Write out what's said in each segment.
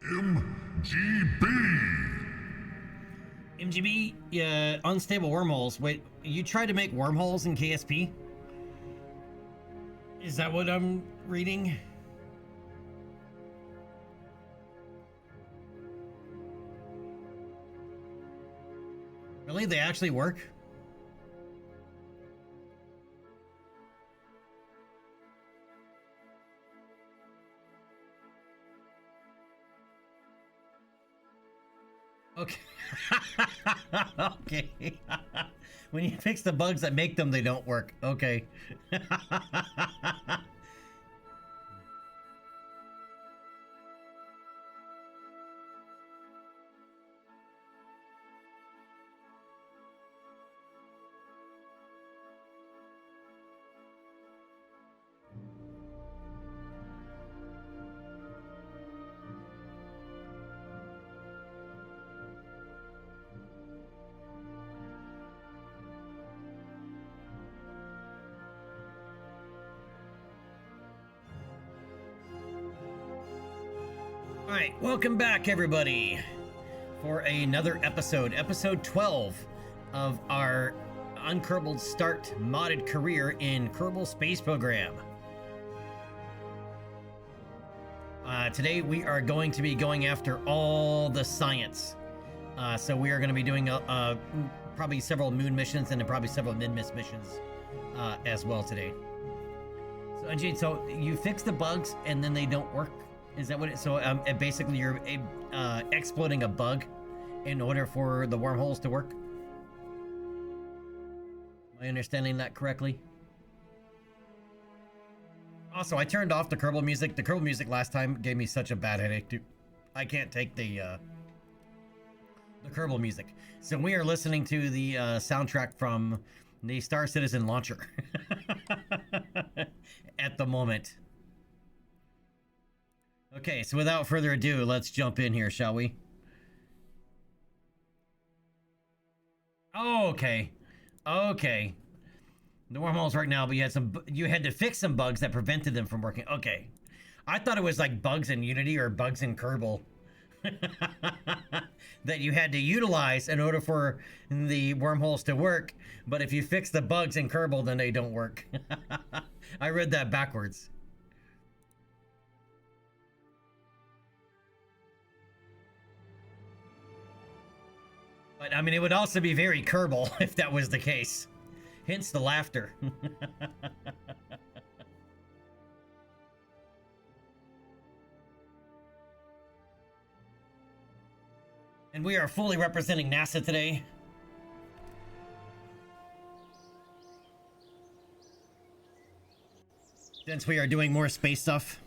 MGB! MGB, unstable wormholes. Wait, you tried to make wormholes in KSP? Is that what I'm reading? Really? They actually work? Okay. Okay. When you fix the bugs that make them, they don't work. Okay. Alright, welcome back everybody for another episode 12 of our UnKerbaled Start modded career in Kerbal Space Program. Today we are going to be going after all the science. So we are going to be doing probably several moon missions and then probably several mid-miss missions as well today. So Ajay, so you fix the bugs and then they don't work? Is that what it? So basically, you're exploiting a bug in order for the wormholes to work. Am I understanding that correctly? Also, I turned off the Kerbal music. The Kerbal music last time gave me such a bad headache, dude. I can't take the Kerbal music. So we are listening to the soundtrack from the Star Citizen launcher at the moment. Okay, so without further ado, let's jump in here, shall we? Oh, okay. Okay. The wormholes right now, but you had to fix some bugs that prevented them from working. Okay. I thought it was like bugs in Unity or bugs in Kerbal that you had to utilize in order for the wormholes to work, but if you fix the bugs in Kerbal, then they don't work. I read that backwards. But, I mean, it would also be very Kerbal if that was the case. Hence the laughter. And we are fully representing NASA today. Since we are doing more space stuff.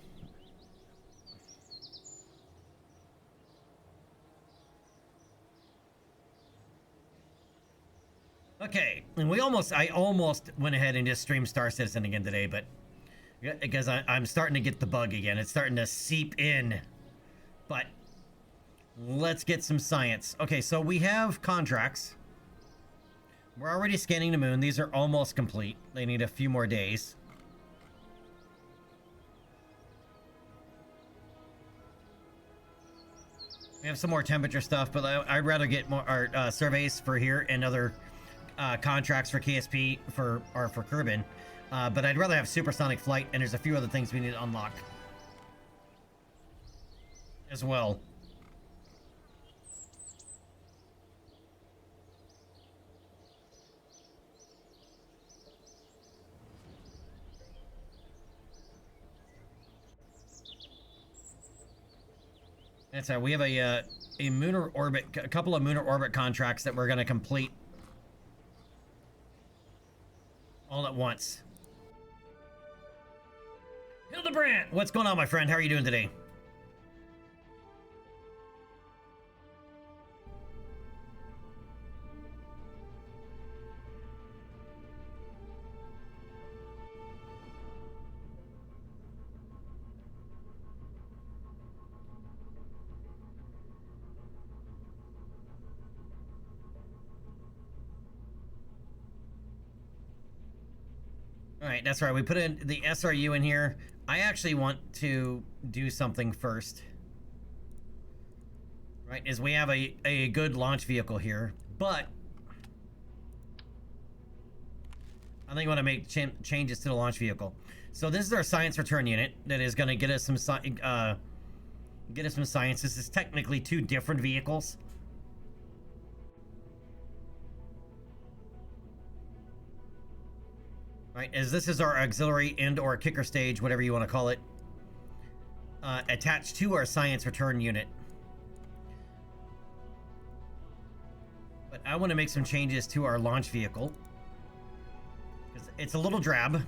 Okay, and I almost went ahead and just streamed Star Citizen again today, but because I'm starting to get the bug again. It's starting to seep in. But let's get some science. Okay, so we have contracts. We're already scanning the moon. These are almost complete. They need a few more days. We have some more temperature stuff, but I'd rather get more surveys for here and other contracts for KSP for Kerbin, but I'd rather have supersonic flight, and there's a few other things we need to unlock as well. That's right. We have a lunar orbit, a couple of lunar orbit contracts that we're going to complete all at once. Hildebrandt, what's going on, my friend? How are you doing today? All right, that's right. We put in the SRU in here. I actually want to do something first. right, is we have a good launch vehicle here, but I think I want to make changes to the launch vehicle. So this is our science return unit that is going to get us some science. This is technically two different vehicles. Right, as this is our auxiliary and or kicker stage, whatever you want to call it, attached to our science return unit. But I want to make some changes to our launch vehicle. Because it's a little drab.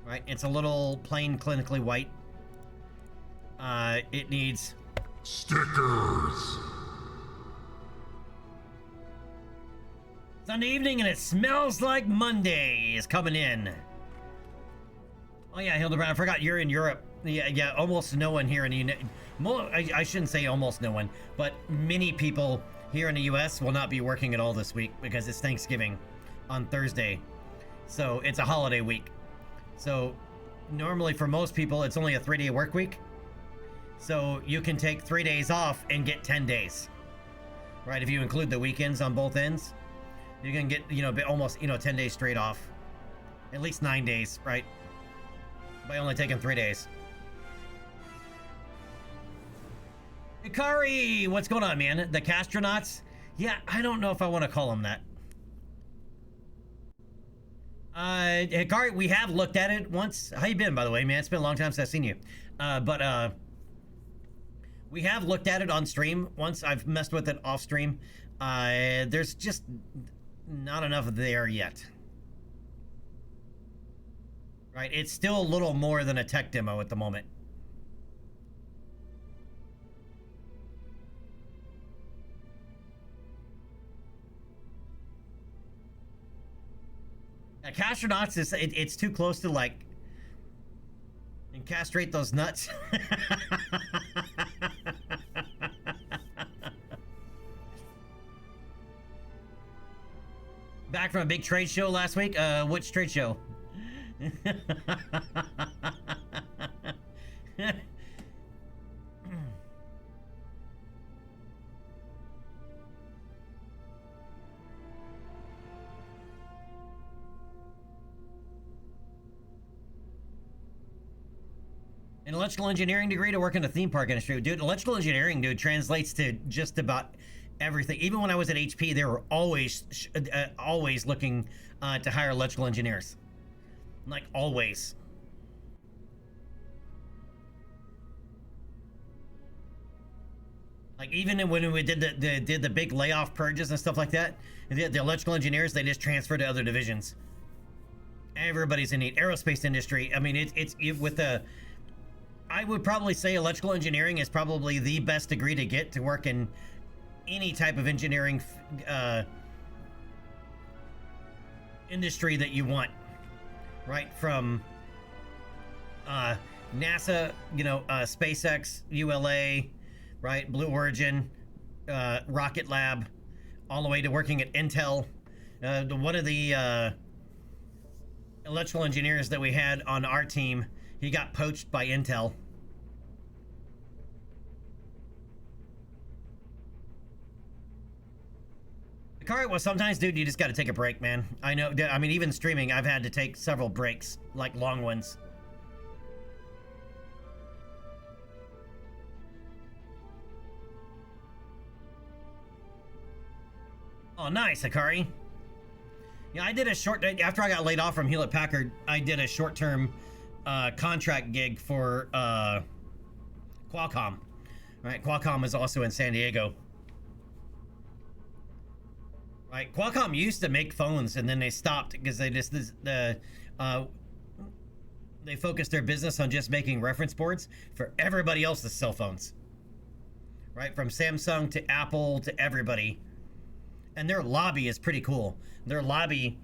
Right, it's a little plain clinically white. It needs stickers. Sunday evening and it smells like Monday is coming in. Oh yeah, Hildebrand, I forgot you're in Europe. Yeah, almost no one here in the I shouldn't say almost no one, but many people here in the US will not be working at all this week because it's Thanksgiving on Thursday. So it's a holiday week. So normally for most people it's only a 3-day work week. So you can take 3 days off and get 10 days. Right, if you include the weekends on both ends. You can get, almost, 10 days straight off. At least 9 days, right? By only taking 3 days. Hikari! What's going on, man? The Castronauts? Yeah, I don't know if I want to call them that. Hikari, we have looked at it once. How you been, by the way, man? It's been a long time since I've seen you. We have looked at it on stream once. I've messed with it off stream. There's just not enough there yet. Right, it's still a little more than a tech demo at the moment. Castronauts is it's too close to like and castrate those nuts. Back from a big trade show last week. Which trade show? An electrical engineering degree to work in the theme park industry. Dude, electrical engineering, dude, translates to just about everything. Even when I was at HP, they were always looking to hire electrical engineers. Like, always. Like, even when we did the big layoff purges and stuff like that, the electrical engineers, they just transferred to other divisions. Everybody's in the aerospace industry. I mean, it's with the... I would probably say electrical engineering is probably the best degree to get to work in any type of engineering industry that you want, right? From NASA, SpaceX, ULA, right? Blue Origin, Rocket Lab, all the way to working at Intel. One of the electrical engineers that we had on our team, he got poached by Intel. Hikari, well, sometimes, dude, you just got to take a break, man. I know. I mean, even streaming, I've had to take several breaks, like long ones. Oh, nice, Hikari. Yeah, I did a short... After I got laid off from Hewlett-Packard, I did a short-term contract gig for Qualcomm. Right, Qualcomm is also in San Diego. Right, Qualcomm used to make phones, and then they stopped because they just they focused their business on just making reference boards for everybody else's cell phones. Right, from Samsung to Apple to everybody. And their lobby is pretty cool. Their lobby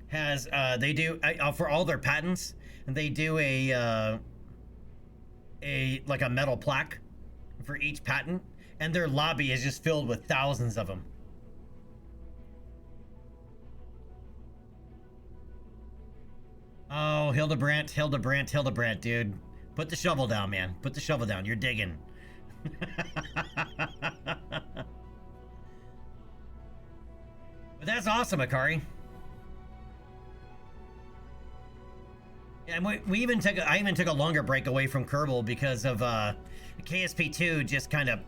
has they do for all their patents, and they do a like a metal plaque for each patent, and their lobby is just filled with thousands of them. Oh, Hildebrandt, dude. Put the shovel down, man. Put the shovel down. You're digging. But that's awesome, Akari. Yeah, and I even took a longer break away from Kerbal because of KSP2 just kind of.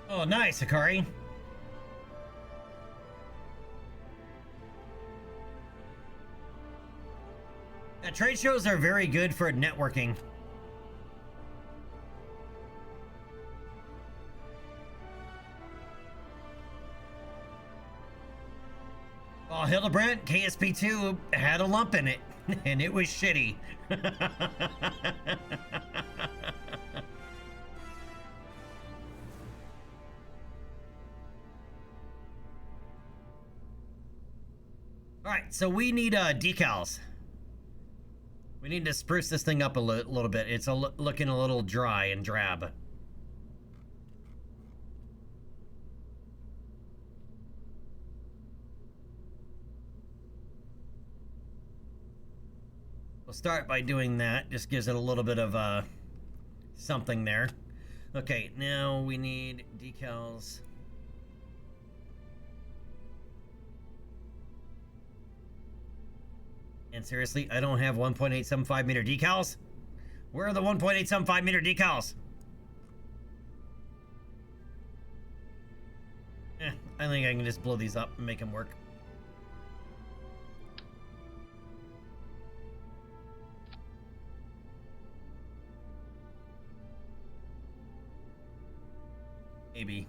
Oh, nice, Akari. Trade shows are very good for networking. Well, Hildebrandt, KSP2 had a lump in it, and it was shitty. Alright, so we need decals. We need to spruce this thing up a little bit. It's looking a little dry and drab. We'll start by doing that. Just gives it a little bit of something there. Okay, now we need decals. And seriously, I don't have 1.875 meter decals? Where are the 1.875 meter decals? I think I can just blow these up and make them work. Maybe.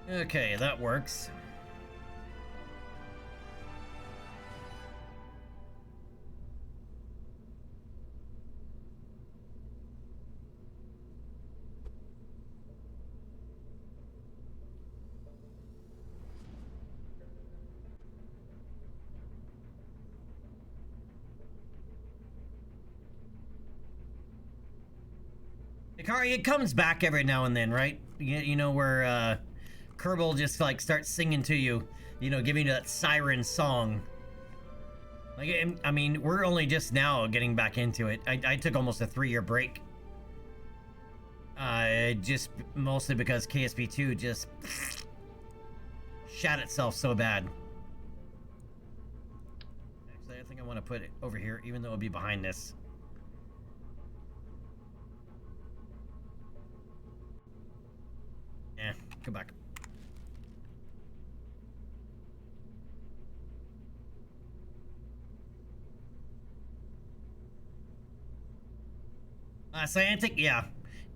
Okay, that works. Akari, it comes back every now and then, right? You know, where Kerbal just like starts singing to you, you know, giving you that siren song. Like, I mean, we're only just now getting back into it. I took almost a 3-year break. Just mostly because KSP2 just shat itself so bad. Actually, I think I want to put it over here, even though it'll be behind this. Go back. Scientic, yeah.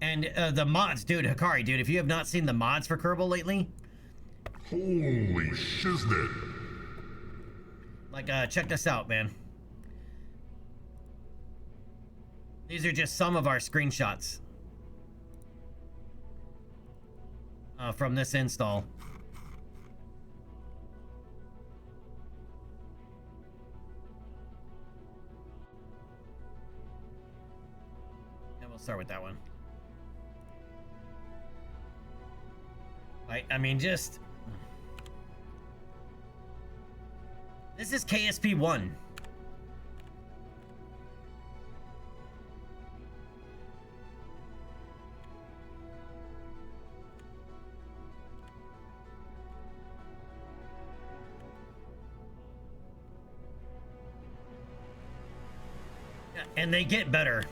And the mods, dude, Hikari, dude, if you have not seen the mods for Kerbal lately, Holy shiznit. like, check this out, man. These are just some of our screenshots from this install. And we'll start with that one. I mean, just... This is KSP1. And they get better.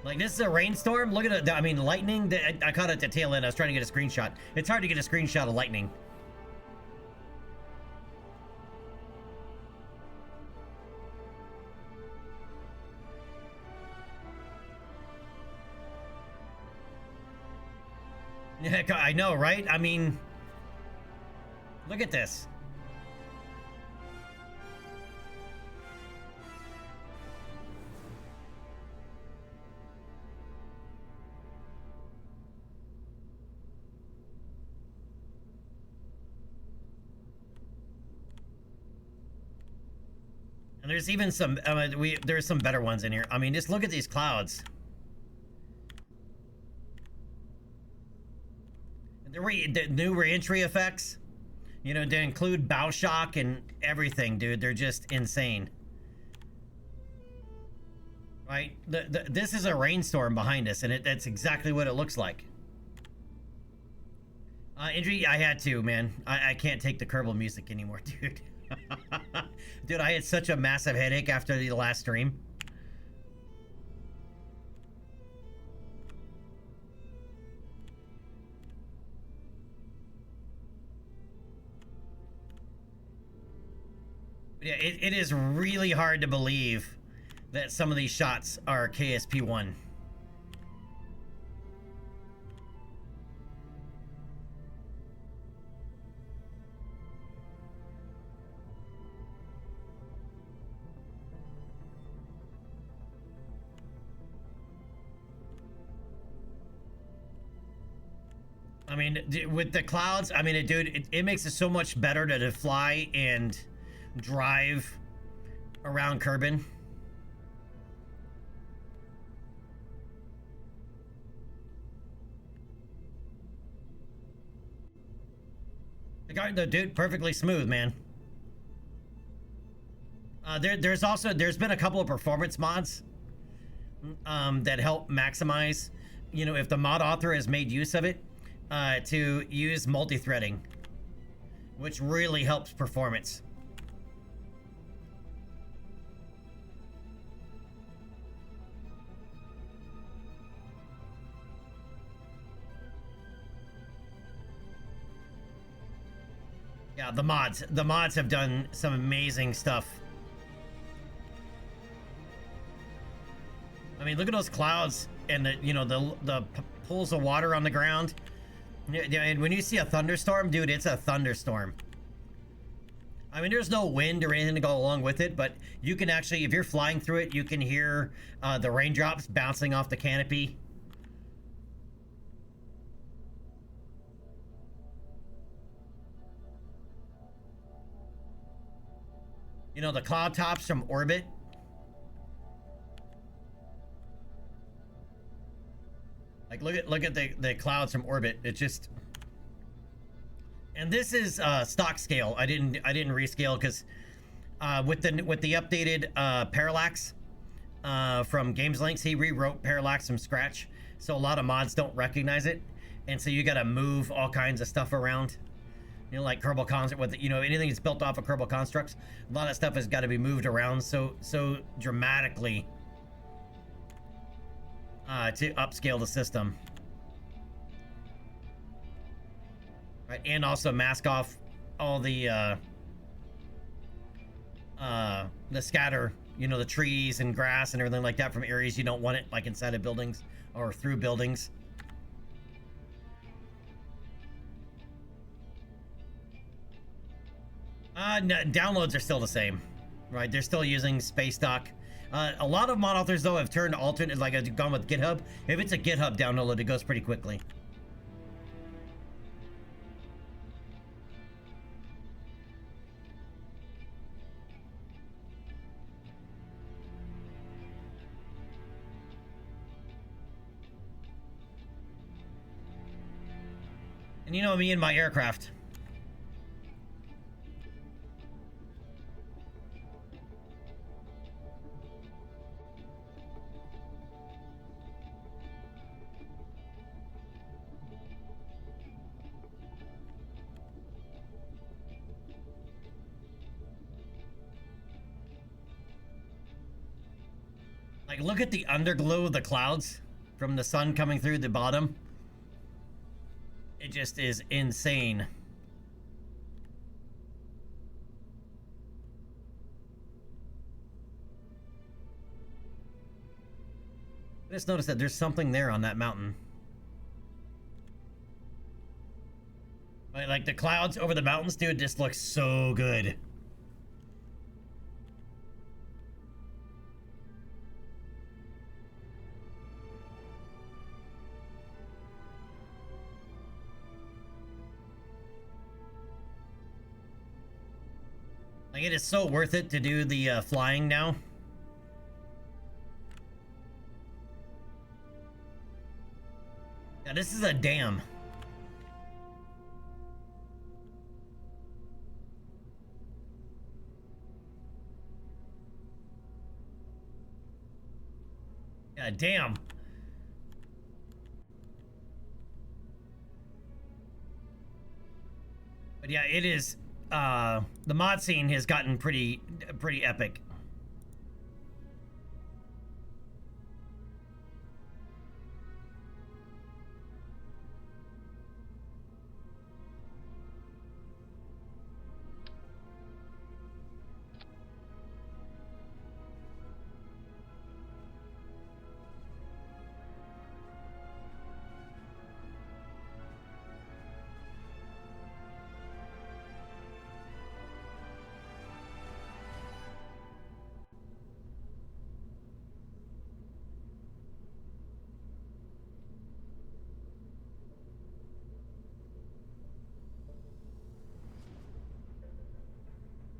Like, this is a rainstorm. Look at it. I mean, lightning. I caught it at the tail end. I was trying to get a screenshot. It's hard to get a screenshot of lightning. Yeah, I know, right? I mean, look at this. And there's even some, there's some better ones in here. I mean, just look at these clouds. The new reentry effects, you know, they include bow shock and everything, dude. They're just insane. Right? This is a rainstorm behind us, and that's exactly what it looks like. Injury, I had to, man. I can't take the Kerbal music anymore, dude. Dude, I had such a massive headache after the last stream. Yeah, it is really hard to believe that some of these shots are KSP1. I mean, with the clouds, I mean, dude, it makes it so much better to fly and drive around Kerbin. The dude, perfectly smooth, man. There's been a couple of performance mods that help maximize, you know, if the mod author has made use of it, to use multi-threading, which really helps performance. Yeah, the mods have done some amazing stuff. I mean, look at those clouds and the pools of water on the ground. Yeah, and when you see a thunderstorm, dude, it's a thunderstorm. I mean, there's no wind or anything to go along with it, but you can actually, if you're flying through it, you can hear the raindrops bouncing off the canopy. You know, the cloud tops from orbit. Like, look at the clouds from orbit. It just, and this is stock scale. I didn't rescale because with the updated parallax from Games Links, he rewrote parallax from scratch, so a lot of mods don't recognize it, and so you got to move all kinds of stuff around. You know, like Kerbal Construct, with, you know, anything that's built off of Kerbal Constructs, a lot of stuff has got to be moved around so dramatically to upscale the system. Right, and also mask off all the scatter, you know, the trees and grass and everything like that from areas you don't want it, like inside of buildings or through buildings. No, downloads are still the same, right? They're still using space dock. A lot of mod authors though have turned alternate, like have gone with GitHub. If it's a GitHub download, it goes pretty quickly. And you know me and my aircraft. Like, look at the underglow of the clouds from the sun coming through the bottom. It just is insane. I just noticed that there's something there on that mountain. Like the clouds over the mountains, dude, just looks so good. Like, it is so worth it to do the flying now. Now, this is a dam. Yeah, damn. But yeah, it is, the mod scene has gotten pretty epic.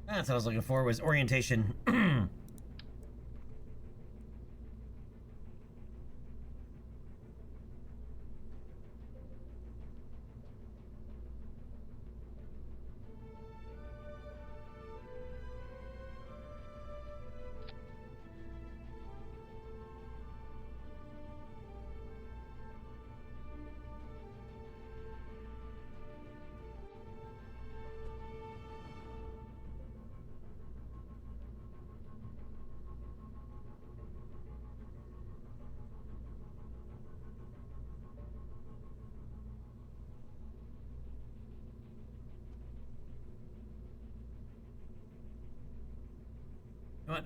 That's what I was looking for, was orientation.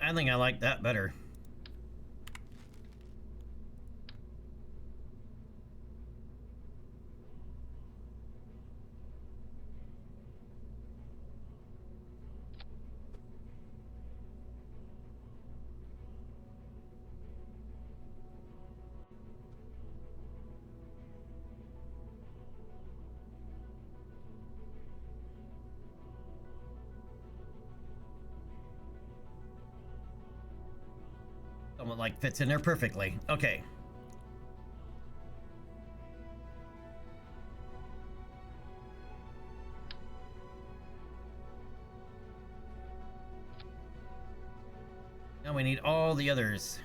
I think I like that better. Someone like fits in there perfectly. Okay. Now we need all the others.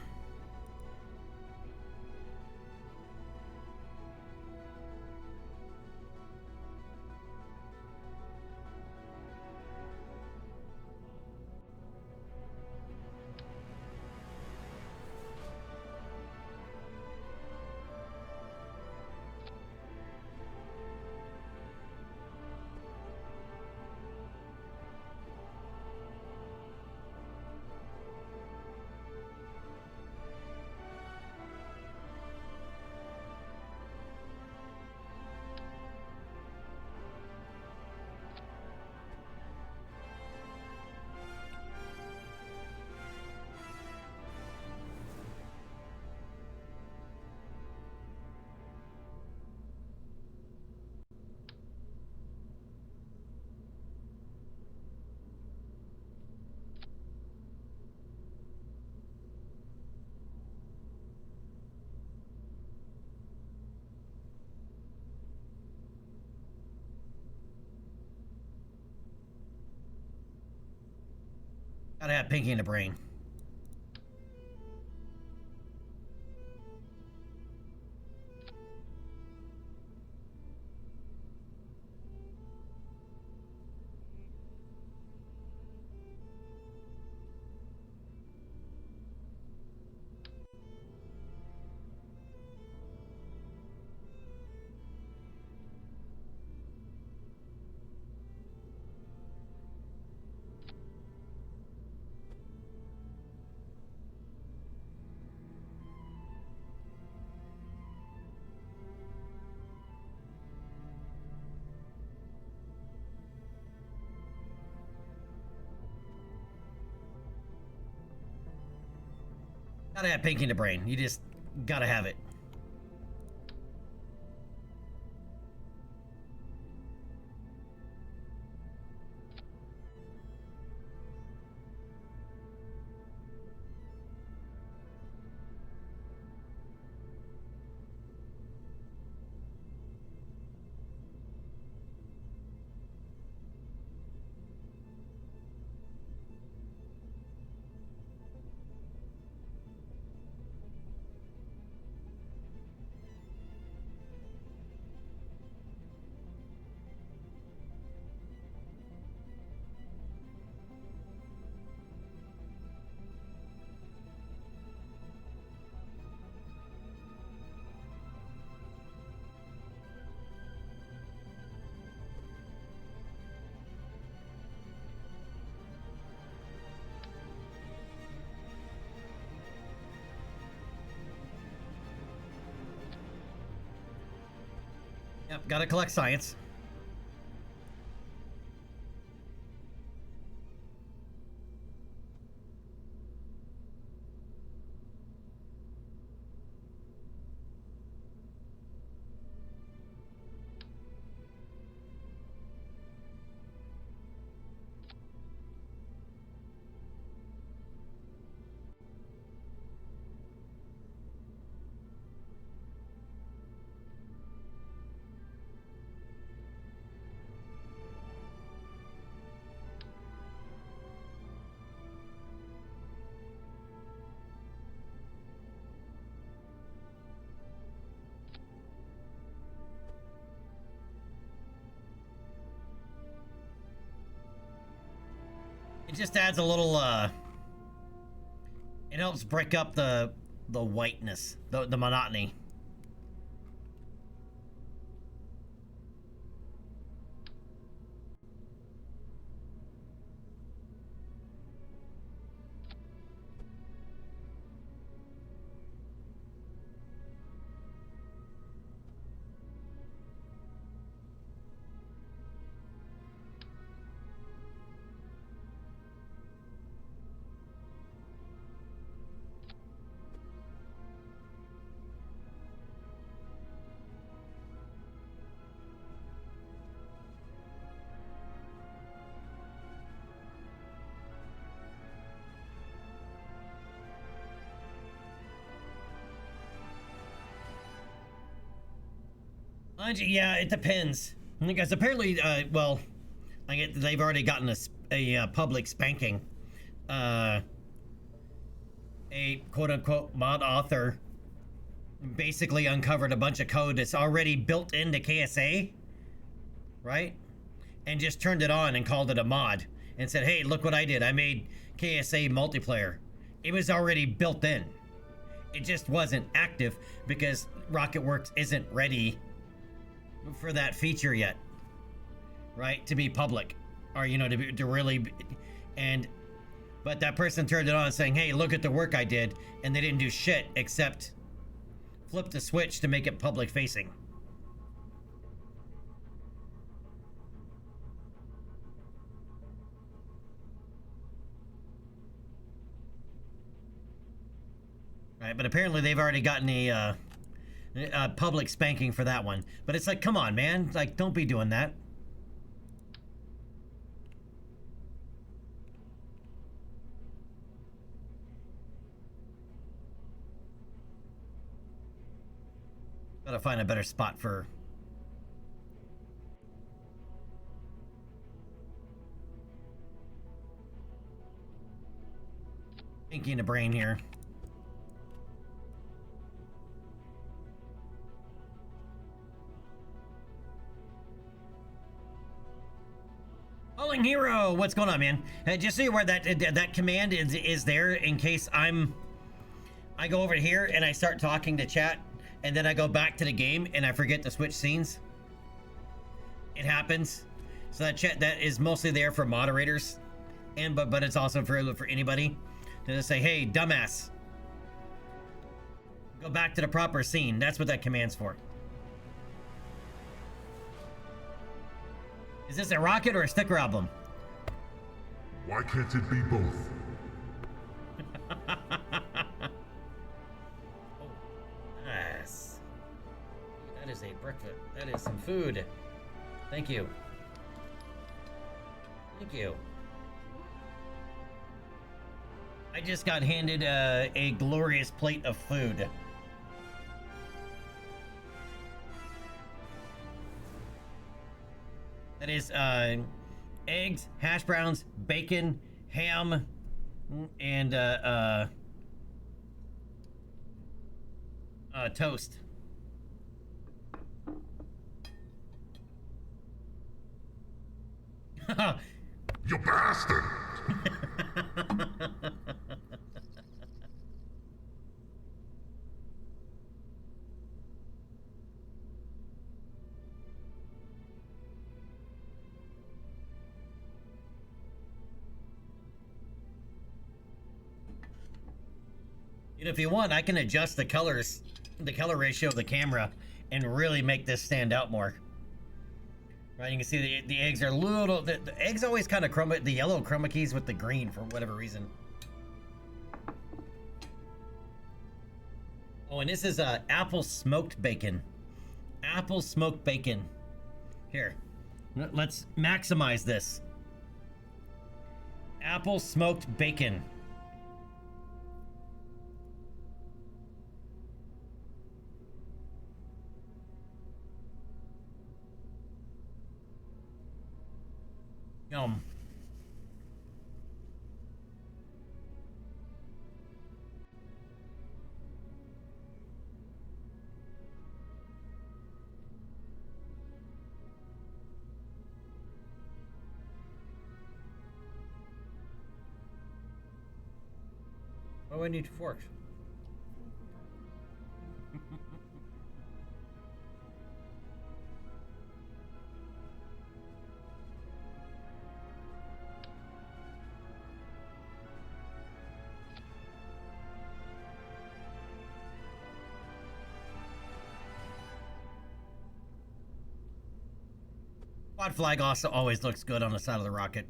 Gotta have Pinky in the brain. Gotta have pinky in the brain. You just gotta have it. Yep, gotta collect science. It just adds a little, it helps break up the whiteness, the monotony. Yeah, it depends. Because apparently, well, they've already gotten a public spanking. A quote-unquote mod author basically uncovered a bunch of code that's already built into KSA, right? And just turned it on and called it a mod and said, hey, look what I did. I made KSA multiplayer. It was already built in. It just wasn't active because RocketWorks isn't ready for that feature yet, right? To be public, or to really, but that person turned it on saying, hey, look at the work I did, and they didn't do shit except flip the switch to make it public facing. Right, but apparently they've already gotten a public spanking for that one. But it's like, come on, man. Like, don't be doing that. Gotta find a better spot for... Pinky in the brain here. Calling hero, what's going on, man? Just so you're aware that command is there in case I go over here and I start talking to chat, and then I go back to the game and I forget to switch scenes. It happens. So that is mostly there for moderators, and but it's also for anybody to just say, hey, dumbass, go back to the proper scene. That's what that command's for. Is this a rocket or a sticker album? Why can't it be both? is a breakfast. That is some food. Thank you. Thank you. I just got handed a glorious plate of food. That is eggs, hash browns, bacon, ham, and toast. You bastard! You know, if you want, I can adjust the colors, the color ratio of the camera, and really make this stand out more. Right, you can see the eggs are a little. The eggs always kind of chroma, the yellow chroma keys with the green for whatever reason. Oh, and this is apple smoked bacon. Apple smoked bacon. Here, let's maximize this. Apple smoked bacon. Yum. Why do I need forks? Quad flag also always looks good on the side of the rocket.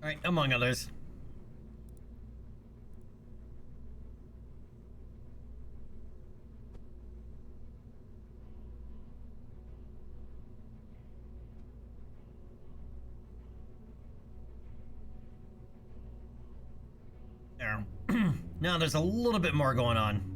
All right, among others. There. Now there's a little bit more going on.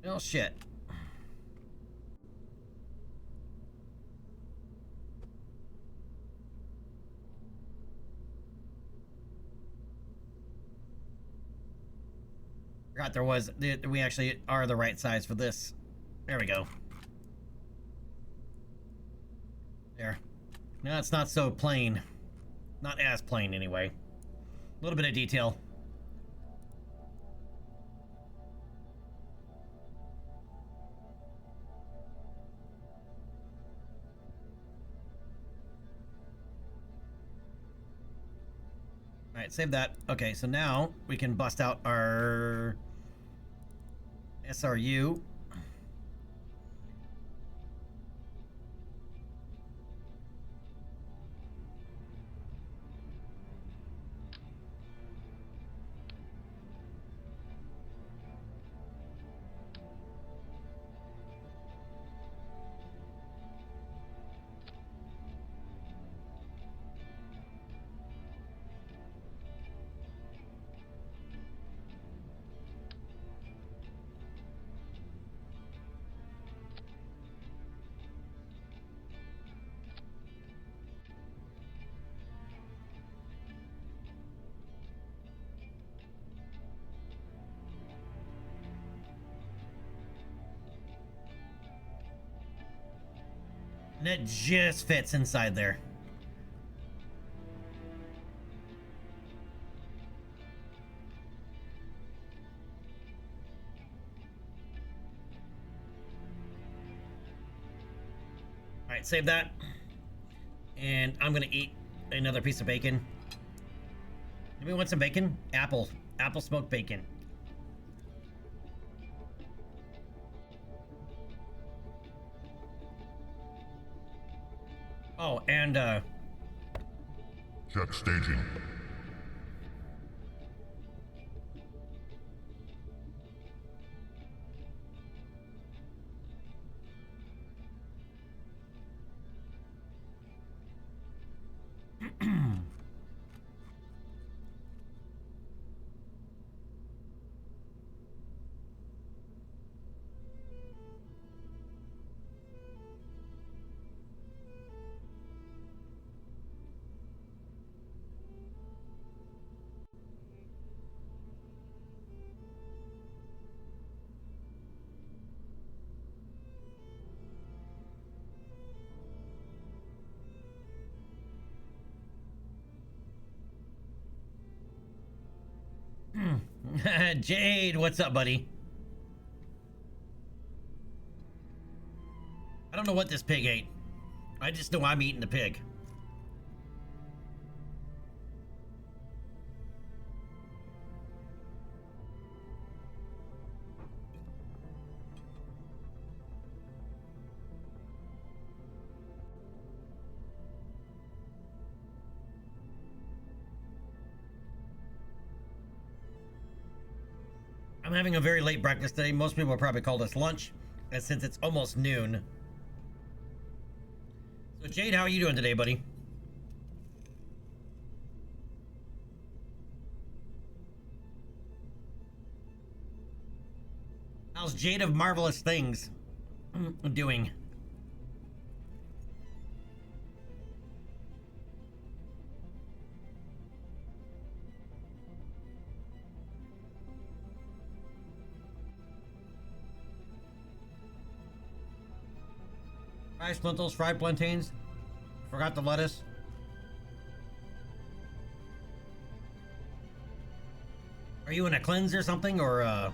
Well, shit. Forgot there was. We actually are the right size for this. There we go. There. Now it's not so plain. Not as plain, anyway. A little bit of detail. Alright, save that. Okay, so now we can bust out our SRU. And it just fits inside there. Alright, save that. And I'm gonna eat another piece of bacon. Anybody want some bacon? Apple smoked bacon. Oh, and Check staging. Jade, what's up, buddy? I don't know what this pig ate. I just know I'm eating the pig. I'm having a very late breakfast today. Most people probably call this lunch, and since it's almost noon. So Jade, how are you doing today, buddy? How's Jade of Marvelous Things doing? Rice, lentils, fried plantains. Forgot the lettuce. Are you in a cleanse or something, or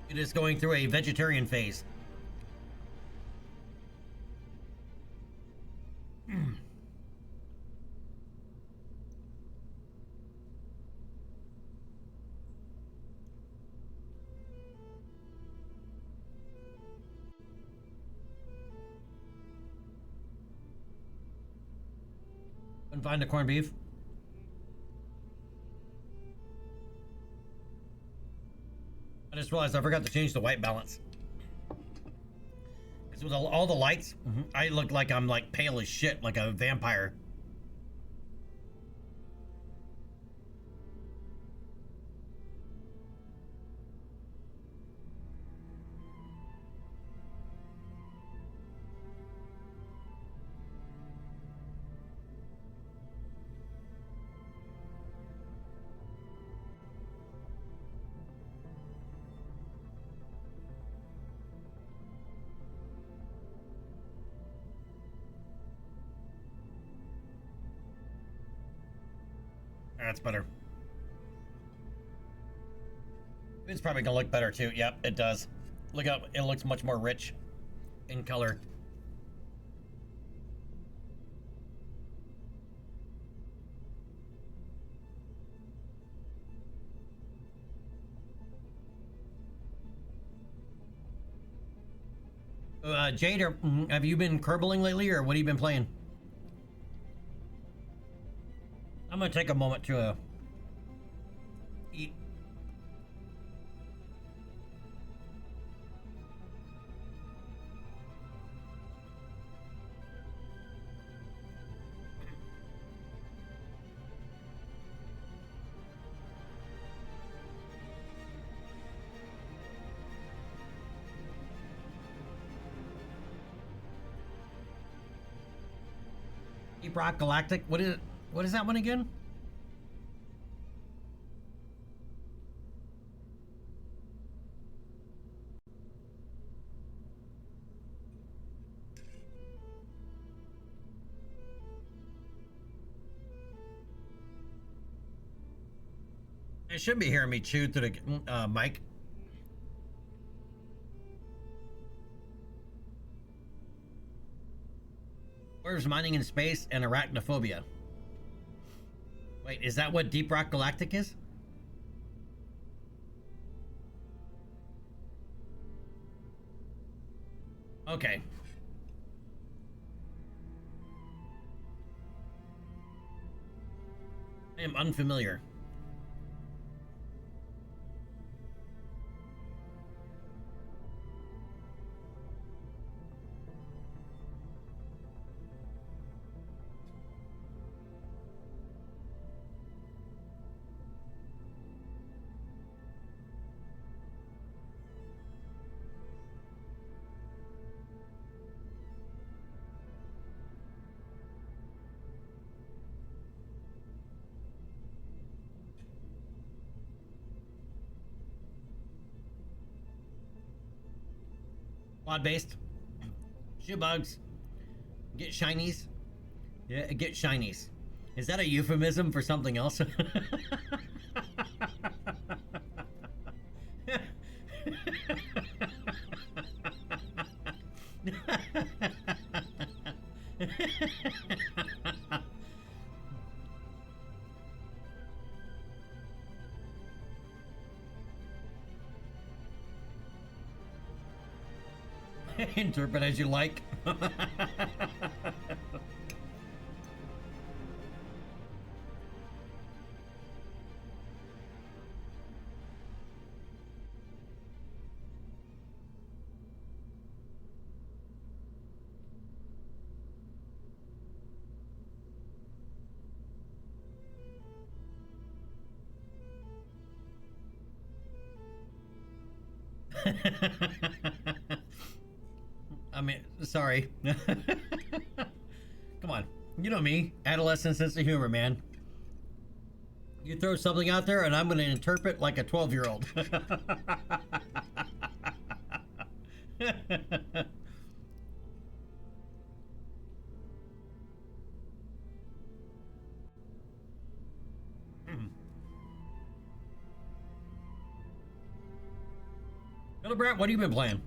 you're just going through a vegetarian phase? Couldn't find the corned beef. I just realized I forgot to change the white balance. Because with all the lights, I look like I'm like pale as shit, like a vampire. That's better. It's probably gonna look better too. Yep, it does. Look up, it looks much more rich in color. Jade, have you been kerbling lately, or what have you been playing? I'm gonna take a moment to eat. Deep Rock Galactic. What is it? What is that one again? They should be hearing me chew through the mic. Where's mining in space and arachnophobia? Wait, is that what Deep Rock Galactic is? Okay. I am unfamiliar. Quad based. Shoe bugs. Get shinies. Yeah, get shinies. Is that a euphemism for something else? Interpret as you like. I mean, sorry. Come on. You know me. Adolescent sense of humor, man. You throw something out there and I'm going to interpret like a 12-year-old. Hello, Brett. What have you been playing?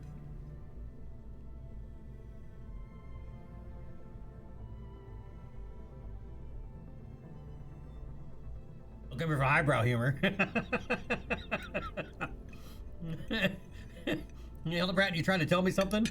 Looking for highbrow humor. Hildebrat, you trying to tell me something?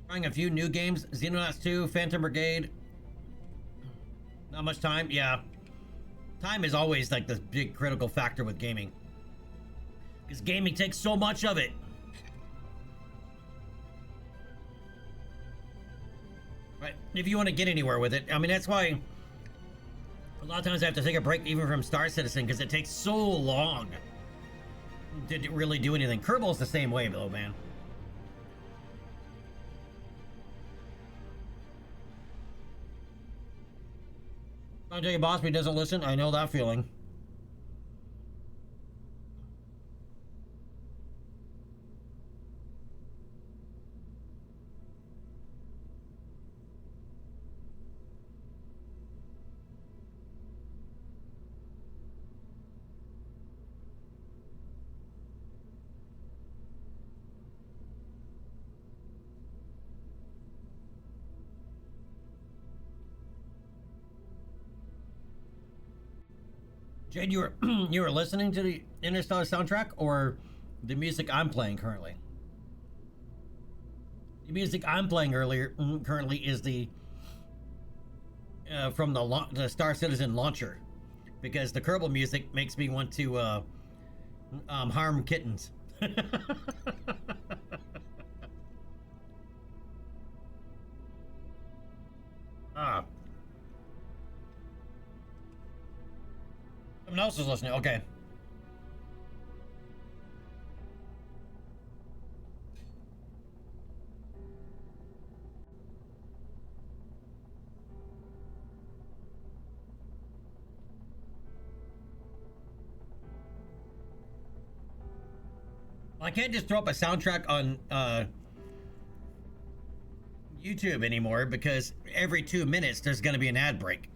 Trying a few new games. Xenonauts 2, Phantom Brigade. Not much time. Yeah. Time is always like the big critical factor with gaming. Because gaming takes so much of it. Right. If you want to get anywhere with it. I mean, that's why a lot of times I have to take a break even from Star Citizen because it takes so long. did it really do anything. Kerbal's the same way, though, man. I tell you, Bosby doesn't listen. I know that feeling. Jade, you were you were listening to the Interstellar soundtrack or the music I'm playing currently? The music I'm playing currently is the from the Star Citizen launcher, because the Kerbal music makes me want to harm kittens. Ah, someone else is listening. Okay. I can't just throw up a soundtrack on YouTube anymore because every 2 minutes there's going to be an ad break.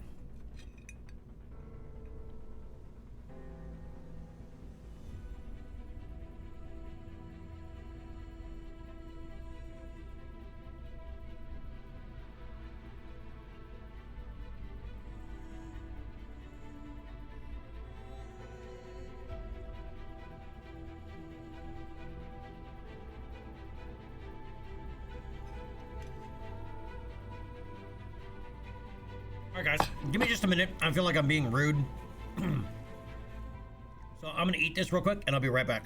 All right, guys, give me just a minute. I feel like I'm being rude. So I'm gonna eat this real quick and I'll be right back.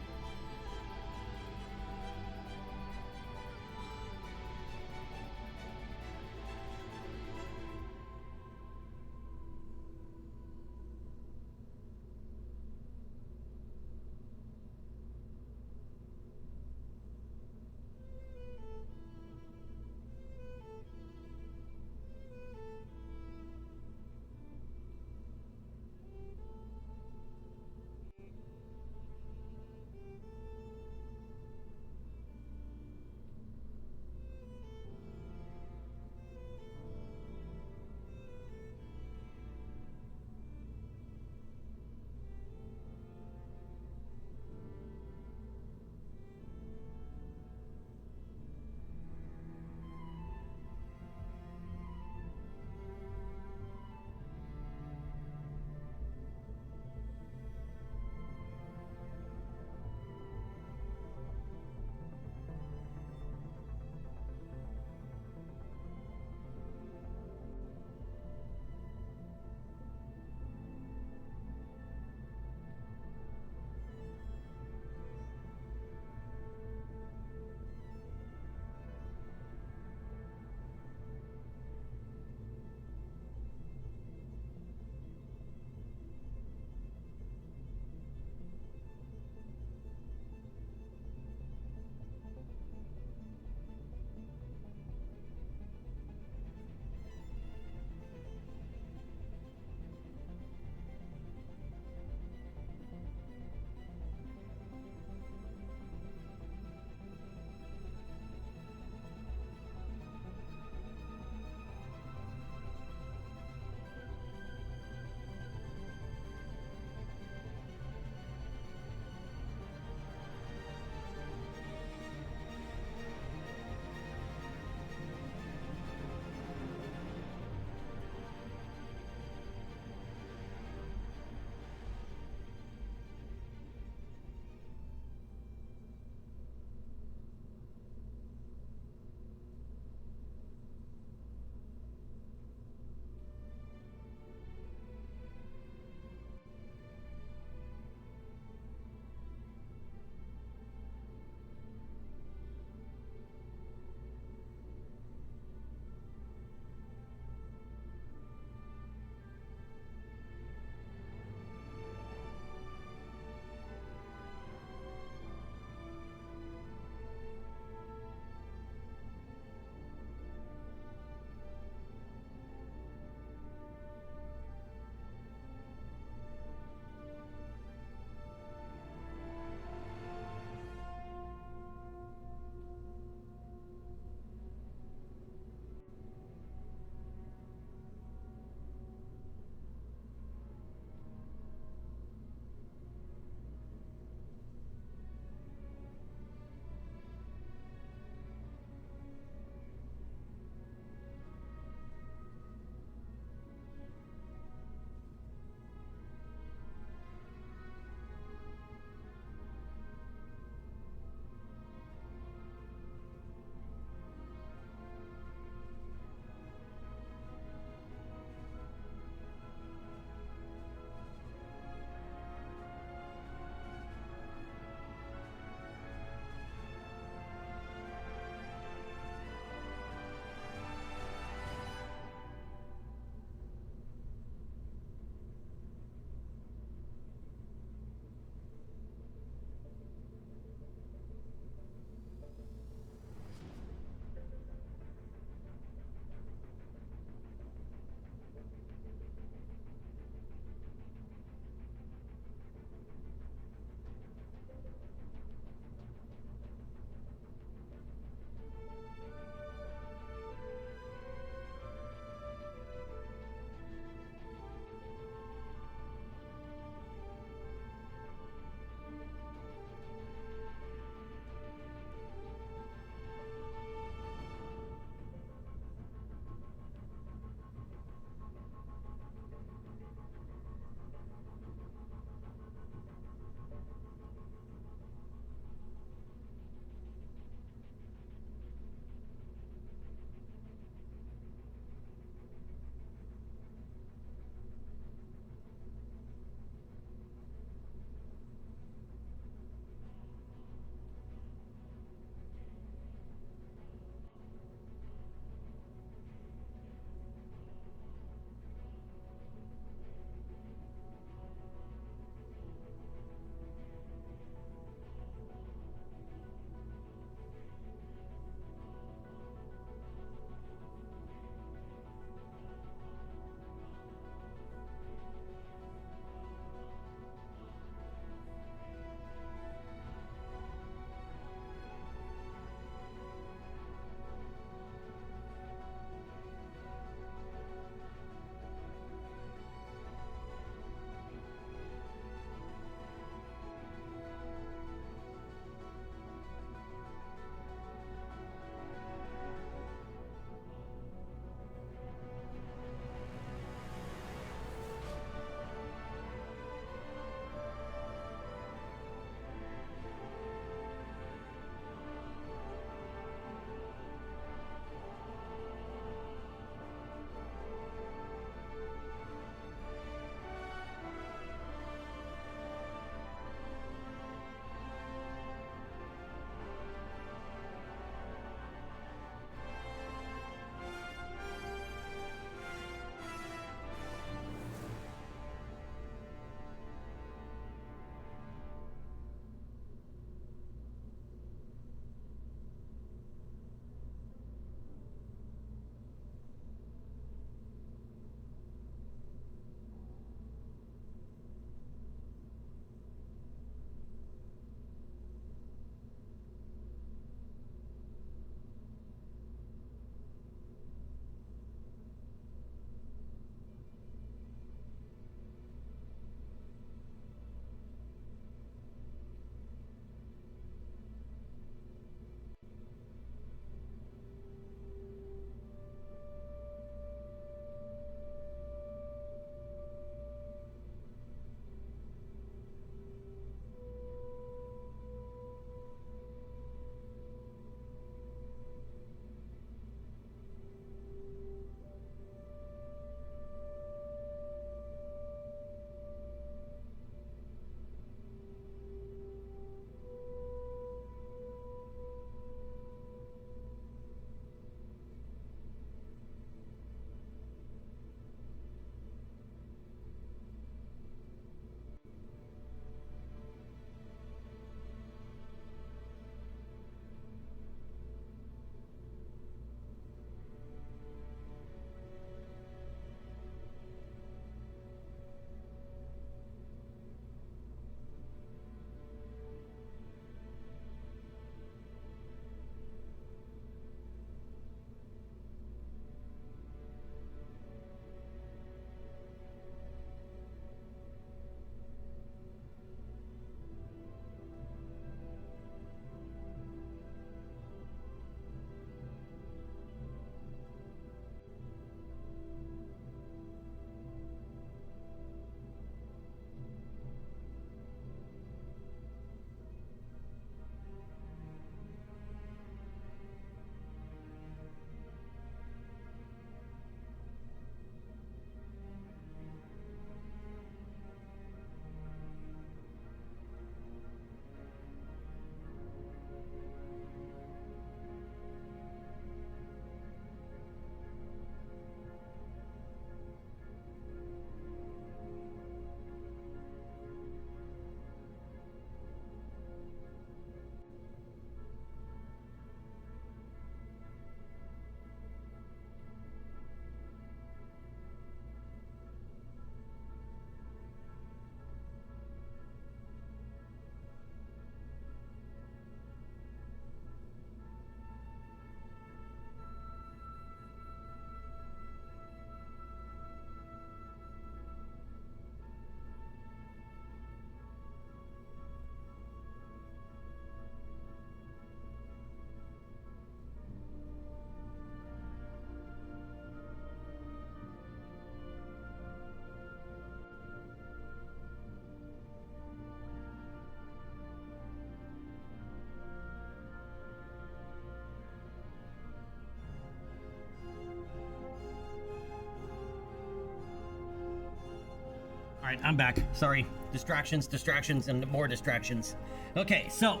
All right, I'm back. Sorry. Distractions, distractions, and more distractions. Okay, so...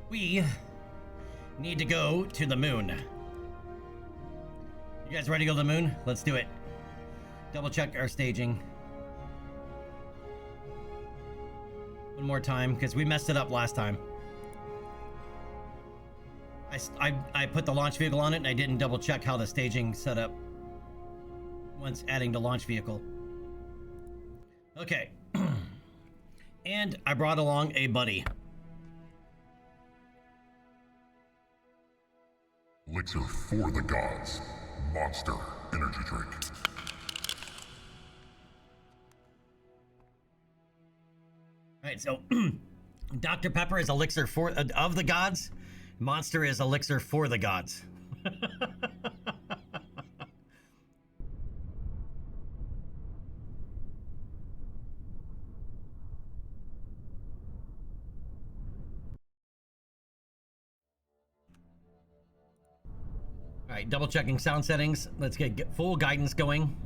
we need to go to the moon. You guys ready to go to the moon? Let's do it. Double check our staging. One more time, because we messed it up last time. I put the launch vehicle on it, and I didn't double check how the staging set up once adding the launch vehicle. Okay. And I brought along a buddy. Elixir for the gods. Monster energy drink. Alright, so Dr. Pepper is elixir of the gods. Monster is elixir for the gods. Alright, double checking sound settings. Let's get full guidance going.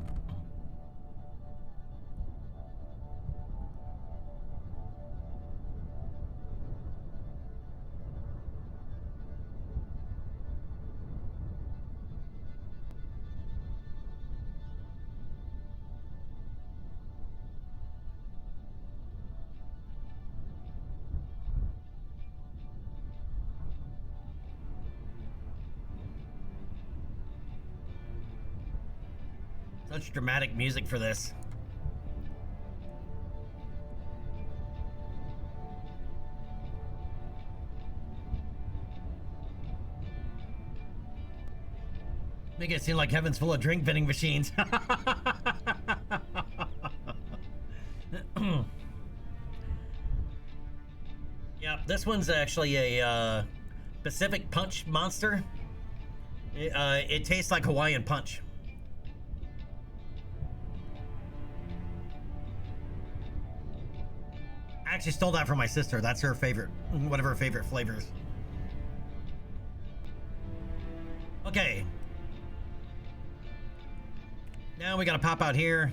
Such dramatic music for this. Make it seem like heaven's full of drink vending machines. Yeah, this one's actually a Pacific Punch monster. It tastes like Hawaiian Punch. I actually stole that from my sister. That's her favorite, one of her favorite flavors. Okay. Now we gotta pop out here.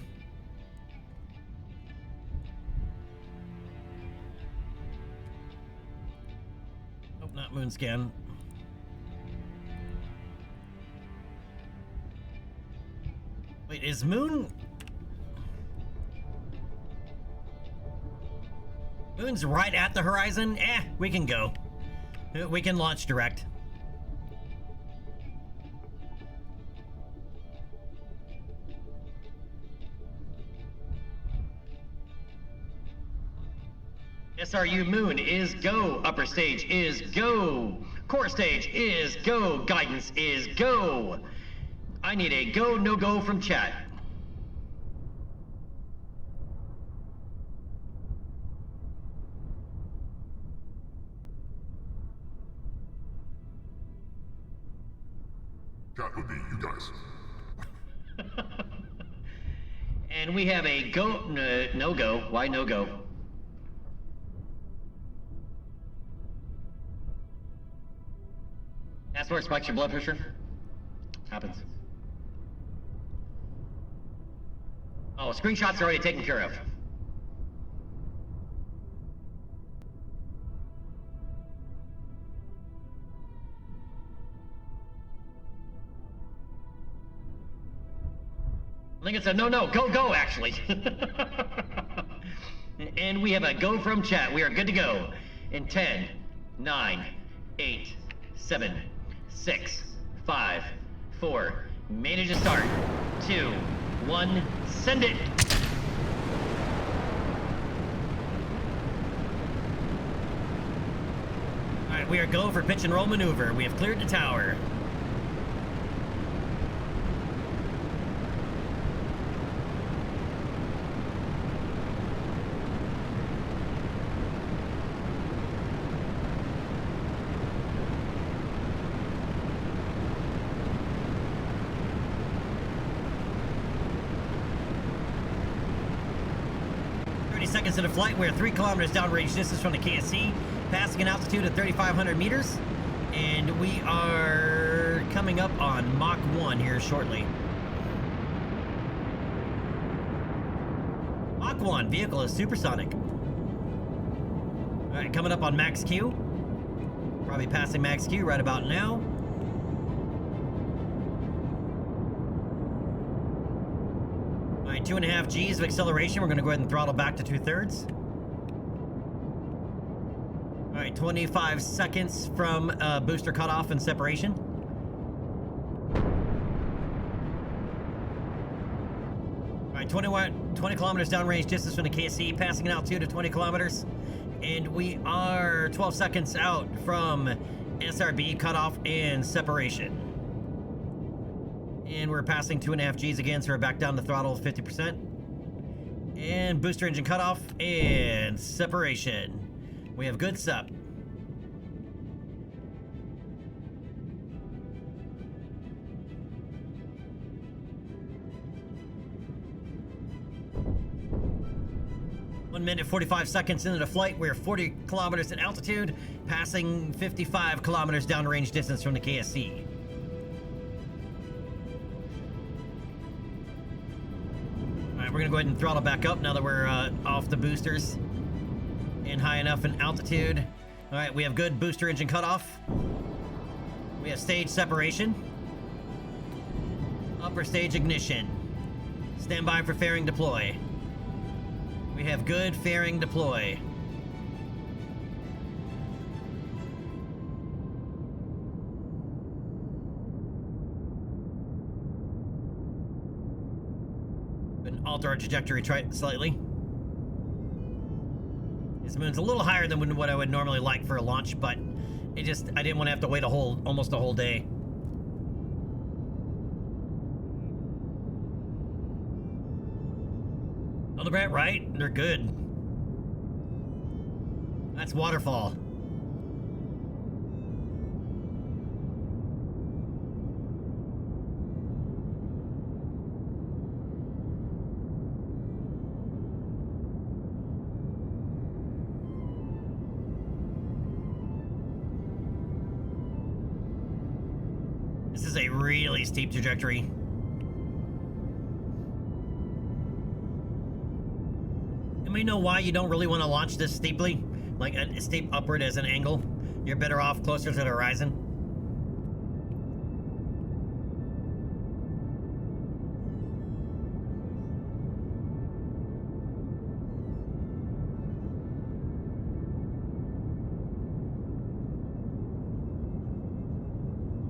Oh, not moon scan. Wait, is moon... Moon's right at the horizon? We can go. We can launch direct. SRU moon is go. Upper stage is go. Core stage is go. Guidance is go. I need a go, no go from chat. Chat would be you guys. And we have a go, no go. Why no go? That's where it spikes your blood pressure. Happens. Oh, screenshots are already taken care of. I think it's a no, go, actually. And we have a go from chat. We are good to go. In 10, 9, 8, 7, 6, 5, 4, manage to start. 2, 1, send it! Alright, we are go for pitch and roll maneuver. We have cleared the tower. Seconds into flight. We're 3 kilometers downrange distance from the KSC, passing an altitude of 3,500 meters, and we are are coming up on Mach 1 here shortly. Mach 1, vehicle is supersonic. Alright, coming up on Max Q. Probably passing Max Q right about now. Alright, 2.5 G's of acceleration. We're going to go ahead and throttle back to 2/3. Alright, 25 seconds from booster cutoff and separation. Alright, 20 kilometers downrange distance from the KSC, passing an altitude of 20 kilometers. And we are 12 seconds out from SRB cutoff and separation. And we're passing 2.5 G's again, so we're back down to throttle 50%. And booster engine cutoff and separation. We have good sup. One minute 45 seconds into the flight. We're 40 kilometers in altitude, passing 55 kilometers downrange distance from the KSC. Alright, we're gonna go ahead and throttle back up now that we're off the boosters and high enough in altitude. Alright, we have good booster engine cutoff. We have stage separation. Upper stage ignition. Stand by for fairing deploy. We have good fairing deploy. And alter our trajectory slightly. This moon's a little higher than what I would normally like for a launch, but I didn't want to have to wait almost a whole day. Hildebrandt, right? They're good. That's waterfall. This is a really steep trajectory. We know why you don't really want to launch this steeply, like a steep upward as an angle. You're better off closer to the horizon.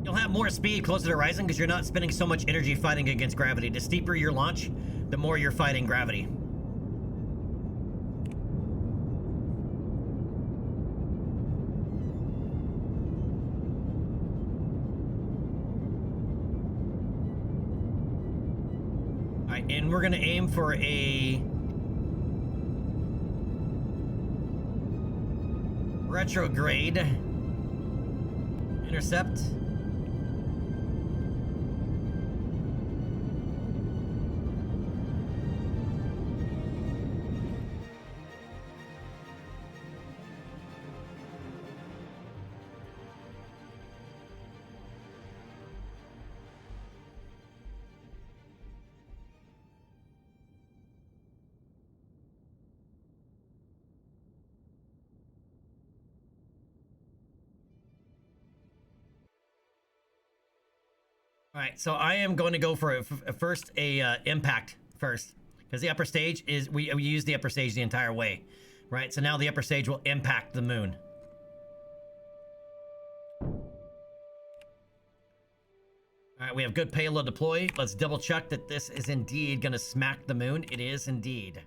You'll have more speed closer to the horizon because you're not spending so much energy fighting against gravity. The steeper your launch, the more you're fighting gravity. And we're gonna aim for a retrograde intercept. All right, so I am going to go for a impact first, because the upper stage is we use the upper stage the entire way, right? So now the upper stage will impact the moon. All right, we have good payload deploy. Let's double check that this is indeed going to smack the moon. It is indeed.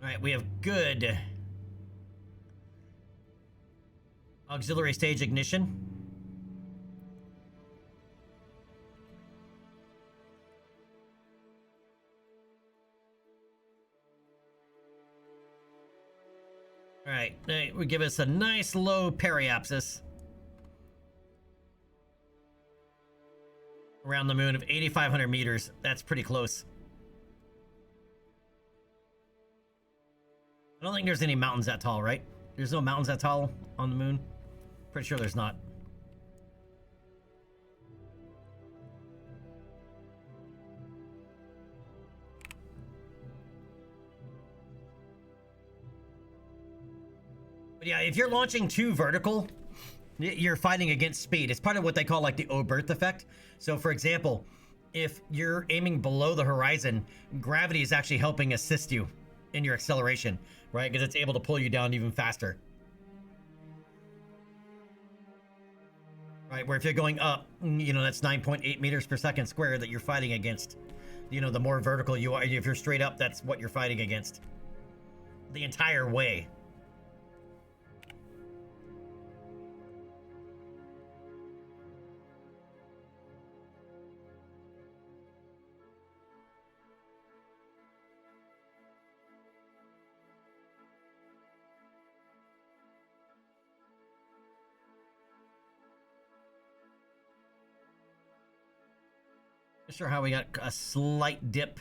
All right, we have good auxiliary stage ignition. All right, we give us a nice low periapsis. around the moon of 8,500 meters. That's pretty close. I don't think there's any mountains that tall, right? There's no mountains that tall on the moon? Pretty sure there's not. But yeah, if you're launching too vertical, you're fighting against speed. It's part of what they call like the Oberth effect. So for example, if you're aiming below the horizon, gravity is actually helping assist you in your acceleration, right? Because it's able to pull you down even faster. Right, where if you're going up, you know, that's 9.8 meters per second squared that you're fighting against. You know, the more vertical you are, if you're straight up, that's what you're fighting against. The entire way. Not sure how we got a slight dip.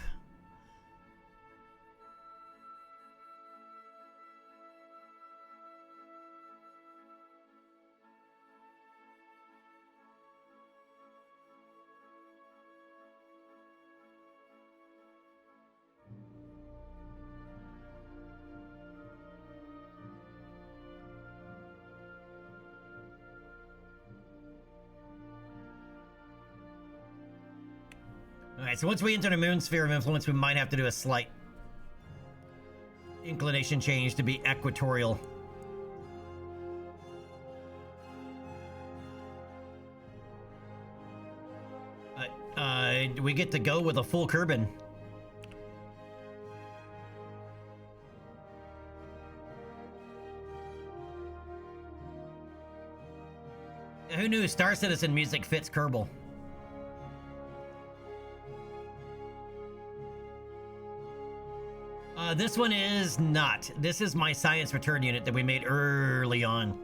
Alright, so once we enter the moon sphere of influence, we might have to do a slight inclination change to be equatorial. We get to go with a full Kerbin. Who knew Star Citizen music fits Kerbal? This one is not. This is my science return unit that we made early on.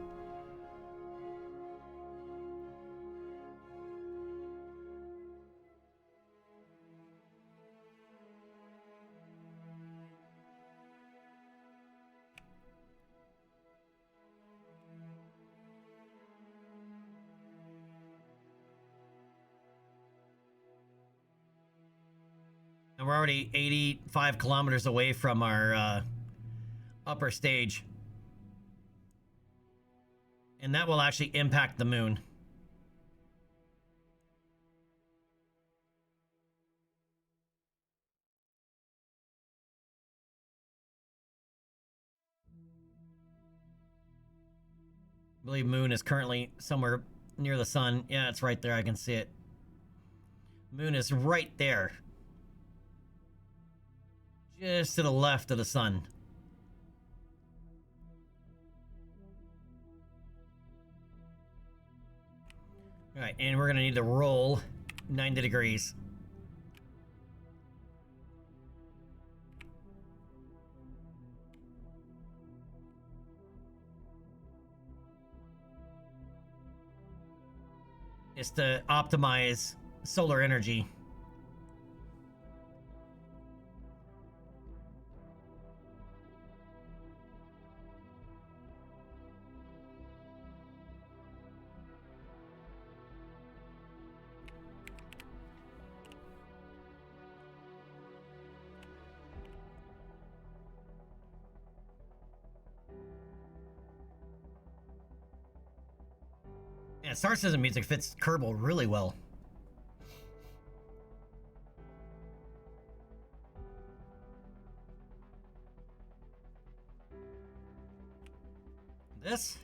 And we're already 85 kilometers away from our upper stage. And that will actually impact the moon. I believe moon is currently somewhere near the sun. Yeah, it's right there. I can see it. Moon is right there. Just to the left of the sun. Alright, and we're gonna need to roll 90 degrees. It's to optimize solar energy. Yeah, Star Citizen music fits Kerbal really well. This?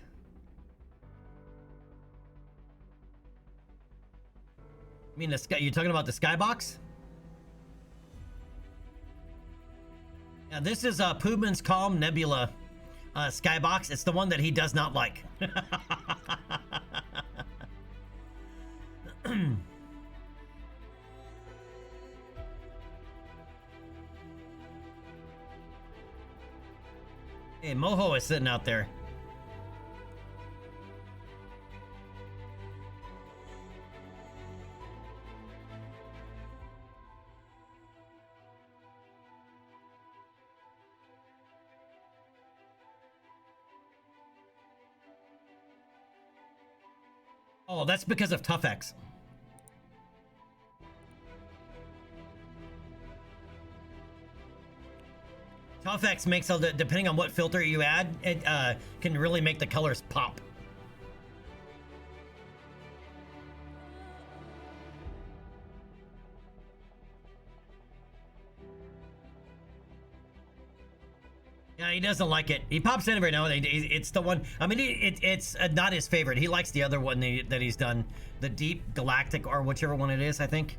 I mean the sky, you talking about the skybox? Yeah, this is Pubman's Calm Nebula skybox. It's the one that he does not like. Hey, Moho is sitting out there. Oh, that's because of Tough X. Tough X makes all the, depending on what filter you add, it can really make the colors pop. Yeah, he doesn't like it. He pops in every now and then. It's the one. I mean, it's not his favorite. He likes the other one that he's done, the Deep Galactic or whichever one it is. I think.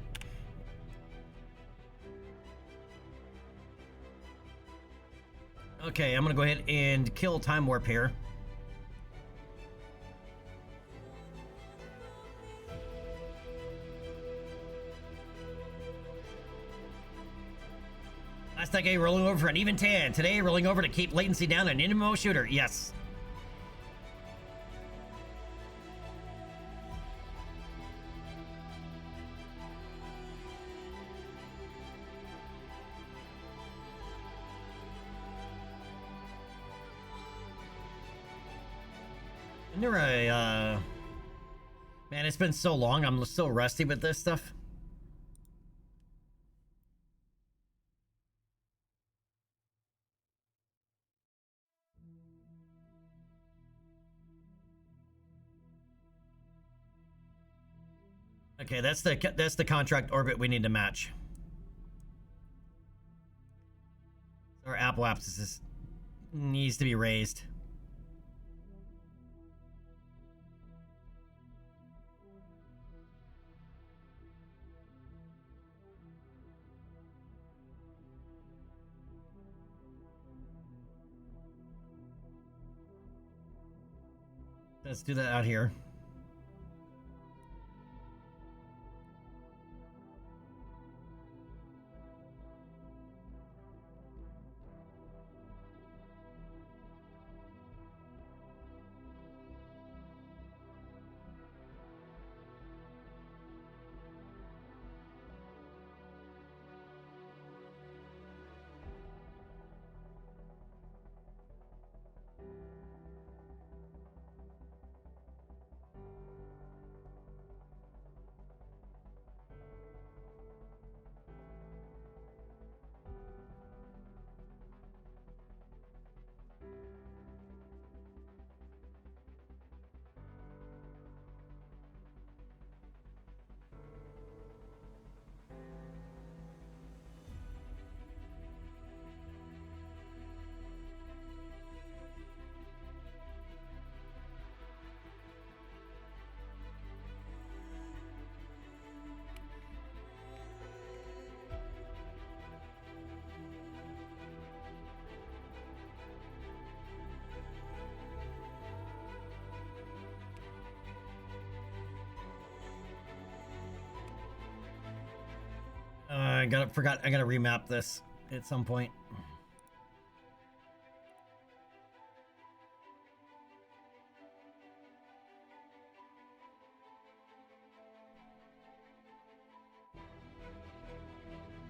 Okay, I'm gonna go ahead and kill Time Warp here. Last decade rolling over for an even 10. Today rolling over to keep latency down an MMO shooter. Yes. Isn't there a man, it's been so long. I'm so rusty with this stuff. Okay, that's the contract orbit we need to match. Our apoapsis needs to be raised. Let's do that out here. I gotta remap this at some point.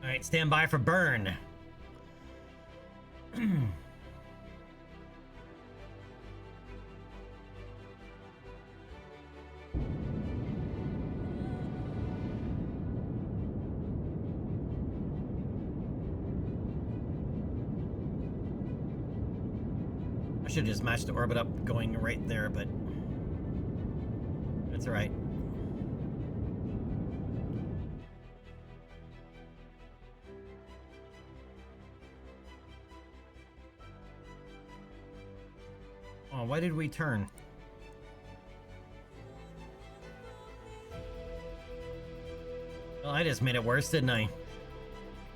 All right, stand by for burn. I should just match the orbit up going right there, but that's all right. Oh, why did we turn? Well, I just made it worse, didn't I?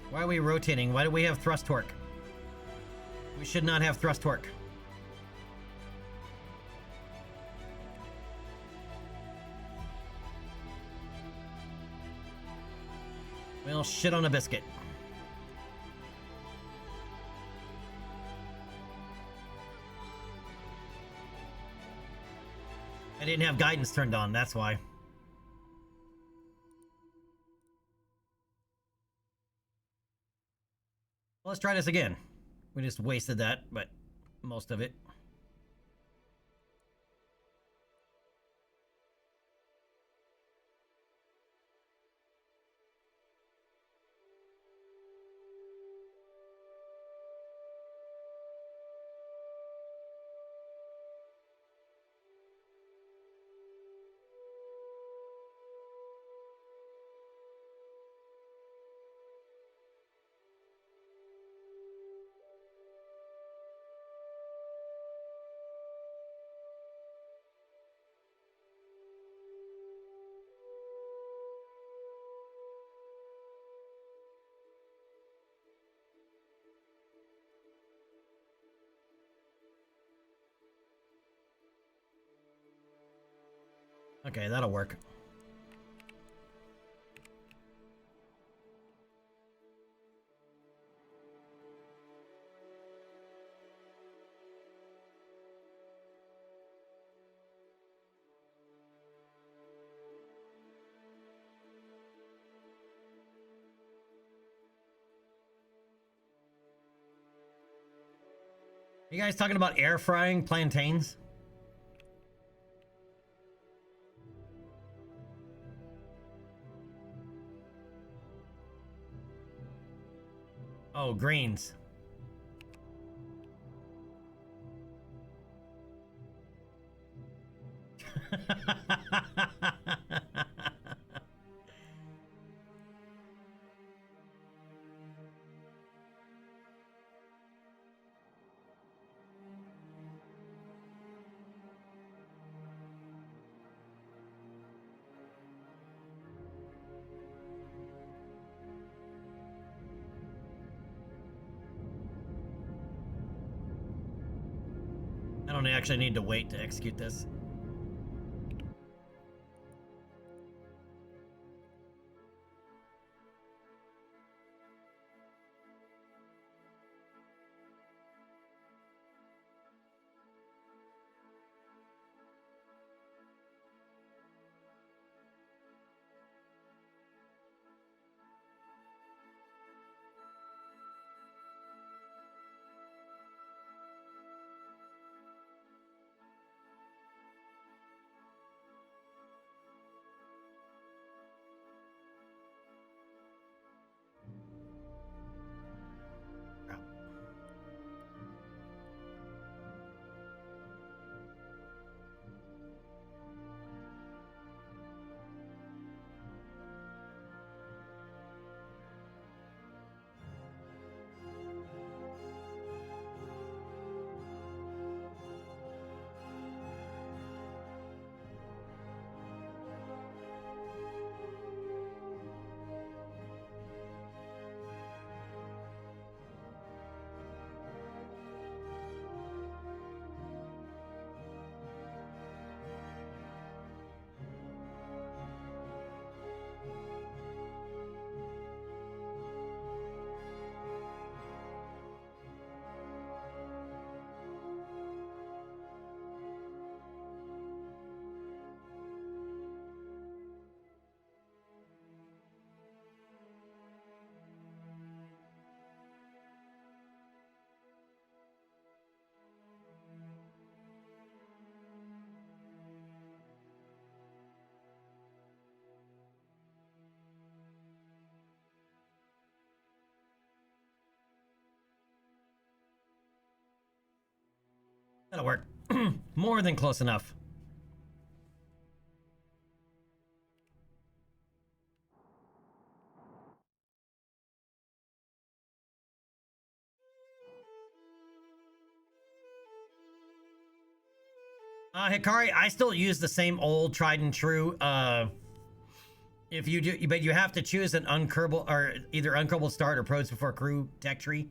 Why are we rotating? Why do we have thrust torque? We should not have thrust torque. Well, shit on a biscuit. I didn't have guidance turned on, that's why. Well, let's try this again. We just wasted that, but most of it. Okay, that'll work. You guys talking about air frying plantains? Oh, greens. I don't actually need to wait to execute this. That'll work. More than close enough. Hikari, I still use the same old tried and true. If you do, but you have to choose an UnKerbaled or either UnKerbaled start or pros before crew tech tree.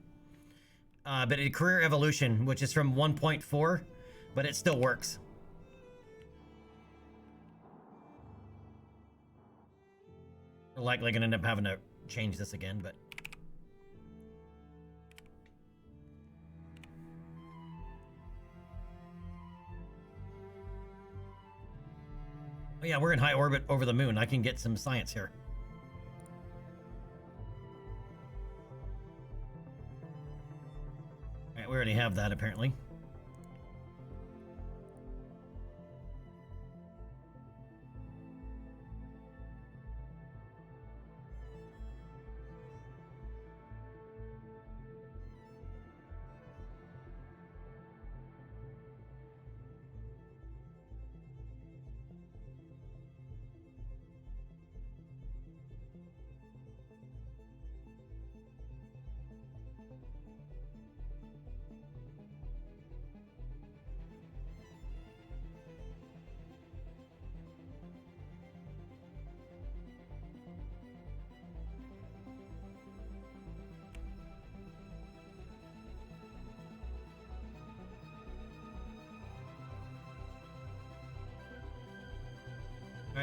But a career evolution, which is from 1.4, but it still works. We're likely gonna end up having to change this again, but. Oh yeah, we're in high orbit over the moon. I can get some science here. All right, we already have that apparently.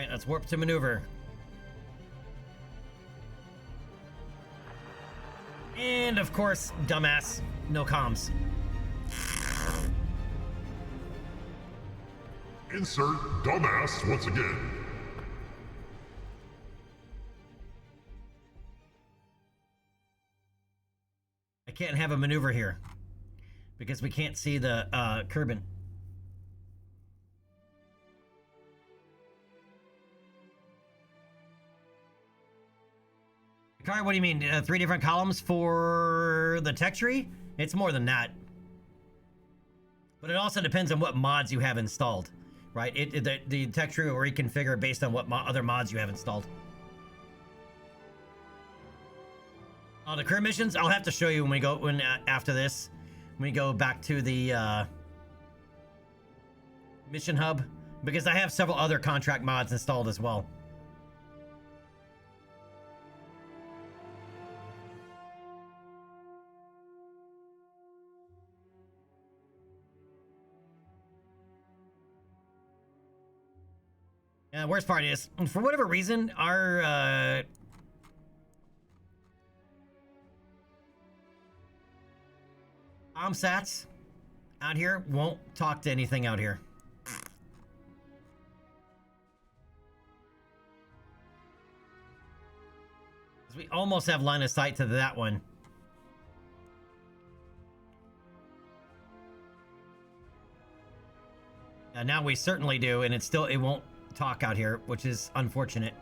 Alright, let's warp to maneuver. And of course, dumbass, no comms. Insert dumbass once again. I can't have a maneuver here because we can't see the Kerbin. Car, what do you mean? 3 different columns for the tech tree? It's more than that. But it also depends on what mods you have installed, right? The tech tree will reconfigure based on what other mods you have installed. The career missions, I'll have to show you when we go after this. When we go back to the mission hub, because I have several other contract mods installed as well. Worst part is, for whatever reason, our Omsats out here won't talk to anything out here. We almost have line of sight to that one. Now we certainly do, and it won't talk out here, which is unfortunate.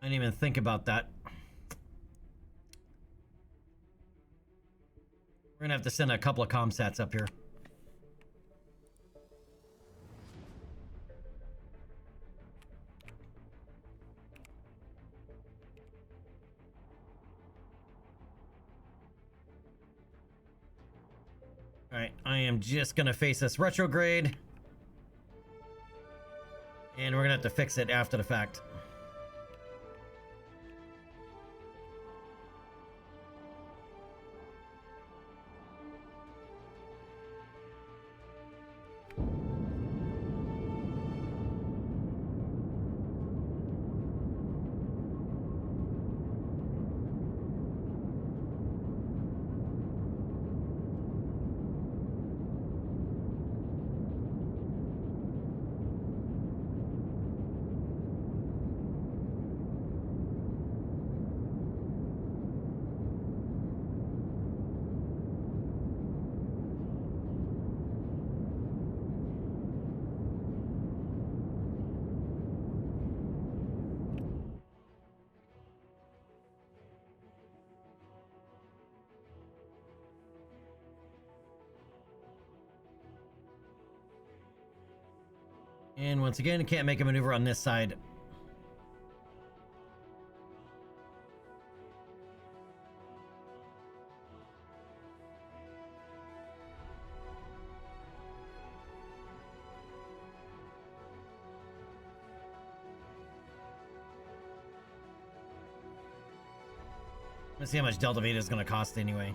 I didn't even think about that. We're gonna have to send a couple of comsats up here. Alright, I am just gonna face this retrograde. And we're gonna have to fix it after the fact. And once again, can't make a maneuver on this side. Let's see how much Delta Vita is going to cost anyway.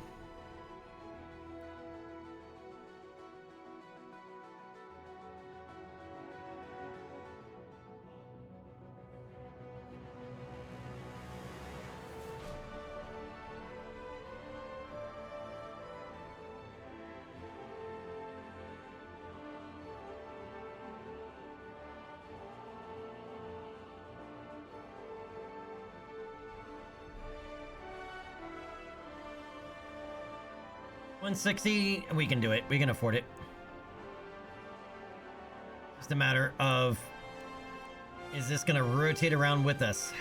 $160, we can do it. We can afford it. Just a matter of, is this going to rotate around with us?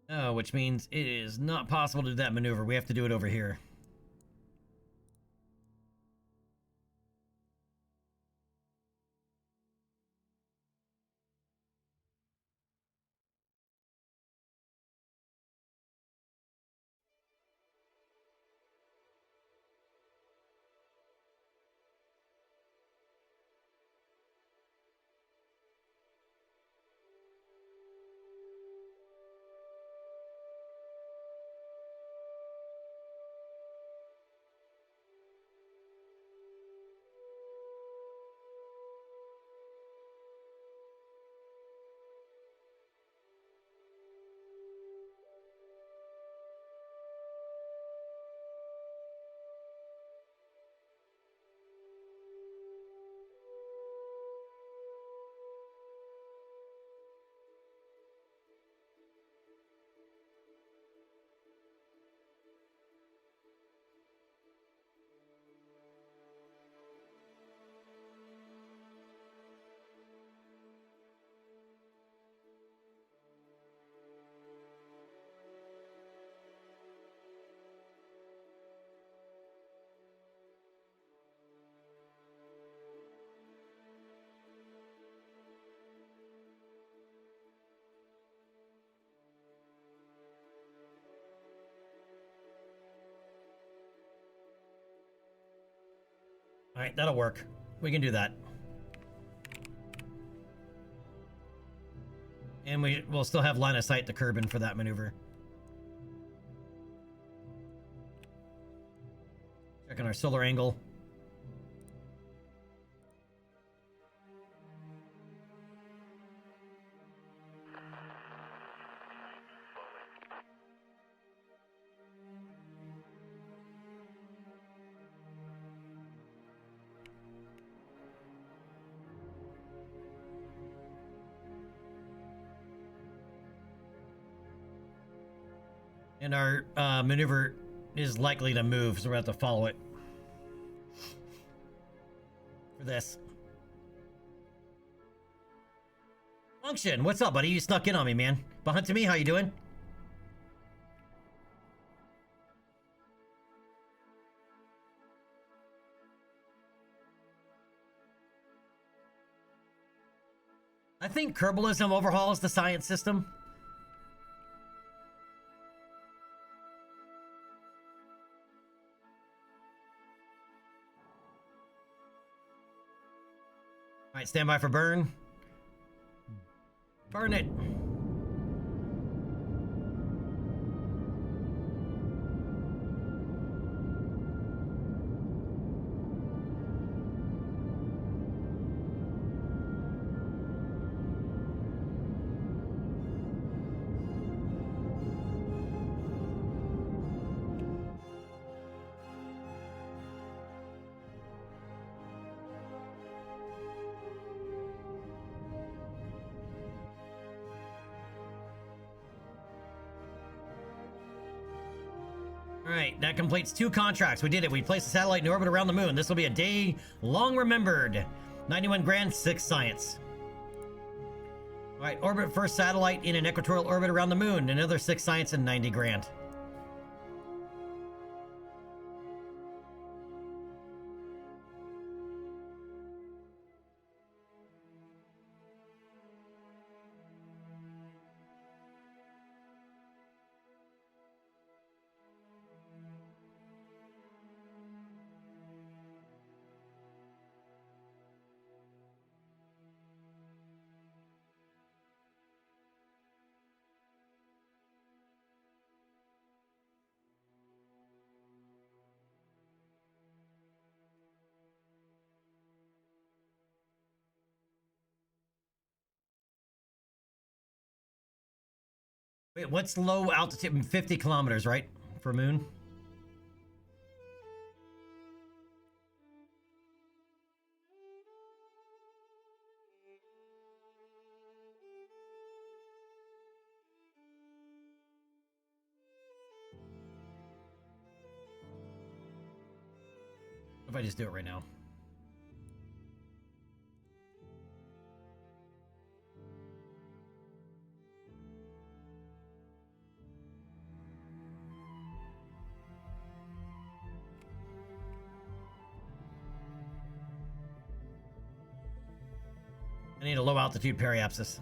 Oh, which means it is not possible to do that maneuver. We have to do it over here. All right, that'll work. We can do that. And we'll still have line of sight to Kerbin for that maneuver. Checking our solar angle. And our maneuver is likely to move, so we're going to have to follow it. For this. Function, what's up, buddy? You snuck in on me, man. Behind to me, how you doing? I think Kerbalism overhauls the science system. All right, stand by for burn. Burn it. Alright, that completes 2 contracts. We did it. We placed a satellite in orbit around the moon. This will be a day long remembered. 91 grand, 6 science. Alright, orbit first satellite in an equatorial orbit around the moon. Another 6 science and 90 grand. Wait, what's low altitude? 50 kilometers, right? For moon? What if I just do it right now? I need a low altitude periapsis.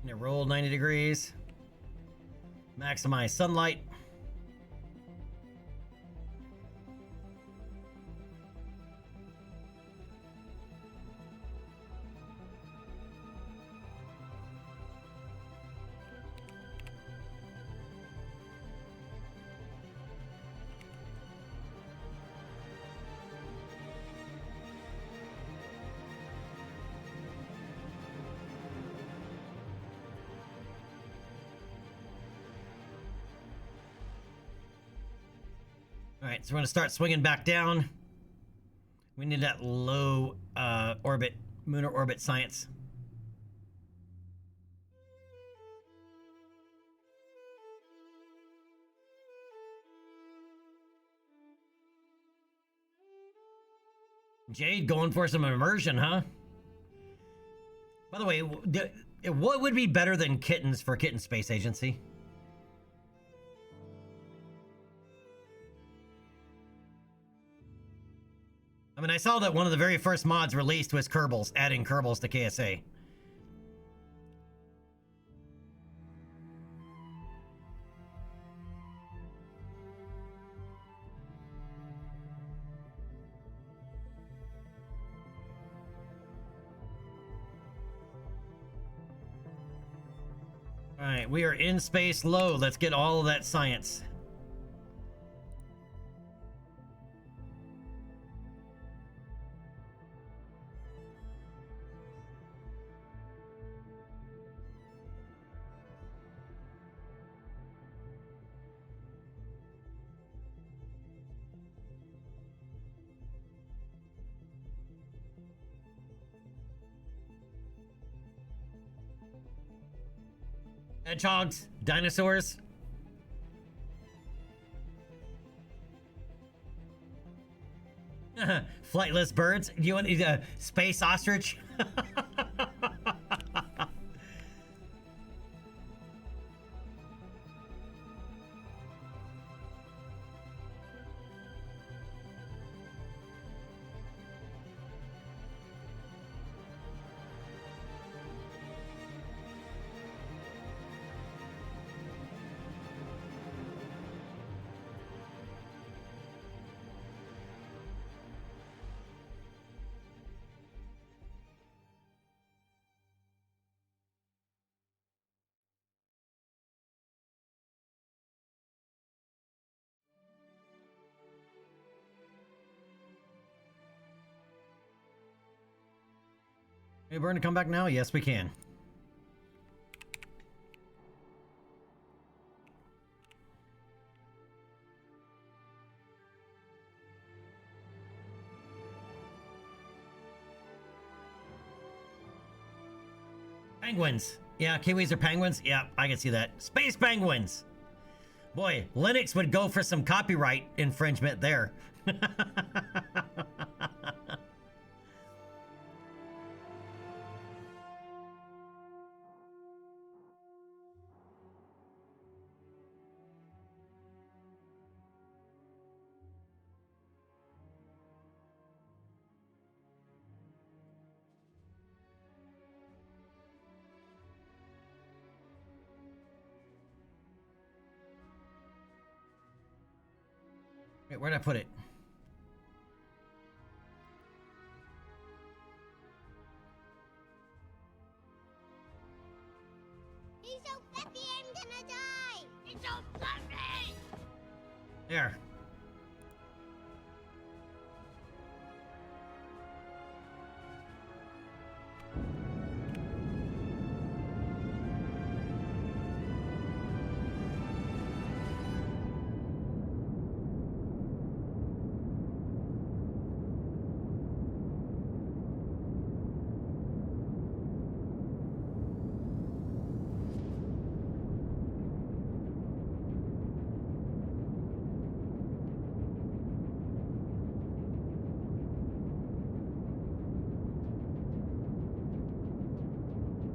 And it rolled 90 degrees. Maximize sunlight. All right, so we're gonna start swinging back down. We need that low orbit, lunar orbit science. Jade going for some immersion, huh? By the way, what would be better than kittens for Kitten Space Agency? I mean, I saw that one of the very first mods released was Kerbals, adding Kerbals to KSA. All right, we are in space low. Let's get all of that science. Hedgehogs, dinosaurs. Flightless birds. You want a space ostrich? Hey, we're gonna come back now? Yes, we can. Penguins. Yeah, Kiwis are penguins. Yeah, I can see that. Space penguins. Boy, Linux would go for some copyright infringement there. Wait, where'd I put it? He's so fluffy, I'm gonna die! He's so fluffy! There.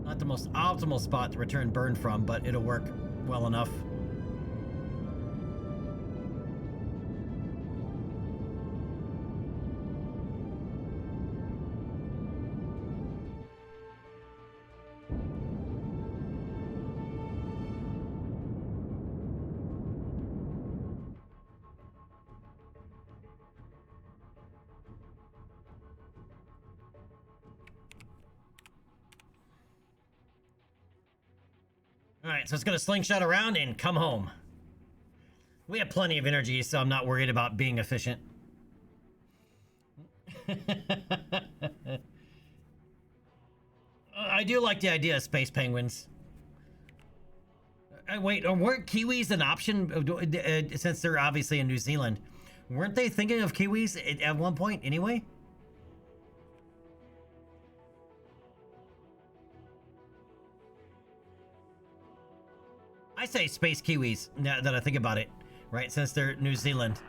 Not the most optimal spot to return burn from, but it'll work well enough. Alright, so it's gonna slingshot around and come home. We have plenty of energy, so I'm not worried about being efficient. I do like the idea of space penguins. Wait, weren't kiwis an option since they're obviously in New Zealand? Weren't they thinking of kiwis at one point anyway? I say space kiwis now that I think about it, right? Since they're New Zealand.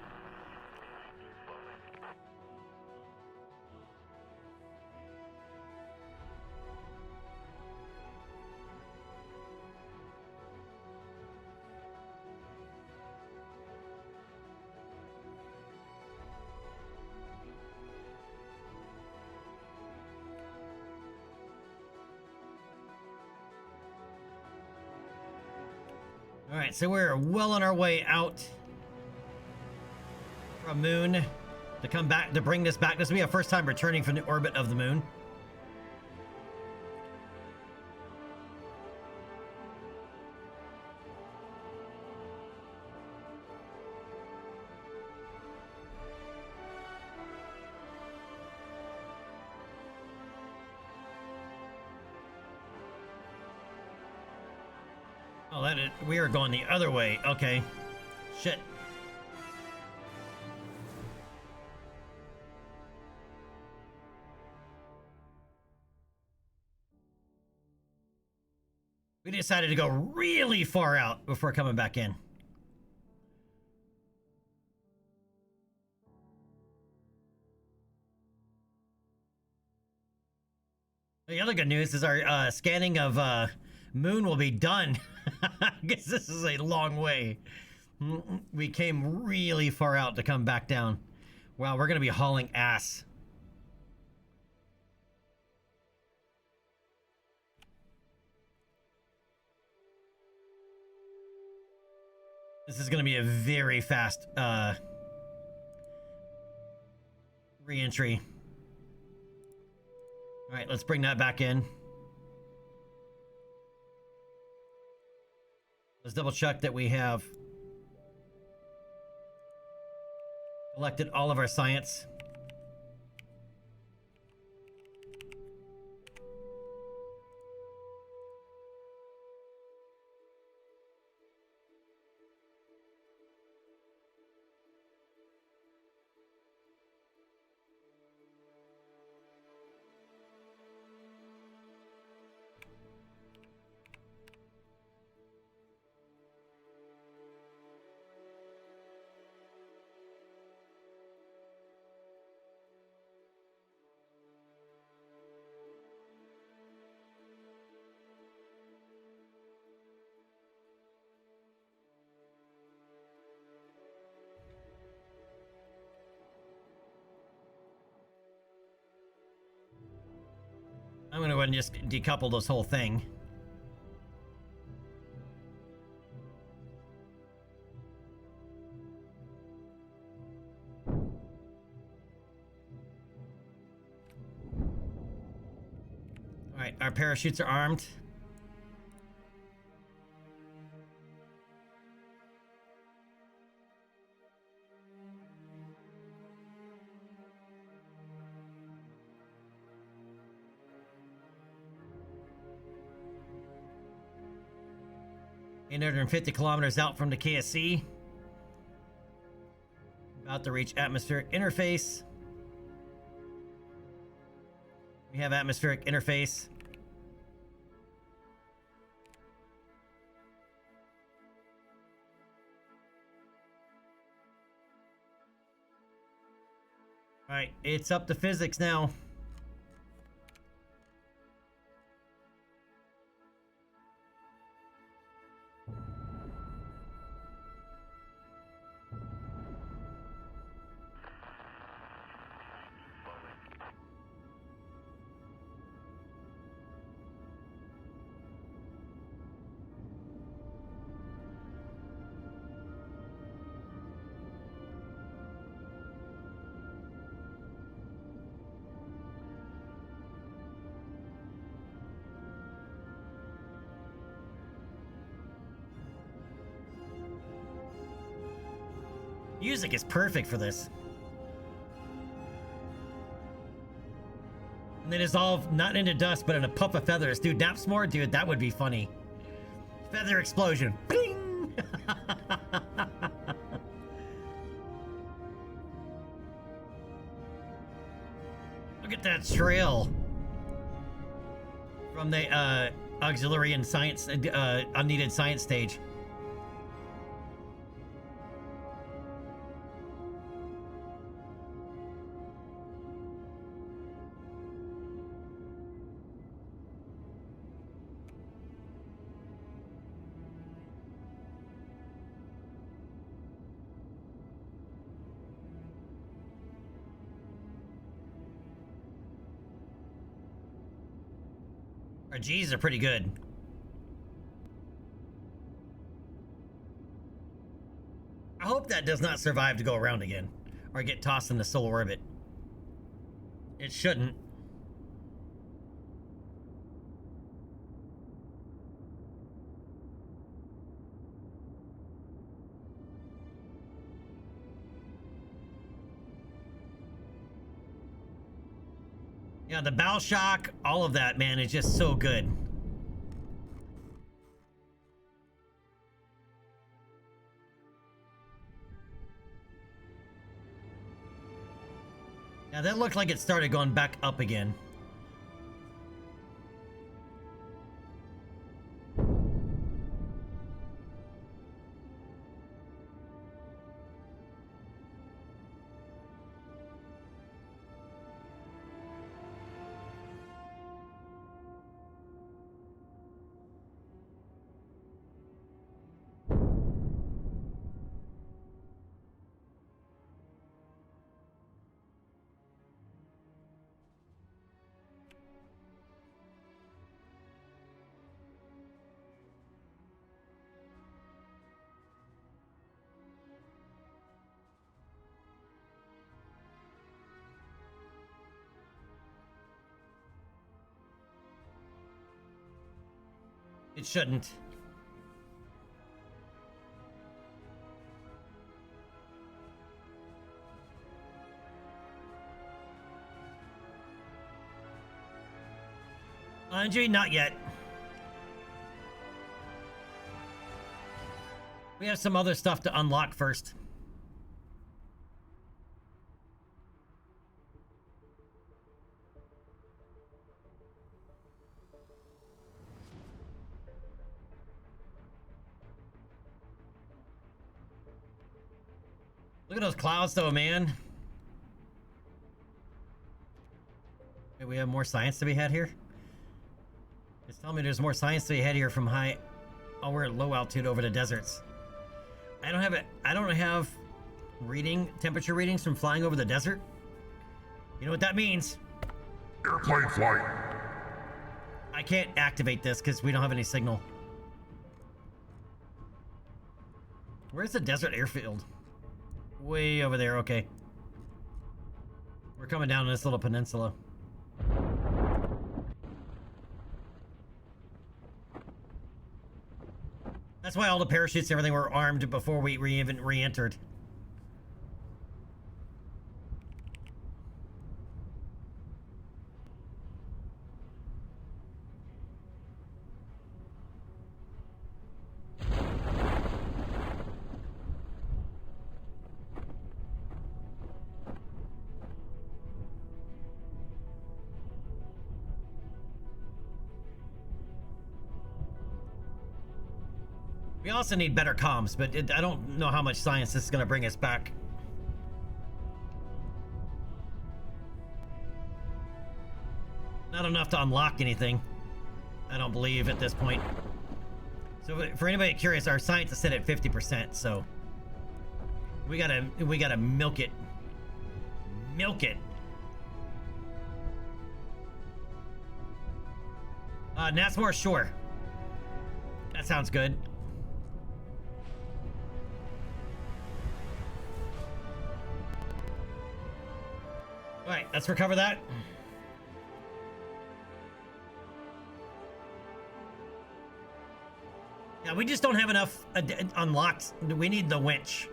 All right, so we're well on our way out from Moon to come back to bring this back. This will be our first time returning from the orbit of the Moon. Oh, we are going the other way. Okay. Shit. We decided to go really far out before coming back in. The other good news is our scanning of Moon will be done. I guess this is a long way. We came really far out to come back down. Wow, we're gonna be hauling ass. This is gonna be a very fast re-entry. All right, let's bring that back in. Let's double check that we have collected all of our science. I'm gonna go ahead and just decouple this whole thing. Alright, our parachutes are armed. $850 kilometers out from the KSC. About to reach atmospheric interface. We have atmospheric interface. All right, it's up to physics now. Music is perfect for this. And they dissolve not into dust, but in a puff of feathers. Dude, naps more? Dude, that would be funny. Feather explosion. Bing! Look at that trail. From the auxiliary and science, unneeded science stage. Our G's are pretty good. I hope that does not survive to go around again or get tossed into solar orbit. It shouldn't. Yeah, the bow shock, all of that, man, is just so good. Yeah, that looked like it started going back up again. It shouldn't. Injury, not yet. We have some other stuff to unlock first. Look at those clouds though, man. Okay, we have more science to be had here. It's telling me there's more science to be had here from high. Oh, we're at low altitude over the deserts. I don't have it. I don't have temperature readings from flying over the desert. You know what that means? Airplane flight. I can't activate this because we don't have any signal. Where's the desert airfield? Way over there, okay. We're coming down this little peninsula. That's why all the parachutes and everything were armed before we even re-entered. We also need better comms, but I don't know how much science this is going to bring us back. Not enough to unlock anything, I don't believe, at this point. So for anybody curious, our science is set at 50%, so we gotta milk it. Milk it. Nassmore Shore. That sounds good. All right, let's recover that. Yeah, we just don't have enough unlocked. We need the winch.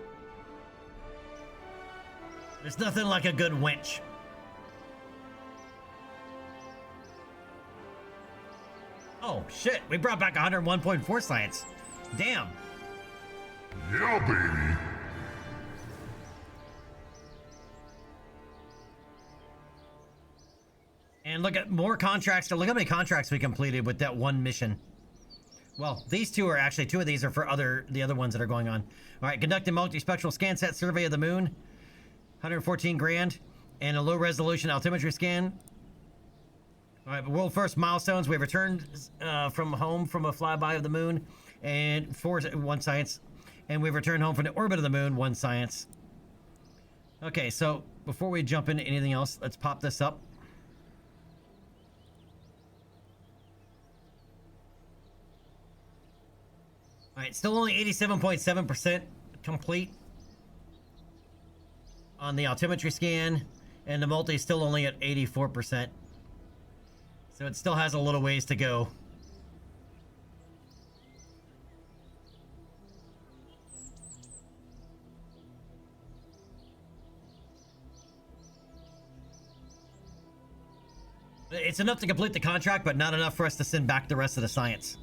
There's nothing like a good winch. Oh, shit. We brought back 101.4 science. Damn. Yeah, baby. And look at more contracts. Look how many contracts we completed with that one mission. Well, these two are actually, two of these are for the other ones that are going on. All right, conduct a multispectral scan set survey of the moon. 114 grand. And a low resolution altimetry scan. All right, world first milestones. We have returned from home from a flyby of the moon. And one science. And we've returned home from the orbit of the moon, 1 science. Okay, so before we jump into anything else, let's pop this up. All right, still only 87.7% complete. on the altimetry scan, and the multi is still only at 84%. So it still has a little ways to go. It's enough to complete the contract, but not enough for us to send back the rest of the science.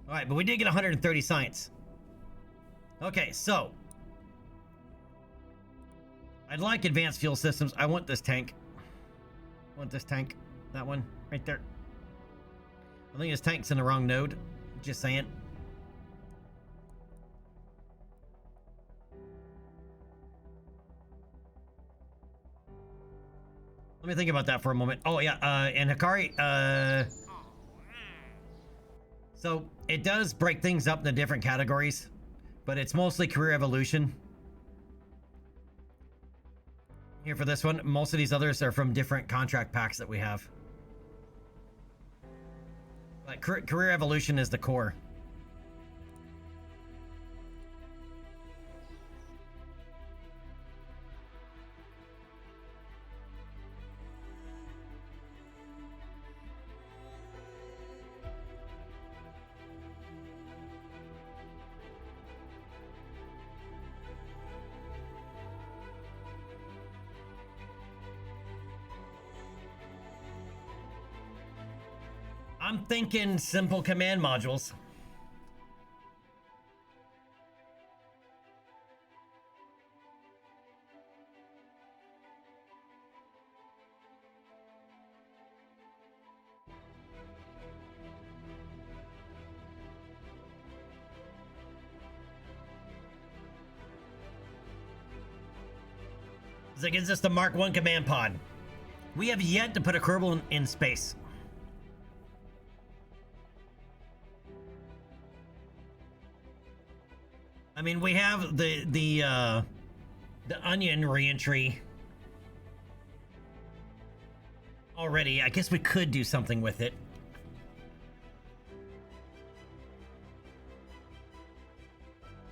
All right, but we did get 130 science. Okay, so I'd like advanced fuel systems. I want this tank. I want this tank. That one right there. I think this tank's in the wrong node. Just saying. Let me think about that for a moment. Oh yeah, and Hikari, so it does break things up into different categories, but it's mostly career evolution. Here for this one, most of these others are from different contract packs that we have. But career evolution is the core. I'm thinking simple command modules. It's like, it's just a Mark 1 command pod. We have yet to put a Kerbal in space. I mean, we have the onion reentry already. I guess we could do something with it.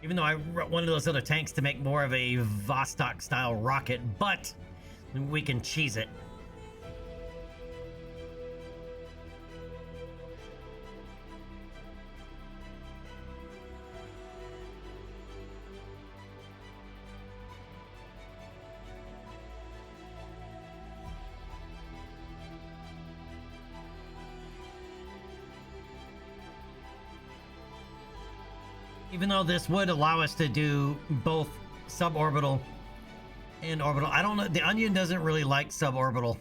Even though I wrote one of those other tanks to make more of a Vostok style rocket, but we can cheese it. Even though this would allow us to do both suborbital and orbital. I don't know. The onion doesn't really like suborbital.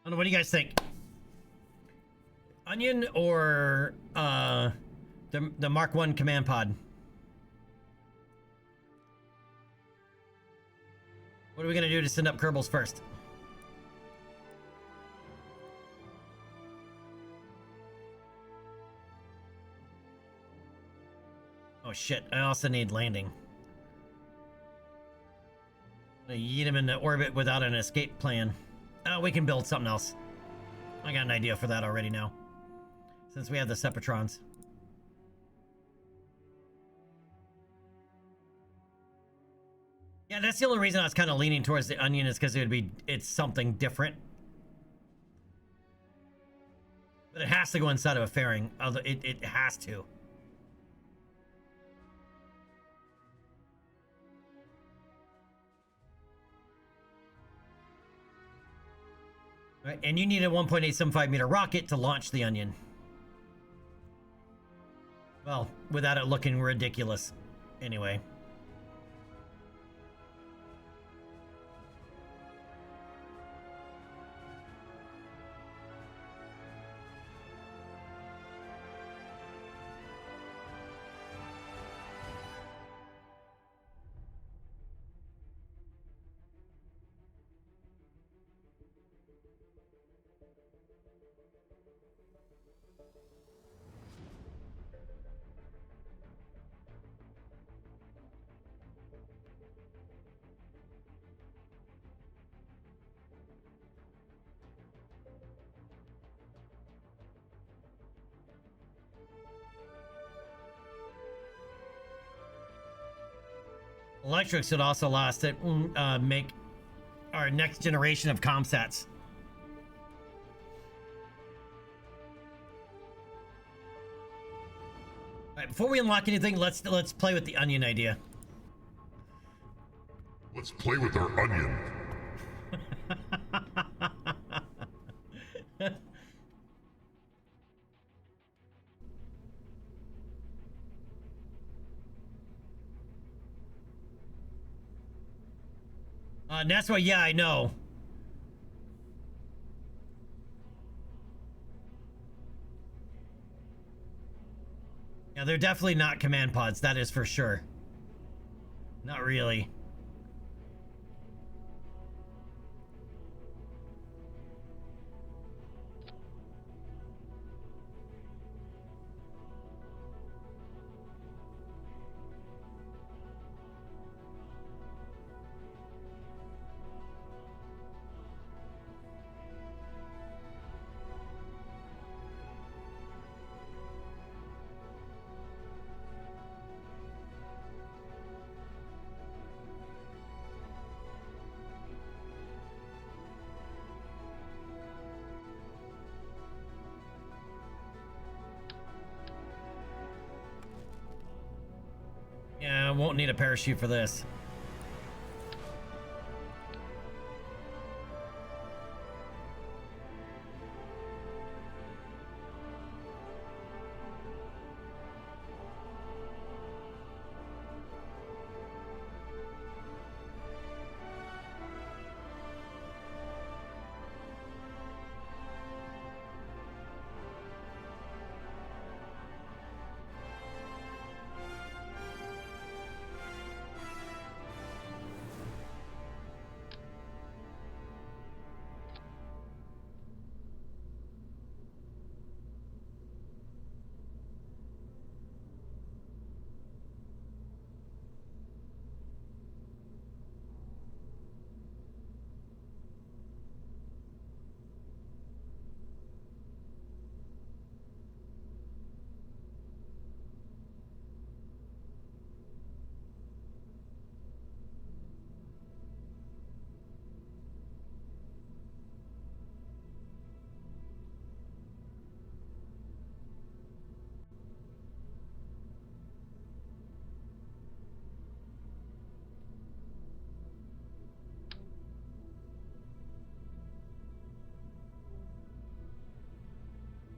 I don't know. What do you guys think? Onion or the Mark 1 command pod? What are we gonna do to send up Kerbals first? Oh shit, I also need landing. I'm gonna yeet him into orbit without an escape plan. Oh, we can build something else. I got an idea for that already now. Since we have the Separatrons. Yeah, that's the only reason I was kind of leaning towards the onion is because it's something different. But it has to go inside of a fairing. It has to. Right, and you need a 1.875 meter rocket to launch the onion. Well, without it looking ridiculous. Anyway. Electrics would also allow us to make our next generation of comsats. All right, before we unlock anything, let's play with the onion idea. Let's play with our onion. That's why, yeah, I know. Yeah, they're definitely not command pods, that is for sure. Not really. Yeah, I won't need a parachute for this.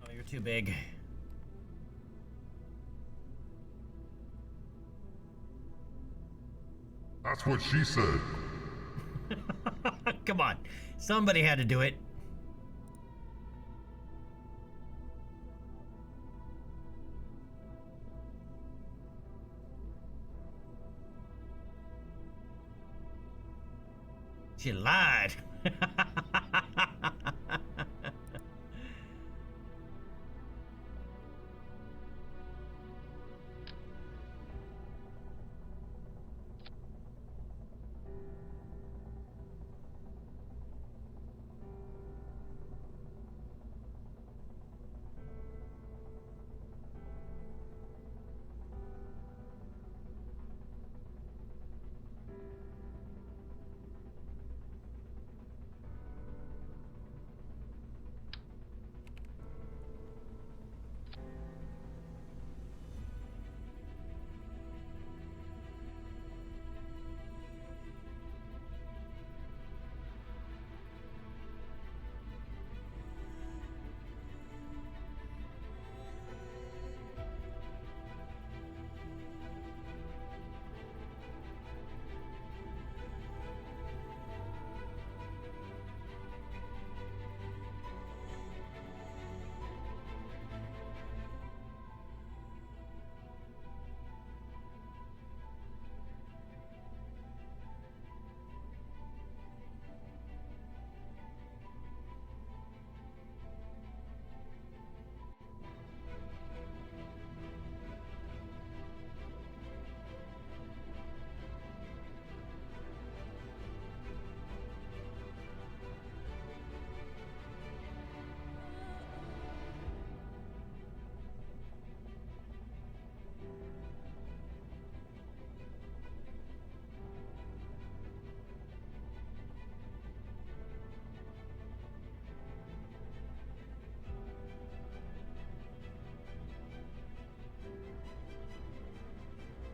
Oh, you're too big. That's what she said. Come on. Somebody had to do it. She lied.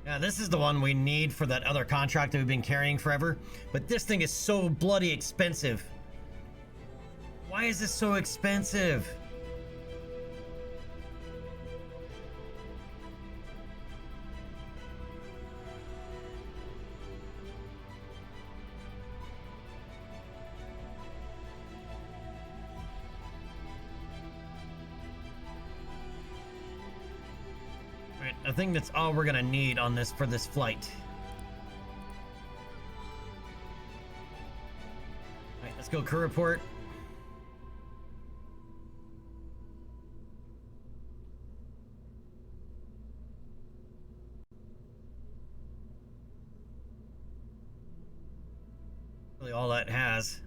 Yeah, this is the one we need for that other contract that we've been carrying forever. But this thing is so bloody expensive. Why is this so expensive? Alright, I think that's all we're gonna need on this for this flight. Alright, let's go crew report. Really all that has.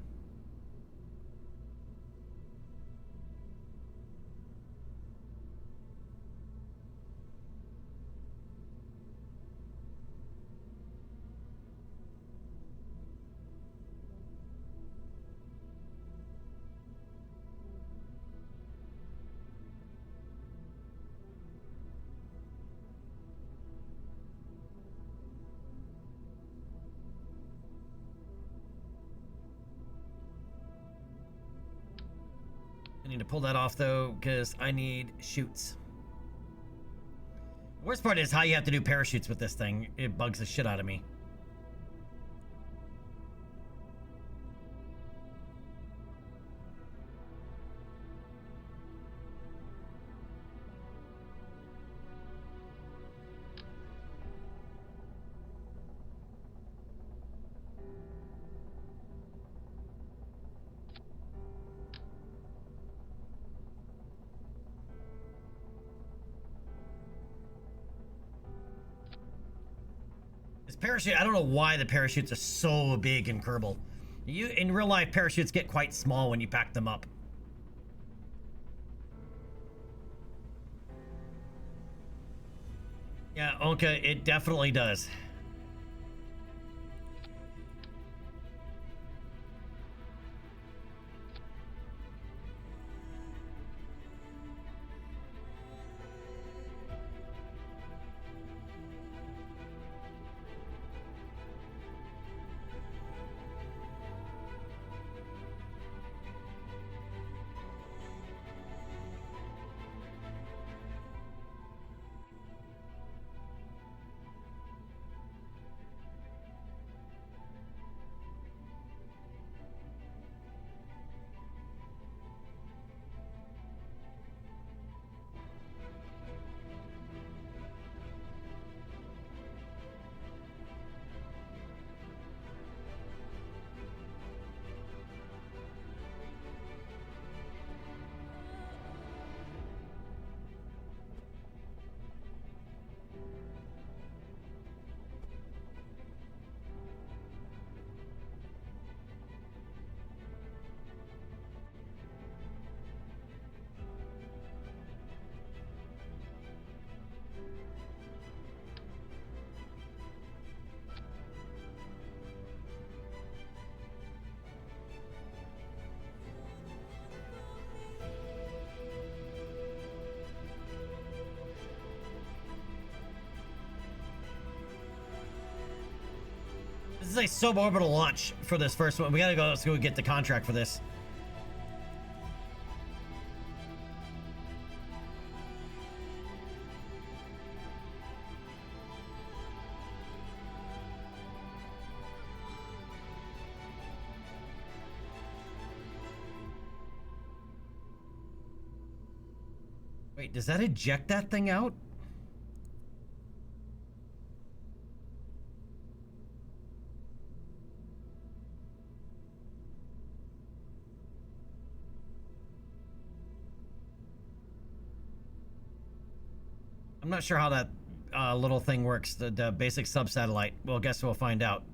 I need to pull that off though, because I need chutes. The worst part is how you have to do parachutes with this thing. It bugs the shit out of me. This parachute, I don't know why the parachutes are so big in Kerbal. In real life, parachutes get quite small when you pack them up. Yeah, Onka, it definitely does. This is a suborbital launch for this first one. We gotta go. Let's go get the contract for this. Wait, does that eject that thing out? I'm not sure how that little thing works, the basic sub-satellite. Well, I guess we'll find out.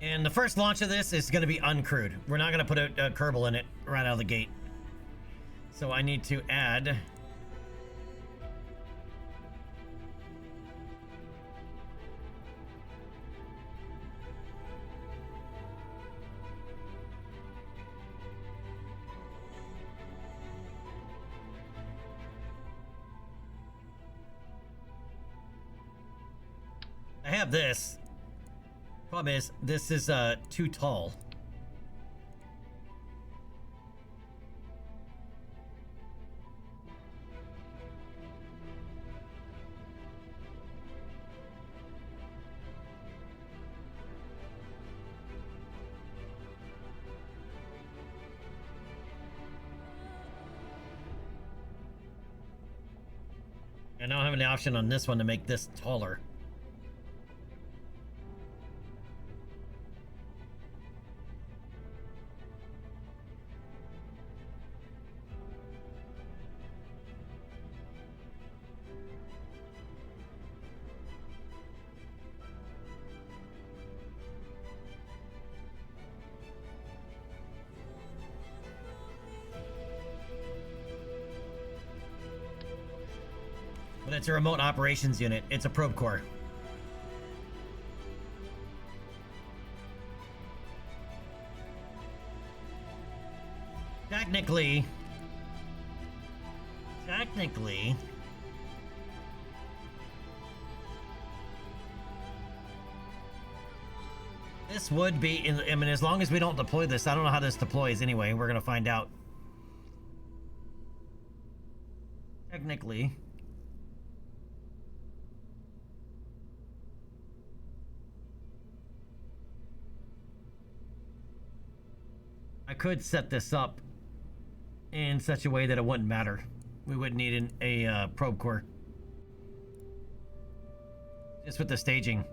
And the first launch of this is going to be uncrewed. We're not going to put a Kerbal in it right out of the gate. So I need to add... I have this. Problem is, this is too tall. I now have an option on this one to make this taller. But it's a remote operations unit. It's a probe core. Technically, this would be, I mean, as long as we don't deploy this, I don't know how this deploys anyway. We're going to find out. Technically. I could set this up in such a way that it wouldn't matter. We wouldn't need a probe core. Just with the staging.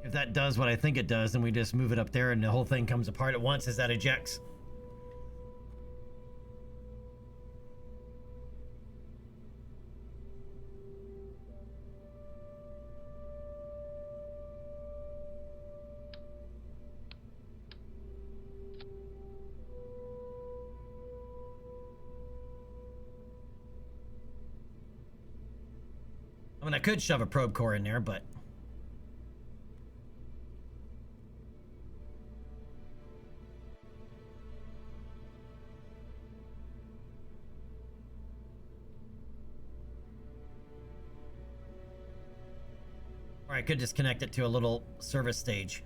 If that does what I think it does, then we just move it up there and the whole thing comes apart at once as that ejects. I mean, I could shove a probe core in there, but... Or I could just connect it to a little service stage.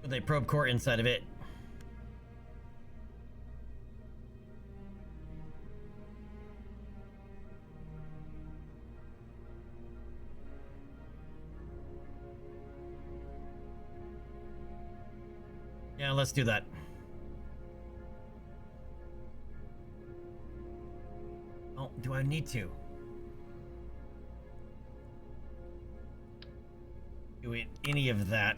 With a probe core inside of it. Yeah, let's do that. Oh, do I need to? Do any of that?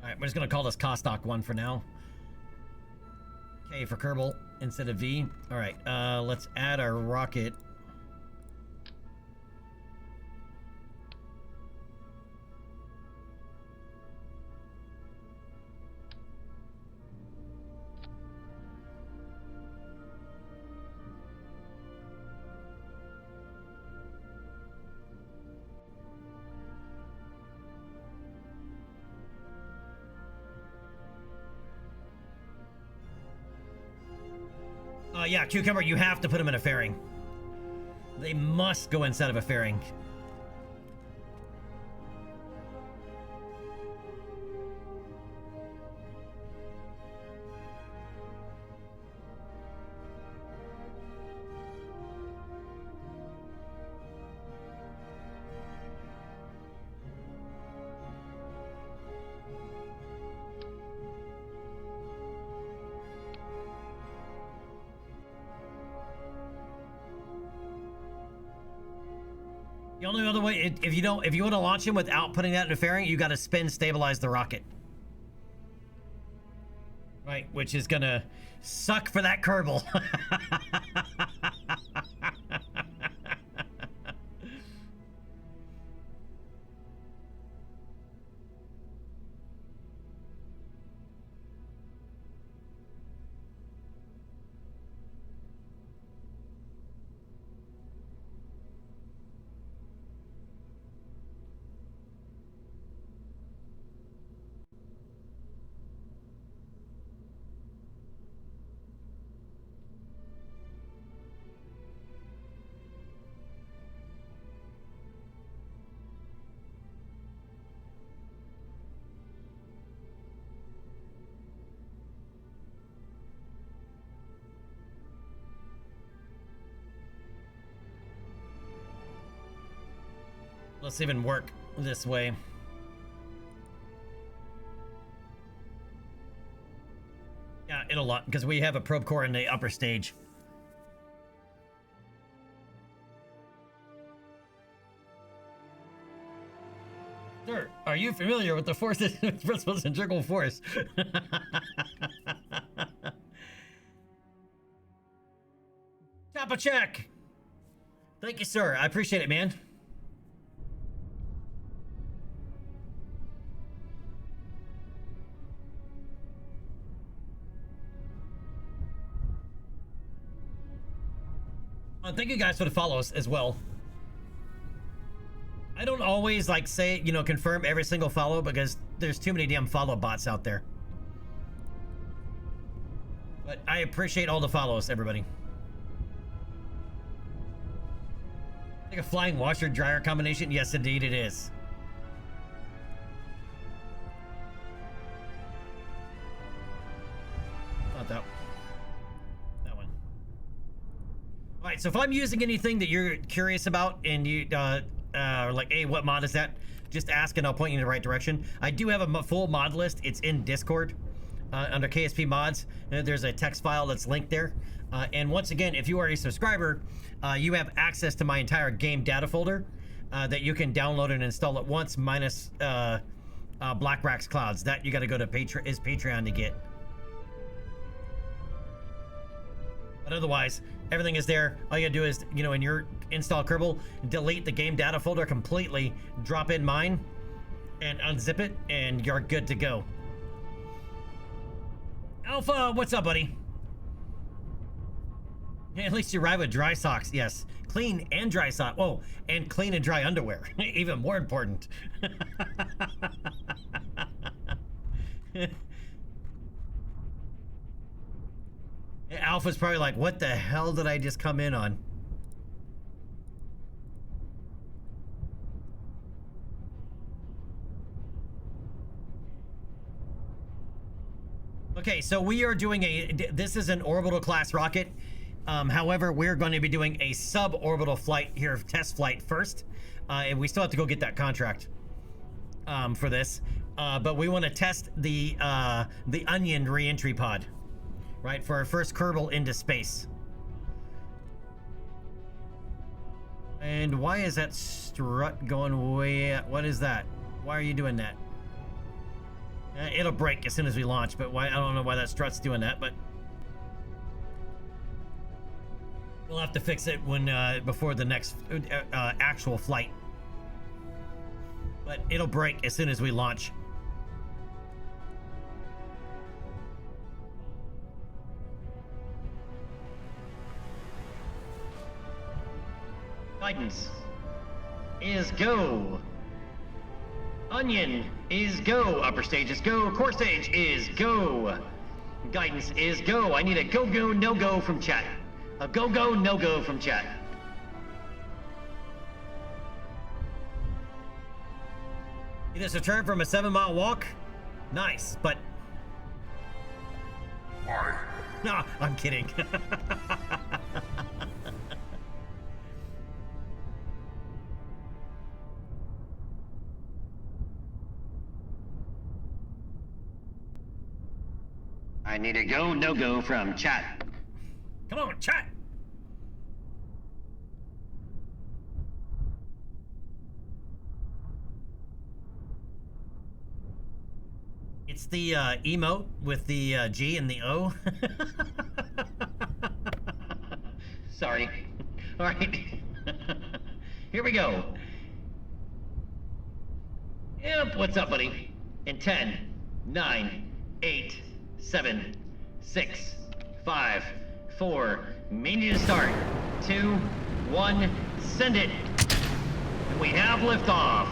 Alright, we're just gonna call this Kostock 1 for now. K for Kerbal instead of V. Alright, let's add our rocket. Yeah, Cucumber, you have to put him in a fairing. They must go inside of a fairing. The only other way, if you want to launch him without putting that in a fairing, you got to spin stabilize the rocket. Right, which is gonna suck for that Kerbal. Let's even work this way. Yeah, it'll lot because we have a probe core in the upper stage. Sir, are you familiar with the forces principles in integral force? Tap a check. Thank you, sir. I appreciate it, man. Thank you guys for the follows as well. I don't always like say, you know, confirm every single follow because there's too many damn follow bots out there. But I appreciate all the follows, everybody. Like a flying washer dryer combination? Yes, indeed it is. Not that. That one. All right, so if I'm using anything that you're curious about and you like, hey, what mod is that? Just ask and I'll point you in the right direction. I do have a full mod list. It's in Discord under KSP mods. There's a text file that's linked there. And once again, if you are a subscriber, you have access to my entire game data folder that you can download and install at once, minus Black Rack's Clouds. That you got to go to Patreon to get. But otherwise, everything is there. All you gotta do is, you know, in your install Kerbal, delete the game data folder completely, drop in mine, and unzip it, and you're good to go. Alpha, what's up, buddy? Yeah, at least you arrive with dry socks. Yes, clean and dry socks. Whoa, and clean and dry underwear. Even more important. Alpha's probably like, what the hell did I just come in on? Okay, so we are doing this is an orbital class rocket. However, we're going to be doing a suborbital flight here, test flight first. And we still have to go get that contract for this. But we want to test the Onion re-entry pod. Right, for our first Kerbal into space. And why is that strut going way out? What is that? Why are you doing that? It'll break as soon as we launch, but why? I don't know why that strut's doing that, but we'll have to fix it when before the next actual flight. But it'll break as soon as we launch. Guidance is go. Onion is go. Upper stage is go. Core stage is go. Guidance is go. I need a go, no go from chat. A go, no go from chat. You just returned from a 7-mile walk? Nice, but... Why? No, I'm kidding. I need a go, no go from chat. Come on, chat. It's the emote with the G and the O. Sorry. All right. Here we go. Yep, what's up, buddy? In 10, 9, 8, 7, 6, 5, 4, meaning to start. 2, 1, send it. And we have liftoff.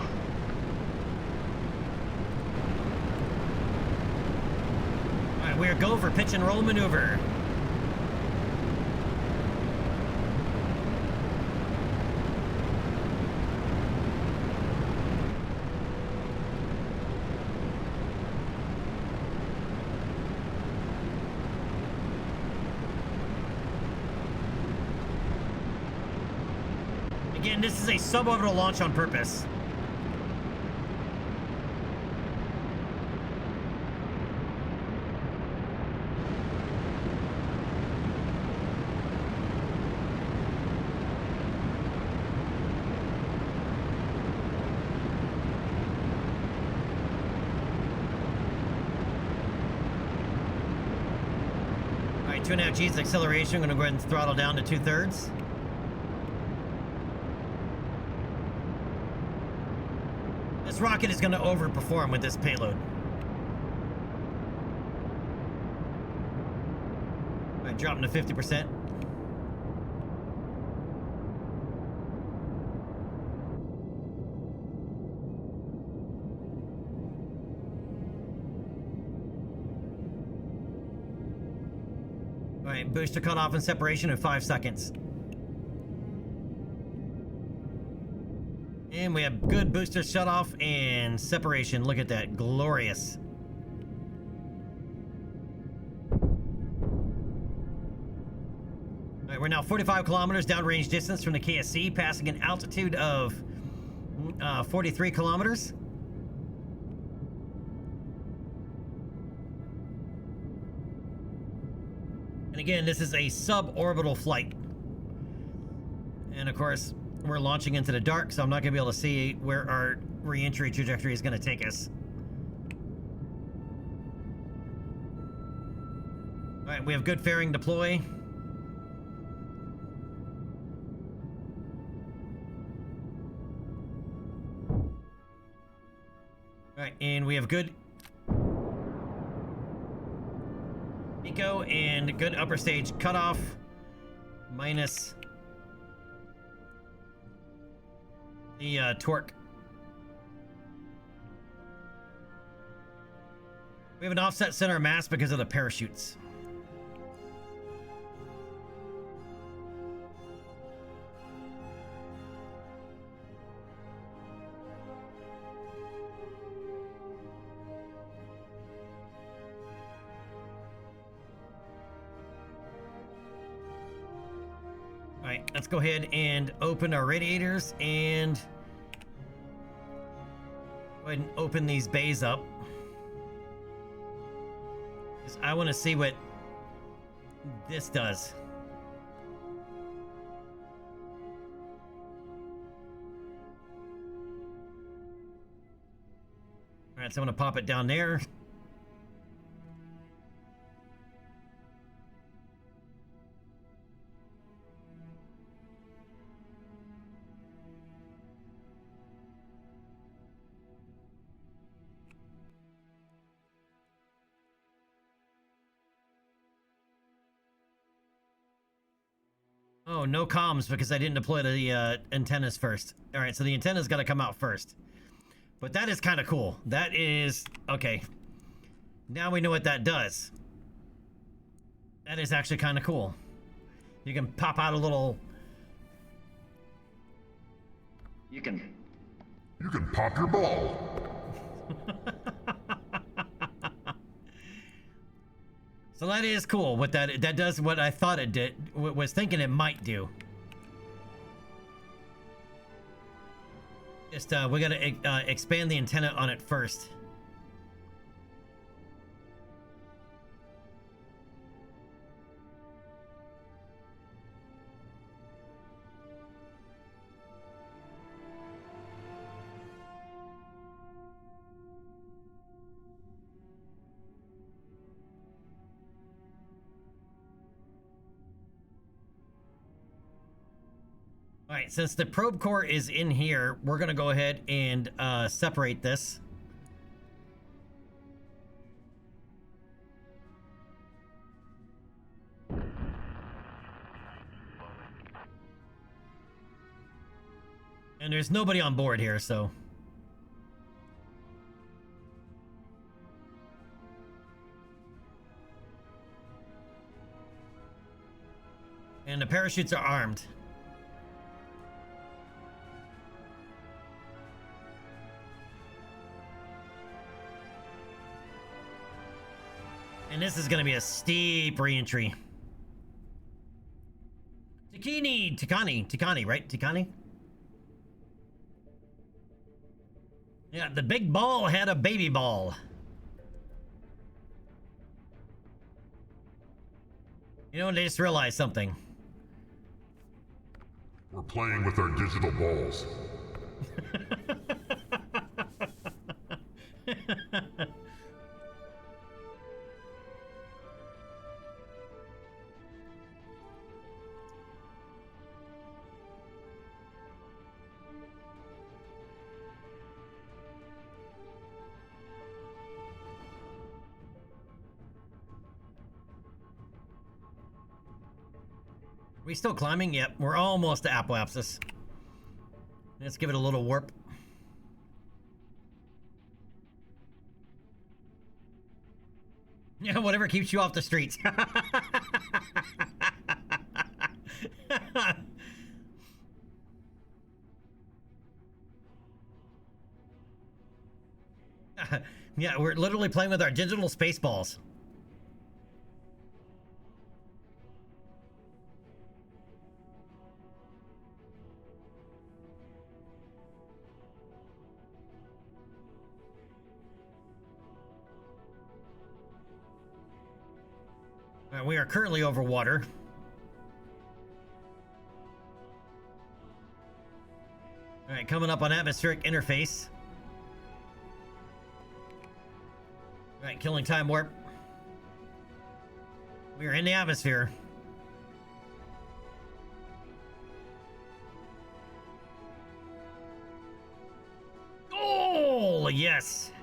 All right, we are go for pitch and roll maneuver. Again, this is a suborbital launch on purpose. All right, 2.5 G's acceleration. I'm gonna go ahead and throttle down to 2/3. This rocket is going to overperform with this payload. All right, dropping to 50%. All right, booster cutoff and separation in 5 seconds. And we have good booster shutoff and separation. Look at that. Glorious. All right, we're now 45 kilometers downrange distance from the KSC, passing an altitude of 43 kilometers. And again, this is a suborbital flight. And of course, we're launching into the dark, so I'm not going to be able to see where our re-entry trajectory is going to take us. All right, we have good fairing deploy. All right, and we have good eco and good upper stage cutoff, minus the torque. We have an offset center of mass because of the parachutes. All right, let's go ahead and open our radiators and go ahead and open these bays up. 'Cause I want to see what this does. All right, so I'm going to pop it down there. Oh, no comms because I didn't deploy the antennas first. All right, so the antenna's got to come out first. But that is kind of cool. That is... Okay. Now we know what that does. That is actually kind of cool. You can pop out a little... You can You can pop your ball. So that is cool. What that does what I thought it did, was thinking it might do. Just we gotta expand the antenna on it first. All right, since the probe core is in here, we're gonna go ahead and separate this. And there's nobody on board here, so. And the parachutes are armed. And this is gonna be a steep re-entry. Tikani, right? Tikani? Yeah, the big ball had a baby ball. You know, they just realized something. We're playing with our digital balls. We still climbing? Yep, we're almost to apoapsis. Let's give it a little warp. Yeah, whatever keeps you off the streets. Yeah, we're literally playing with our digital space balls. We are currently over water. All right, coming up on atmospheric interface. All right, killing time warp. We are in the atmosphere. Oh, yes.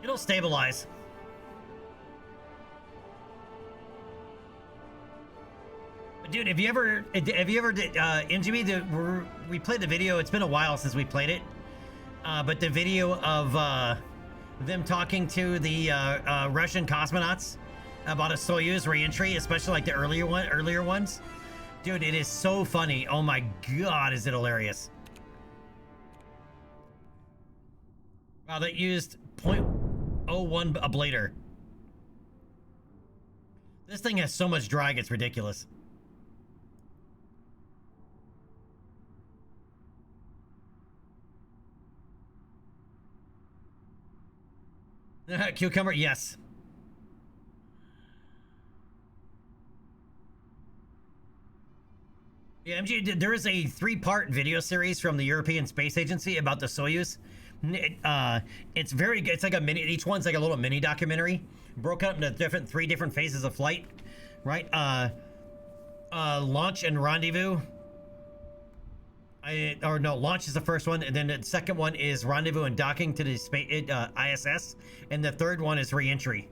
It'll stabilize. Dude, have you ever MGB, we played the video. It's been a while since we played it. But the video of them talking to the Russian cosmonauts about a Soyuz reentry, especially like the earlier ones. Dude, it is so funny. Oh my god, is it hilarious. Wow, that used 0.01 ablator. This thing has so much drag, it's ridiculous. Cucumber, yes. Yeah, MG, there is a 3-part video series from the European Space Agency about the Soyuz. It's very good. It's like a mini, each one's like a little mini documentary, broken up into 3 different phases of flight, right? Launch and rendezvous. Launch is the first one, and then the second one is rendezvous and docking to the ISS, and the third one is re-entry.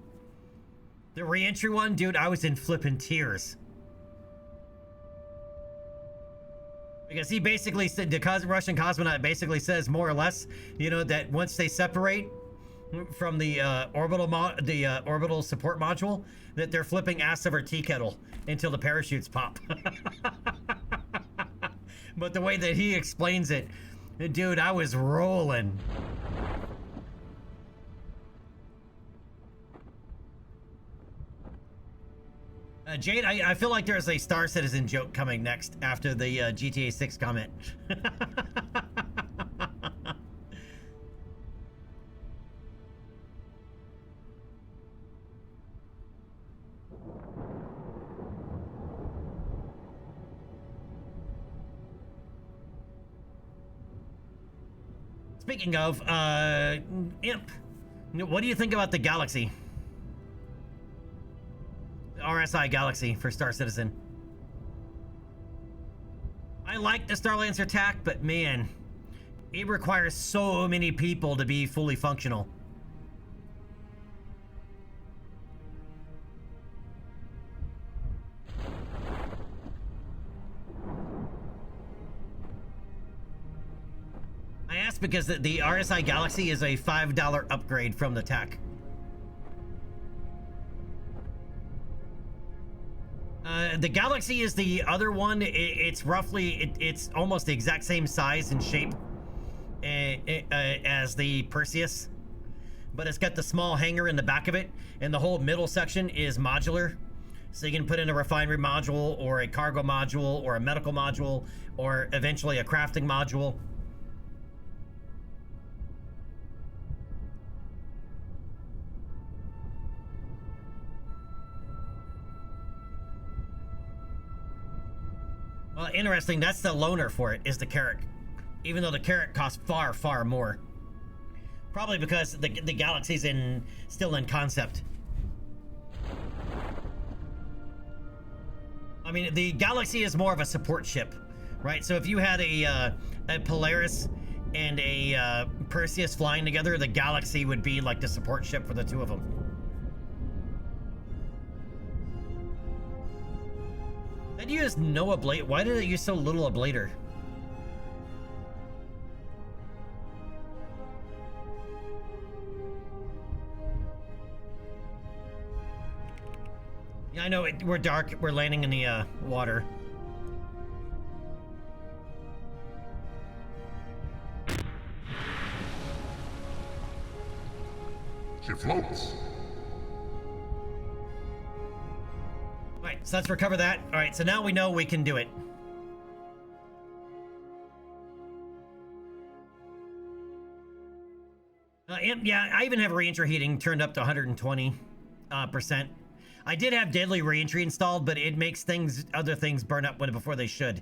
The re-entry one, dude, I was in flipping tears. Because he basically said, the Russian cosmonaut basically says more or less, you know, that once they separate, from the orbital support module that they're flipping ass over tea kettle until the parachutes pop. But the way that he explains it, dude, I was rolling. Jade, I feel like there's a Star Citizen joke coming next after the GTA 6 comment. Speaking of, Imp, what do you think about the Galaxy? RSI Galaxy for Star Citizen. I like the Starlancer TAC, but man, it requires so many people to be fully functional. I asked because the RSI Galaxy is a $5 upgrade from the TAC. The Galaxy is the other one. It's roughly, it's almost the exact same size and shape as the Perseus, but it's got the small hangar in the back of it, and the whole middle section is modular. So you can put in a refinery module, or a cargo module, or a medical module, or eventually a crafting module. Well, interesting, that's the loaner for it, is the Carrack. Even though the Carrack costs far, far more. Probably because the Galaxy's still in concept. I mean, the Galaxy is more of a support ship, right? So if you had a Polaris and a Perseus flying together, the Galaxy would be like the support ship for the two of them. That used no ablate. Why did it use so little ablator? Yeah, I know. We're dark. We're landing in the water. She floats. Alright, so let's recover that. Alright, so now we know we can do it. Yeah, I even have reentry heating turned up to 120%. I did have deadly reentry installed, but it makes other things burn up before they should.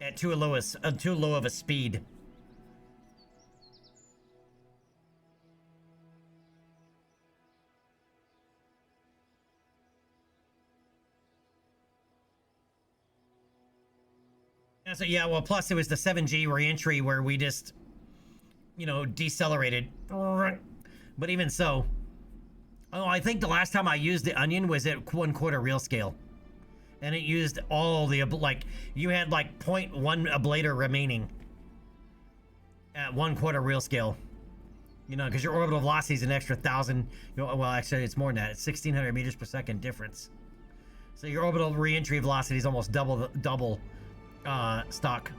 At too low of a speed. So yeah, well, plus it was the 7G reentry where we just, decelerated. But even so, I think the last time I used the Onion was at 1/4 real scale. And it used all the, you had 0.1 ablator remaining at 1/4 real scale. Because your orbital velocity is an extra 1,000, well, actually it's more than that. It's 1,600 meters per second difference. So your orbital reentry velocity is almost double stock.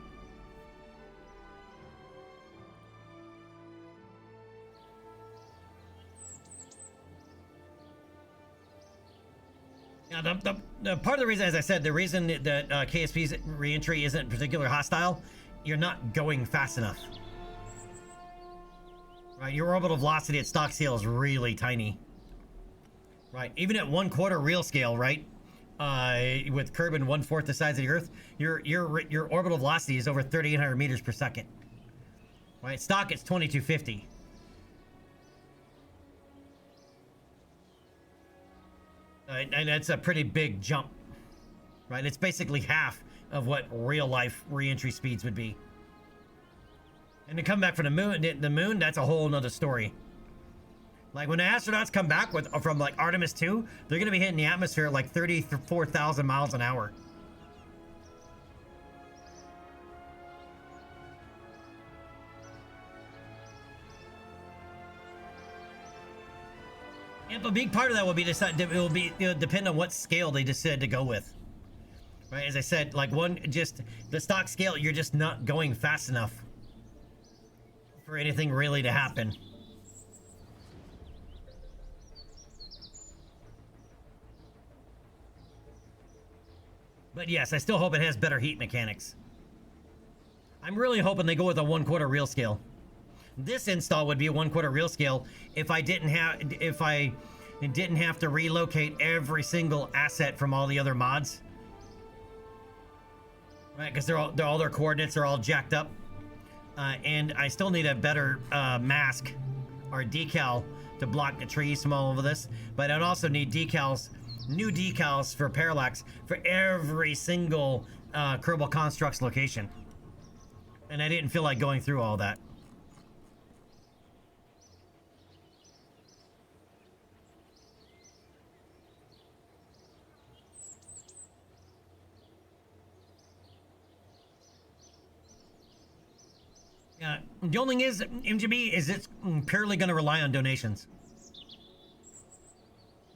Now, the part of the reason, as I said, the reason that KSP's reentry isn't particularly hostile, you're not going fast enough. Right, your orbital velocity at stock scale is really tiny. Right, even at 1/4 real scale, right? With Kerbin 1/4 the size of the Earth, your orbital velocity is over 3,800 meters per second. Right, stock it's 2,250. And that's a pretty big jump. Right, it's basically half of what real life reentry speeds would be. And to come back from the moon, that's a whole nother story. Like when the astronauts come back from Artemis 2, they're gonna be hitting the atmosphere at 34,000 miles an hour. And a big part of that will be it will be depend on what scale they decide to go with. Right, as I said, like just the stock scale, you're just not going fast enough for anything really to happen. But yes, I still hope it has better heat mechanics. I'm really hoping they go with a 1/4 real scale. This install would be a 1/4 real scale if I didn't have to relocate every single asset from all the other mods. Right, because all their coordinates are all jacked up. And I still need a better mask or decal to block the trees from all over this. But I'd also need decals, new decals for parallax for every single Kerbal Constructs location. And I didn't feel like going through all that. The only thing is, MGB, is it's purely going to rely on donations.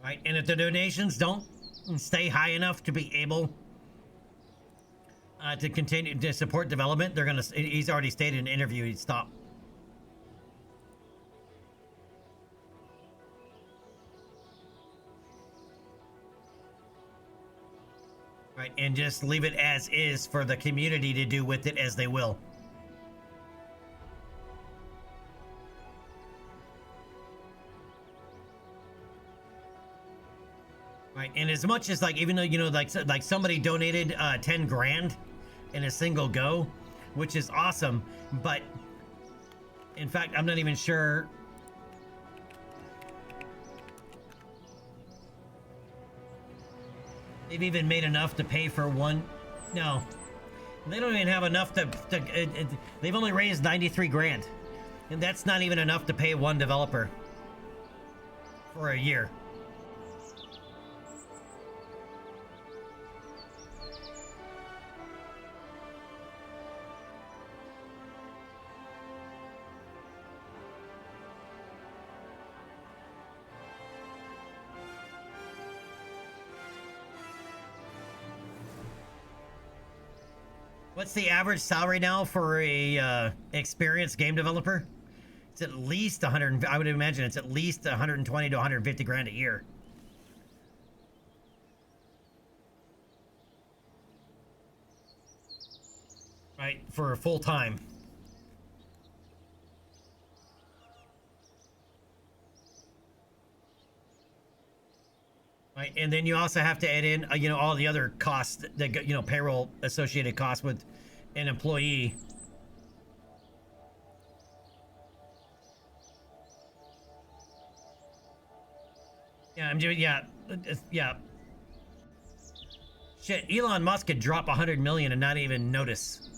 Right? And if the donations don't stay high enough to be able to continue to support development, they're going to, he's already stated in an interview, he'd stop. Right? And just leave it as is for the community to do with it as they will. Right, and as much as like, even though, you know, like somebody donated 10 grand in a single go, which is awesome, but in fact, I'm not even sure. They've even made enough to pay for one. No, they don't even have enough to they've only raised 93 grand, and that's not even enough to pay one developer for a year. What's the average salary now for a experienced game developer? It's at least 100. I would imagine it's at least 120 to 150 grand a year. Right, for full time. Right, and then you also have to add in, you know, all the other costs that, you know, payroll associated costs with an employee. Yeah, I'm doing, yeah. Shit, Elon Musk could drop 100 million and not even notice.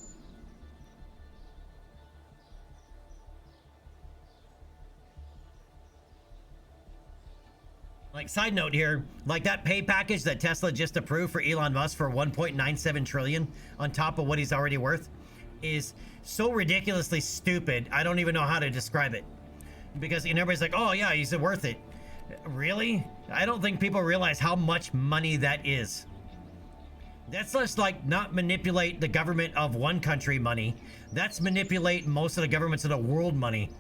Like, side note here, like that pay package that Tesla just approved for Elon Musk for 1.97 trillion on top of what he's already worth is so ridiculously stupid. I don't even know how to describe it, because everybody's like, oh yeah, he's worth it. Really? I don't think people realize how much money that is. That's just like not manipulate the government of one country money. That's manipulate most of the governments of the world money.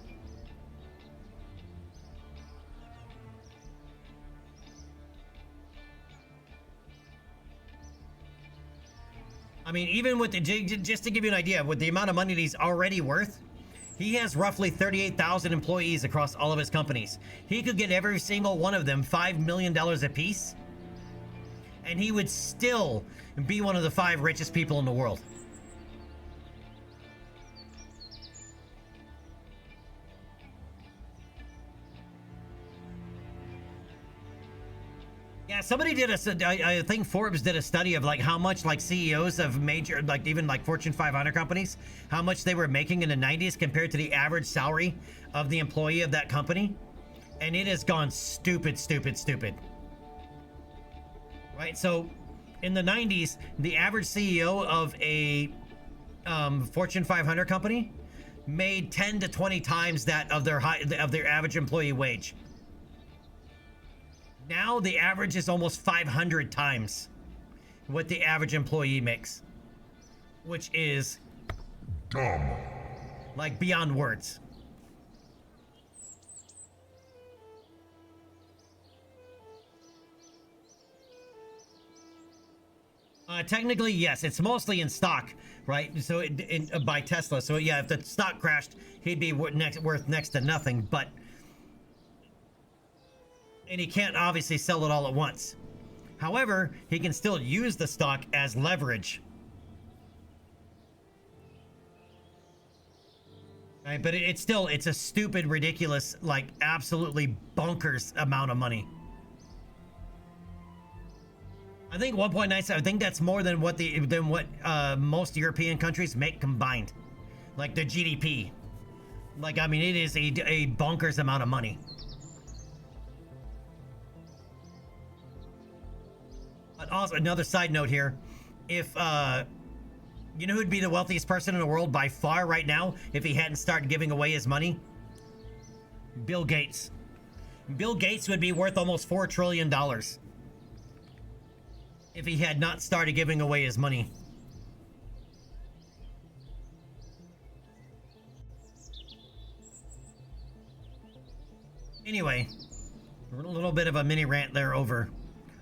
I mean, even with the, just to give you an idea, with the amount of money that he's already worth, he has roughly 38,000 employees across all of his companies. He could get every single one of them $5 million a piece, and he would still be one of the 5 richest people in the world. Yeah, somebody did I think Forbes did a study of like how much like CEOs of major, like even like Fortune 500 companies, how much they were making in the 90s compared to the average salary of the employee of that company. And it has gone stupid. Right, so in the 90s, the average CEO of a Fortune 500 company made 10 to 20 times that of their average employee wage. Now the average is almost 500 times what the average employee makes, which is Dumb. like beyond words. Technically, yes, it's mostly in stock, right? So by Tesla. So yeah, if the stock crashed, he'd be worth next to nothing. But and he can't obviously sell it all at once. However, he can still use the stock as leverage. Right, but it's a stupid, ridiculous, like absolutely bonkers amount of money. I think 1.97. I think that's more than what most European countries make combined, like the GDP. Like, I mean, it is a bonkers amount of money. But also, another side note here, if you know who'd be the wealthiest person in the world by far right now if he hadn't started giving away his money? Bill Gates. Bill Gates would be worth almost $4 trillion. If he had not started giving away his money. Anyway, a little bit of a mini rant there over.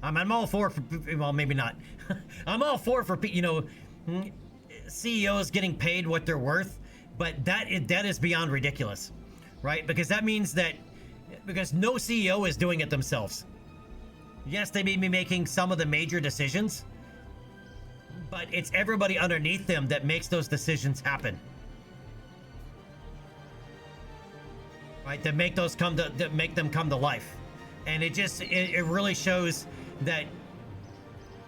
I'm all for, well, maybe not. I'm all for, you know, CEOs getting paid what they're worth, but that is beyond ridiculous, right? Because that means that, because no CEO is doing it themselves. Yes, they may be making some of the major decisions, but it's everybody underneath them that makes those decisions happen. Right? That make them come to life. And it really shows that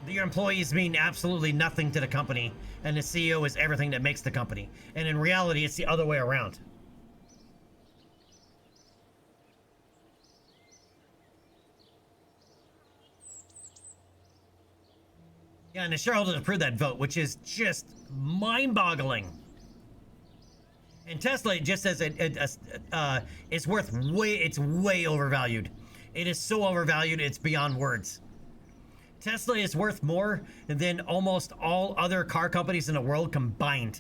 your employees mean absolutely nothing to the company, and the CEO is everything that makes the company. And in reality, it's the other way around. Yeah, and the shareholders approved that vote, which is just mind-boggling. And Tesla just says it's worth it's way overvalued. It is so overvalued, it's beyond words. Tesla is worth more than almost all other car companies in the world combined,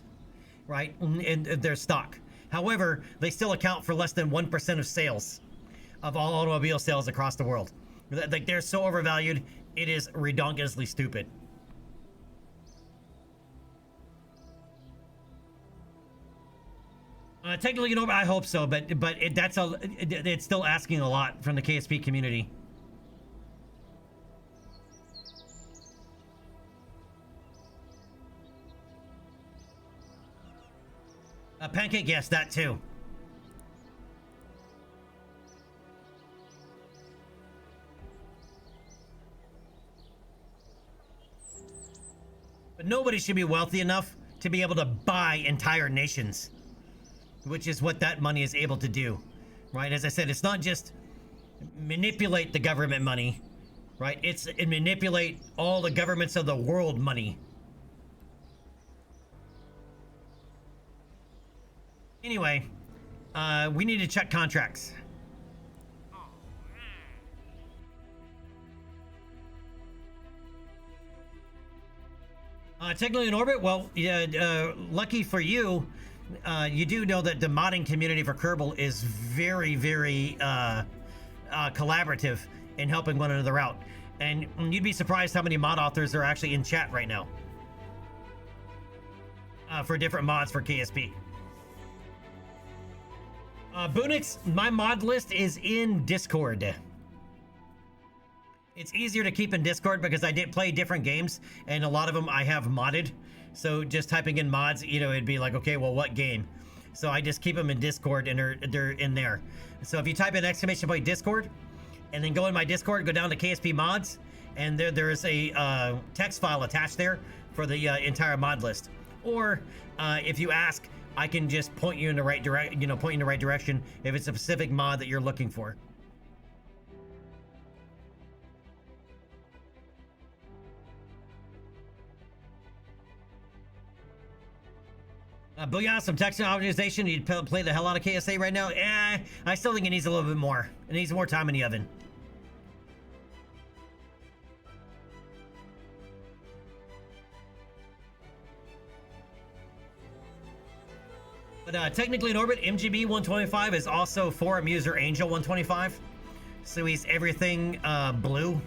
right? In their stock. However, they still account for less than 1% of sales, of all automobile sales across the world. Like, they're so overvalued, it is redonkulously stupid. Technically, you know, I hope so, but it's still asking a lot from the KSP community. Pancake, yes, that too. But nobody should be wealthy enough to be able to buy entire nations, which is what that money is able to do, right? As I said, it's not just manipulate the government money, right? It manipulate all the governments of the world money. Anyway, we need to check contracts. Technically in orbit, well, yeah, lucky for you, you do know that the modding community for Kerbal is very, very collaborative in helping one another out. And you'd be surprised how many mod authors are actually in chat right now for different mods for KSP. Bunix, my mod list is in Discord. It's easier to keep in Discord because I did play different games, and a lot of them I have modded. So just typing in mods, you know, it'd be like, okay, well, what game? So I just keep them in Discord, and they're in there. So if you type in !point Discord, and then go in my Discord, go down to KSP mods, and there is a text file attached there for the entire mod list. Or if you ask, I can just point you in the right direction if it's a specific mod that you're looking for. Booyah, some text optimization. You'd play the hell out of KSA right now? I still think it needs a little bit more. It needs more time in the oven. But technically in orbit, MGB 125 is also Forum user Angel 125. So he's everything blue.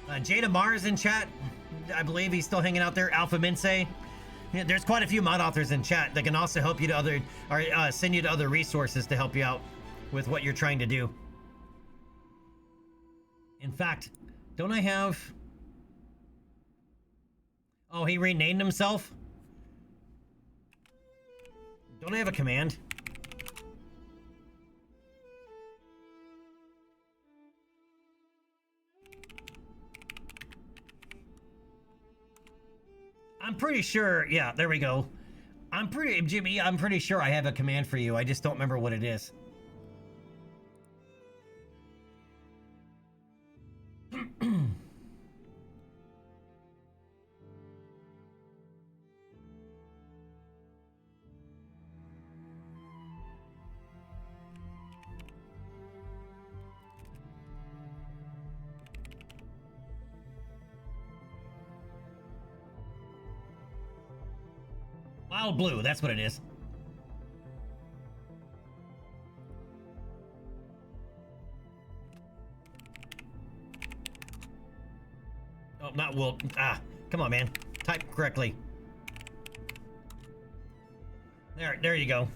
Jada Mars in chat. I believe he's still hanging out there. Alpha Mince. Yeah, there's quite a few mod authors in chat that can also help you to other, or send you to other resources to help you out with what you're trying to do. In fact, don't I have... Oh, he renamed himself? Don't I have a command? I'm pretty sure, yeah, there we go. Jimmy, I'm pretty sure I have a command for you. I just don't remember what it is. Wild Blue, that's what it is. Oh, not Will. Ah, come on, man. Type correctly. There you go.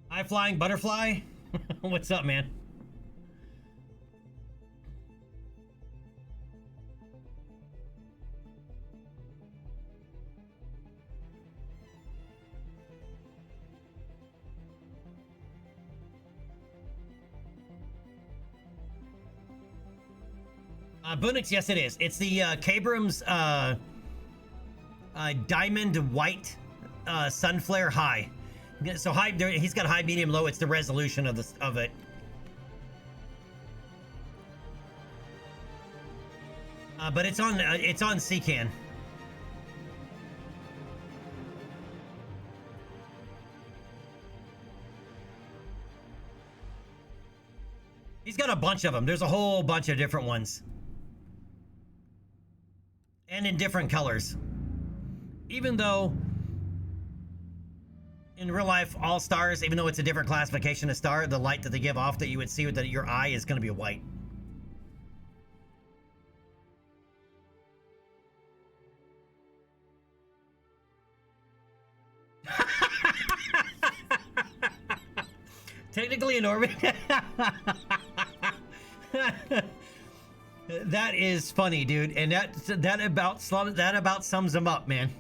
High Flying Butterfly? What's up, man? Bunix, yes it is. It's the Kabram's diamond white sunflare high. So high, he's got high, medium, low. It's the resolution of it. But it's on CCAN. He's got a bunch of them. There's a whole bunch of different ones. And in different colors. Even though in real life, all stars, even though it's a different classification of star, the light that they give off that you would see with your eye is going to be white. Technically in orbit. That is funny, dude, and that about sums him up, man.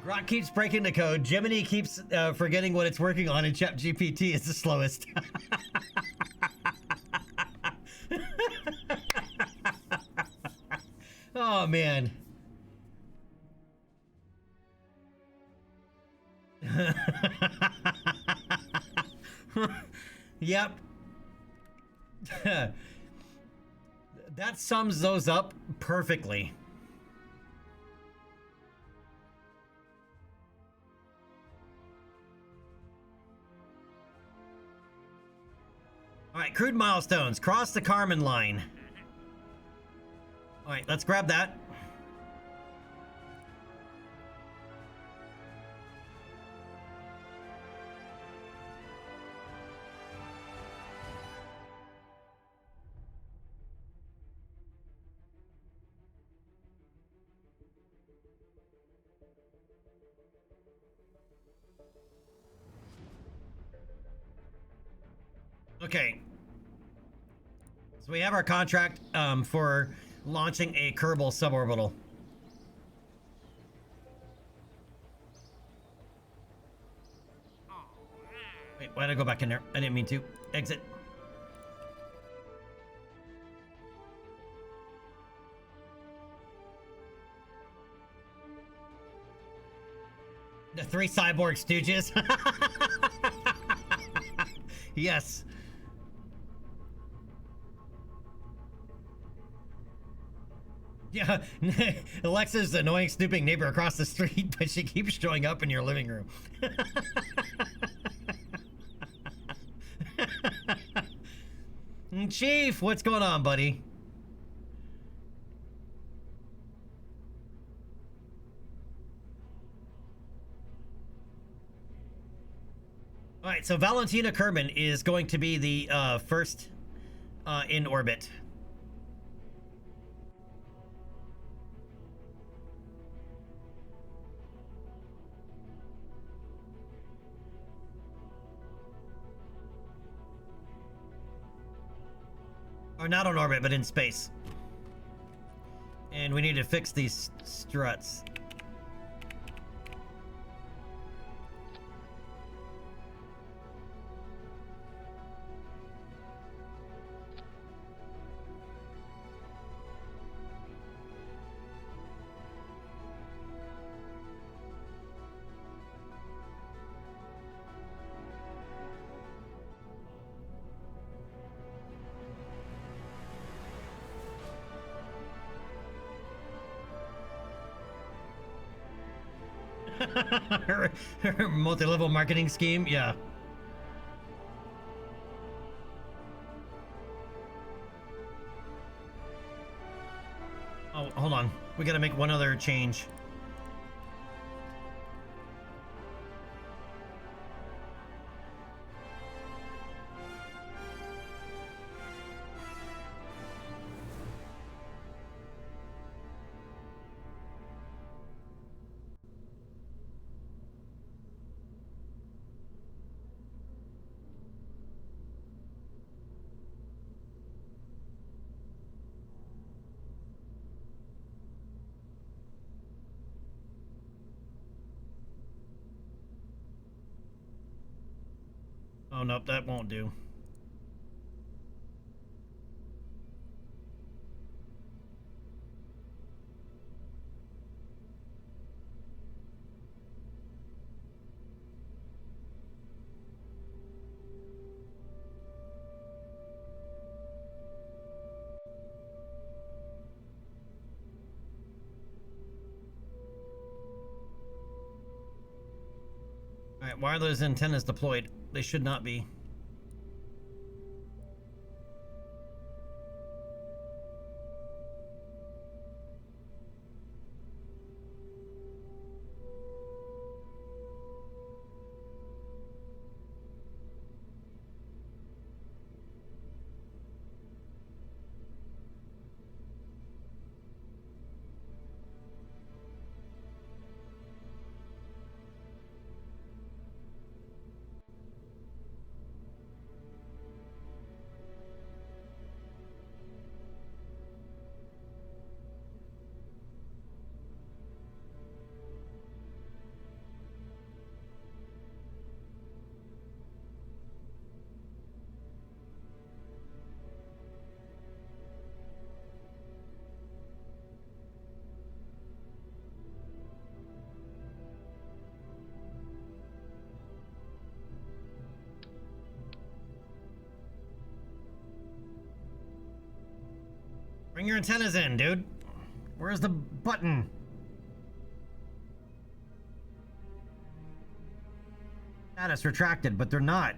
Grok keeps breaking the code. Gemini keeps forgetting what it's working on, and ChatGPT is the slowest. Oh man. Yep. That sums those up perfectly. All right, crude milestones. Cross the Kármán line. All right, let's grab that. Okay. So we have our contract for launching a Kerbal suborbital. Wait, why did I go back in there? I didn't mean to. Exit. The three cyborg stooges. Yes. Yeah, Alexa's the annoying, snooping neighbor across the street, but she keeps showing up in your living room. Chief, what's going on, buddy? All right, so Valentina Kerman is going to be the first in orbit. Or not on orbit, but in space. And we need to fix these struts. her multi-level marketing scheme, yeah. Oh, hold on. We gotta make one other change. Oh, nope, that won't do. Alright, why are those antennas deployed? They should not be. Bring your antennas in, dude. Where's the button? Status retracted, but they're not.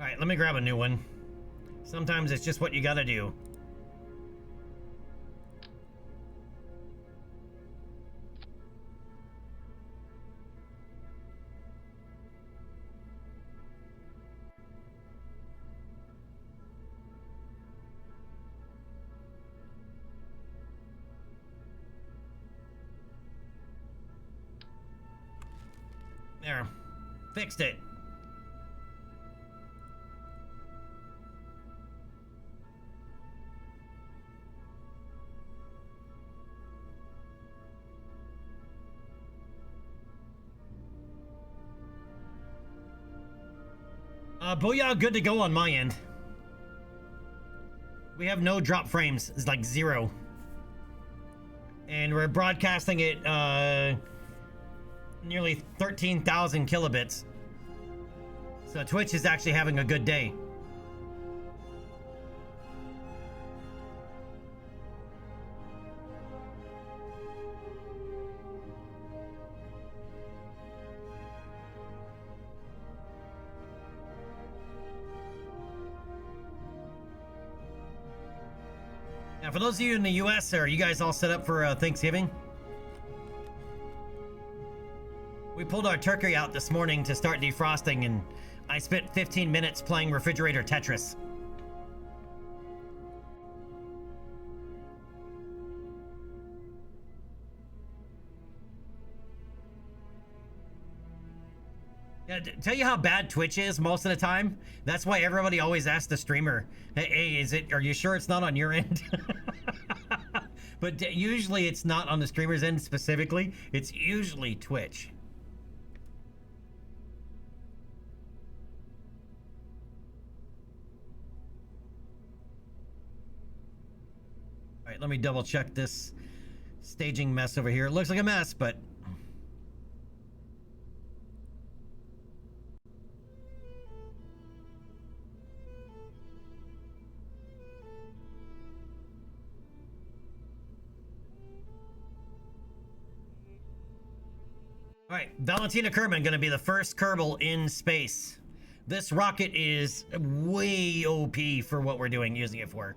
All right, let me grab a new one. Sometimes it's just what you gotta do. There. Fixed it. Booyah, good to go on my end. We have no drop frames. It's like 0. And we're broadcasting it nearly 13,000 kilobits. So Twitch is actually having a good day. Now, for those of you in the US, are you guys all set up for Thanksgiving? We pulled our turkey out this morning to start defrosting, and I spent 15 minutes playing refrigerator Tetris. Yeah, tell you how bad Twitch is most of the time. That's why everybody always asks the streamer, "Hey, are you sure it's not on your end?" But usually it's not on the streamer's end specifically. It's usually Twitch. All right, let me double check this staging mess over here. It looks like a mess, but all right, Valentina Kerman gonna be the first Kerbal in space. This rocket is way OP for what we're doing, using it for.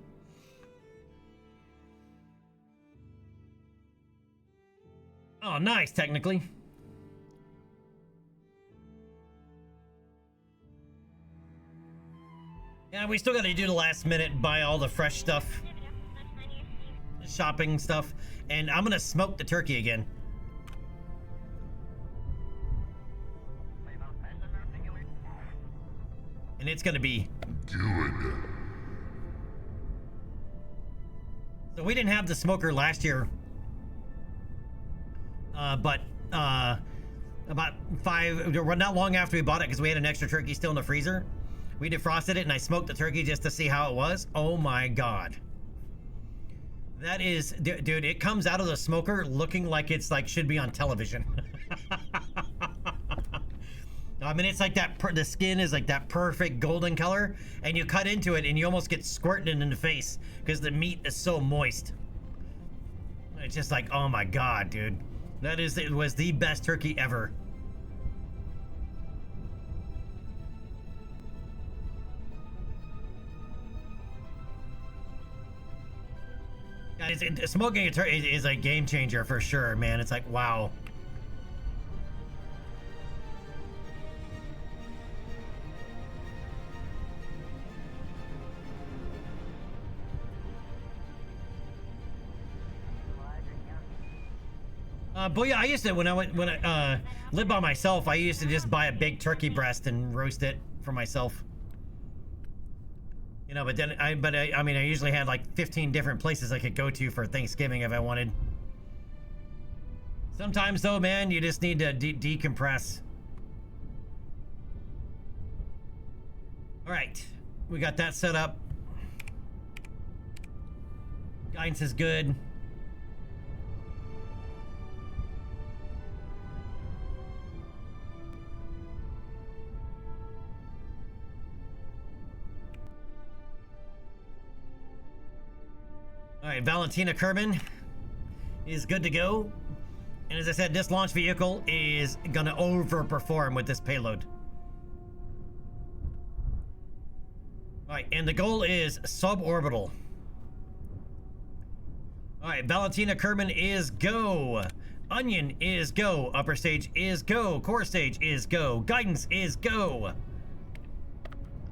Oh, nice, technically. Yeah, we still gotta do the last minute, buy all the fresh stuff. Shopping stuff. And I'm gonna smoke the turkey again. And it's gonna be Good. so we didn't have the smoker last year, but about not long after we bought it, because we had an extra turkey still in the freezer, we defrosted it and I smoked the turkey just to see how it was. Oh my god, that is, dude, it comes out of the smoker looking like it's like should be on television. I mean, it's like that, the skin is like that perfect golden color, and you cut into it and you almost get squirted in the face because the meat is so moist. It's just like, oh my god, dude. It was the best turkey ever. Guys, smoking a turkey is a game changer for sure, man. It's like, wow. But yeah, I used to, when I lived by myself, I used to just buy a big turkey breast and roast it for myself. You know, but then I mean, I usually had like 15 different places I could go to for Thanksgiving if I wanted. Sometimes though, man, you just need to decompress. All right, we got that set up. Guidance is good. All right, Valentina Kerman is good to go. And as I said, this launch vehicle is gonna overperform with this payload. All right, and the goal is suborbital. All right, Valentina Kerman is go. Onion is go. Upper stage is go. Core stage is go. Guidance is go.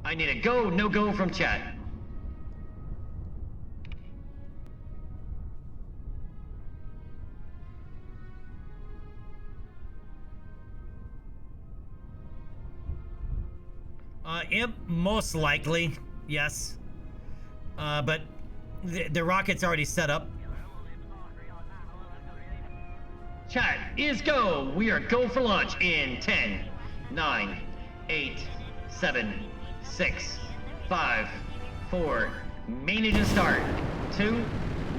I need a go, no go from chat. Imp, most likely, yes. But the rocket's already set up. Chat is go. We are go for launch in 10, 9, 8, 7, 6, 5, 4, Main engine start. 2,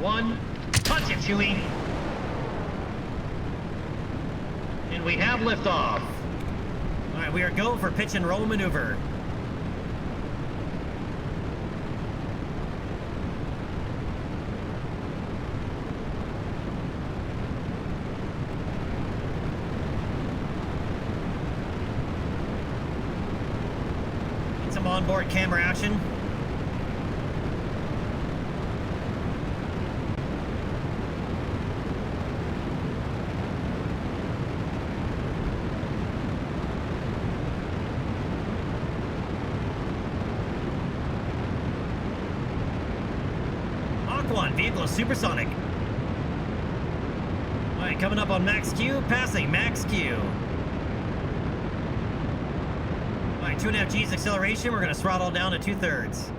1, touch it, Chewie. And we have liftoff. All right, we are go for pitch and roll maneuver. Get some onboard camera action. Vehicle is supersonic. All right, coming up on max Q, passing max Q. All right, 2.5 G's acceleration. We're going to throttle down to 2/3.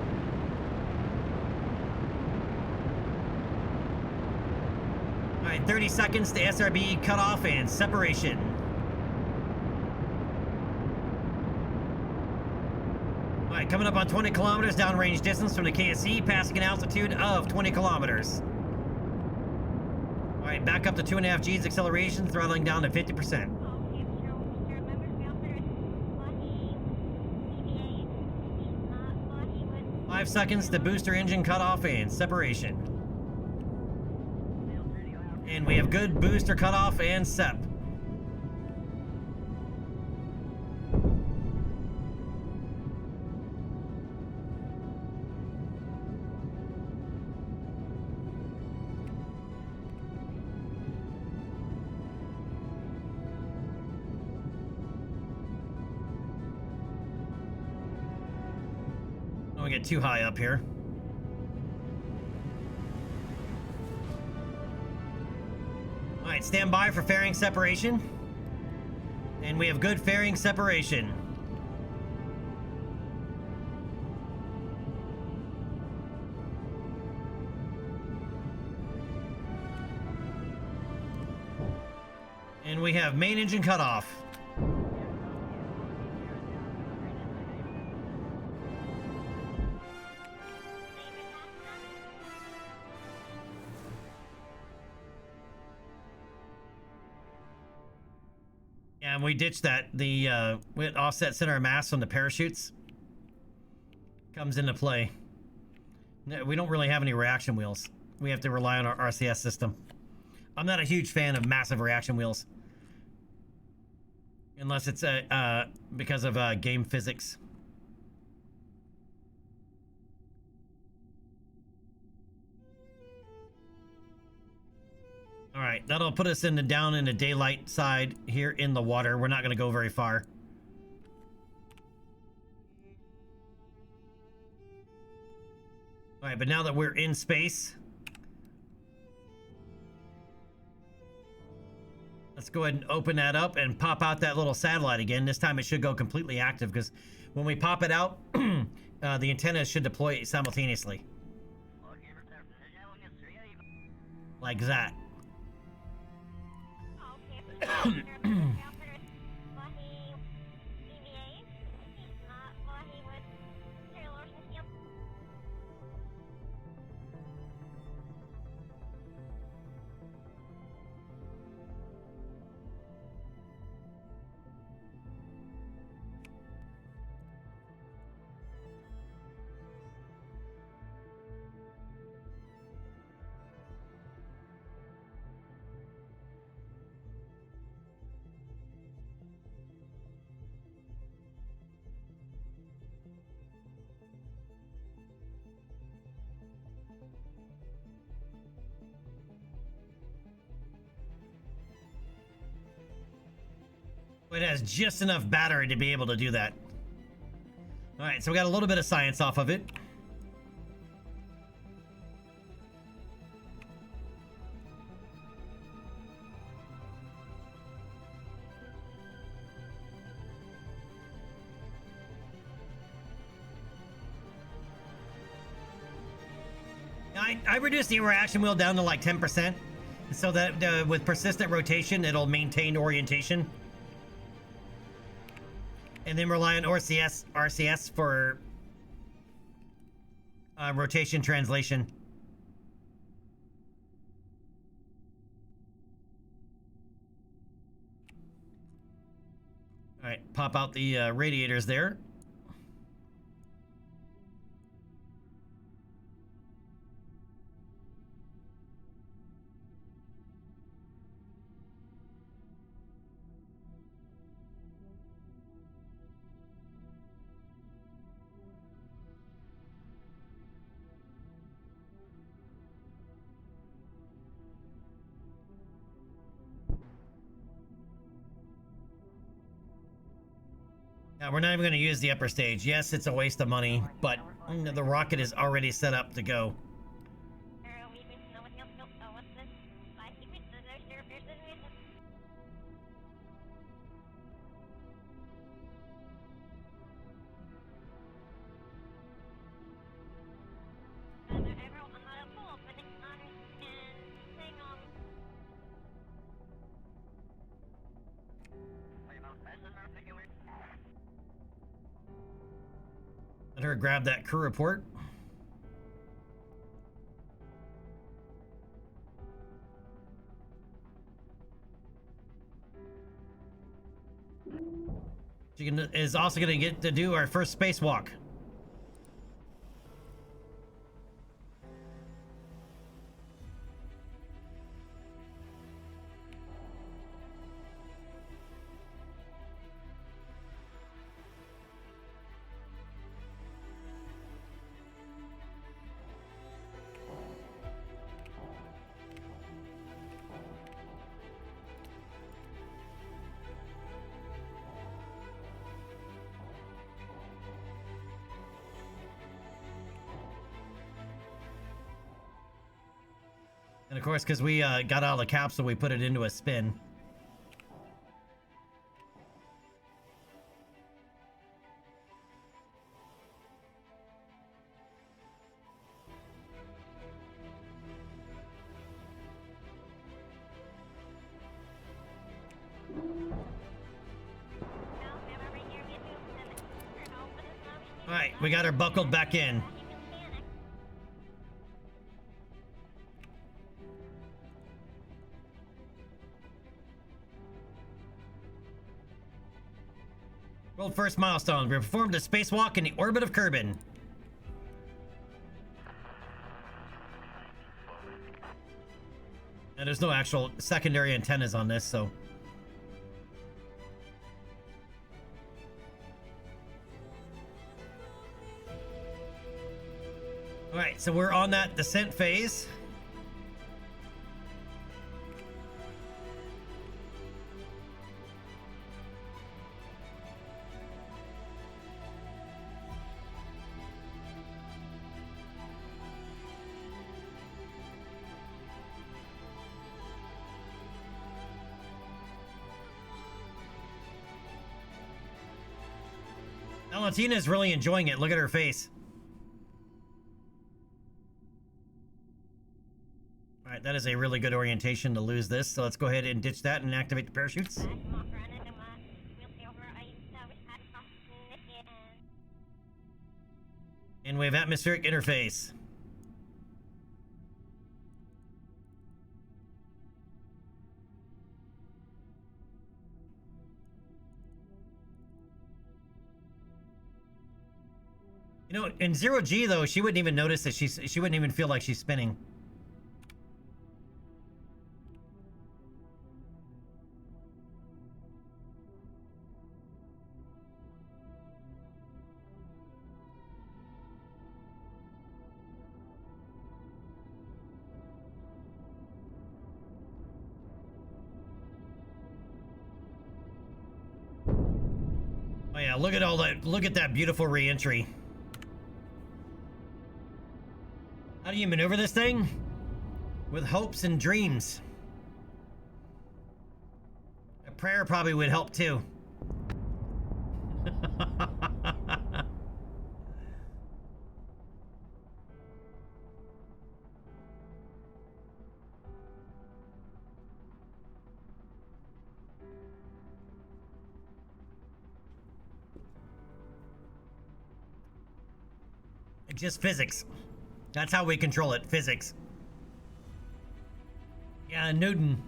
All right, 30 seconds to SRB cutoff and separation. All right, coming up on 20 kilometers downrange distance from the KSC, passing an altitude of 20 kilometers. All right, back up to 2.5 G's acceleration, throttling down to 50%. 5 seconds to booster engine cutoff and separation. And we have good booster cutoff and sep. Don't get too high up here. All right, stand by for fairing separation. And we have good fairing separation. And we have main engine cutoff. And we ditched that. The offset center of mass on the parachutes comes into play. We don't really have any reaction wheels. We have to rely on our RCS system. I'm not a huge fan of massive reaction wheels. Unless it's because of game physics. All right, that'll put us down in the daylight side here in the water. We're not going to go very far. All right, but now that we're in space, let's go ahead and open that up and pop out that little satellite again. This time it should go completely active because when we pop it out, the antenna should deploy simultaneously. Like that. It has just enough battery to be able to do that. All right, so we got a little bit of science off of it. I reduced the reaction wheel down to like 10%, so that with persistent rotation, it'll maintain orientation. And then rely on RCS for Rotation translation. All right, pop out the radiators there. Now, we're not even going to use the upper stage. Yes, it's a waste of money, but the rocket is already set up to go. Let her grab that crew report. She is also going to get to do our first spacewalk. And of course, because we got out of the capsule, we put it into a spin. All right, we got her buckled back in. World first milestone. We performed a spacewalk in the orbit of Kerbin. And there's no actual secondary antennas on this, so. All right, so we're on that descent phase. Valentina's really enjoying it. Look at her face. All right, that is a really good orientation to lose this. So let's go ahead and ditch that and activate the parachutes. And we have atmospheric interface. You know, in 0G though, she wouldn't even notice that she wouldn't even feel like she's spinning. Oh yeah, look at all that. Look at that beautiful re-entry. How do you maneuver this thing? With hopes and dreams. A prayer probably would help too. Just physics. That's how we control it. Physics. Yeah, Newton.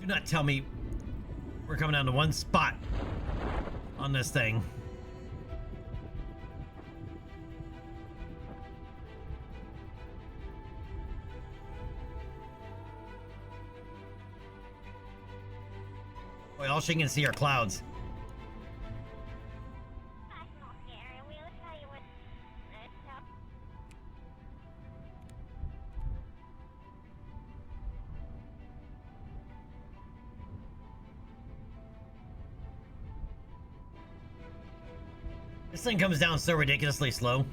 Do not tell me we're coming down to one spot on this thing. Boy, all she can see are clouds. That's not scary. We'll tell you what. No. This thing comes down so ridiculously slow.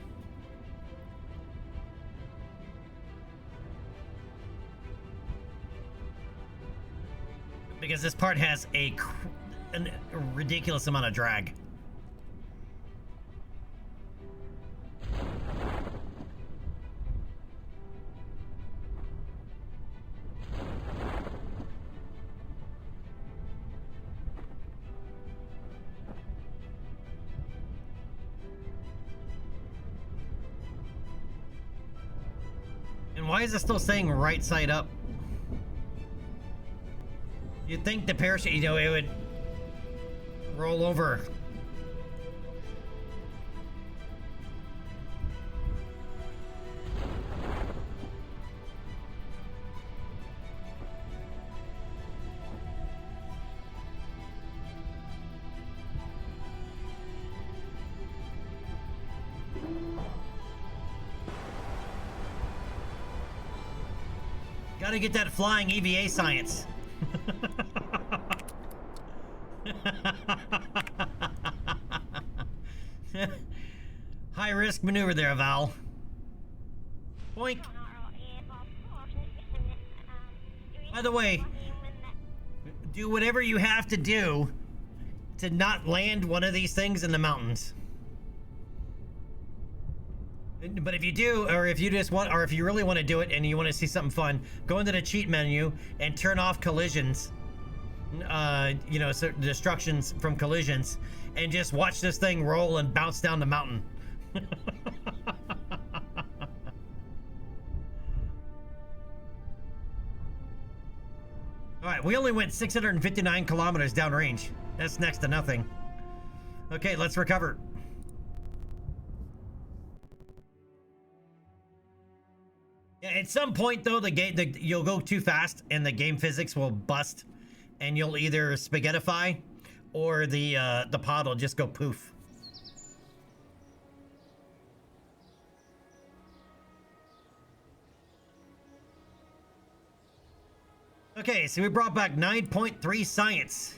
Because this part has a ridiculous amount of drag. And why is it still saying right side up? You'd think the parachute, you know, it would roll over. Gotta get that flying EVA science. High risk maneuver there, Val. Boink. By the way, do whatever you have to do to not land one of these things in the mountains. But if you do, or if you just want, or if you really want to do it and you want to see something fun, go into the cheat menu and turn off collisions. You know, so destructions from collisions, and just watch this thing roll and bounce down the mountain. All right, we only went 659 kilometers downrange. That's next to nothing. Okay, let's recover. Yeah, at some point though, you'll go too fast and the game physics will bust, and you'll either spaghettify, or the pod will just go poof. Okay, so we brought back 9.3 science.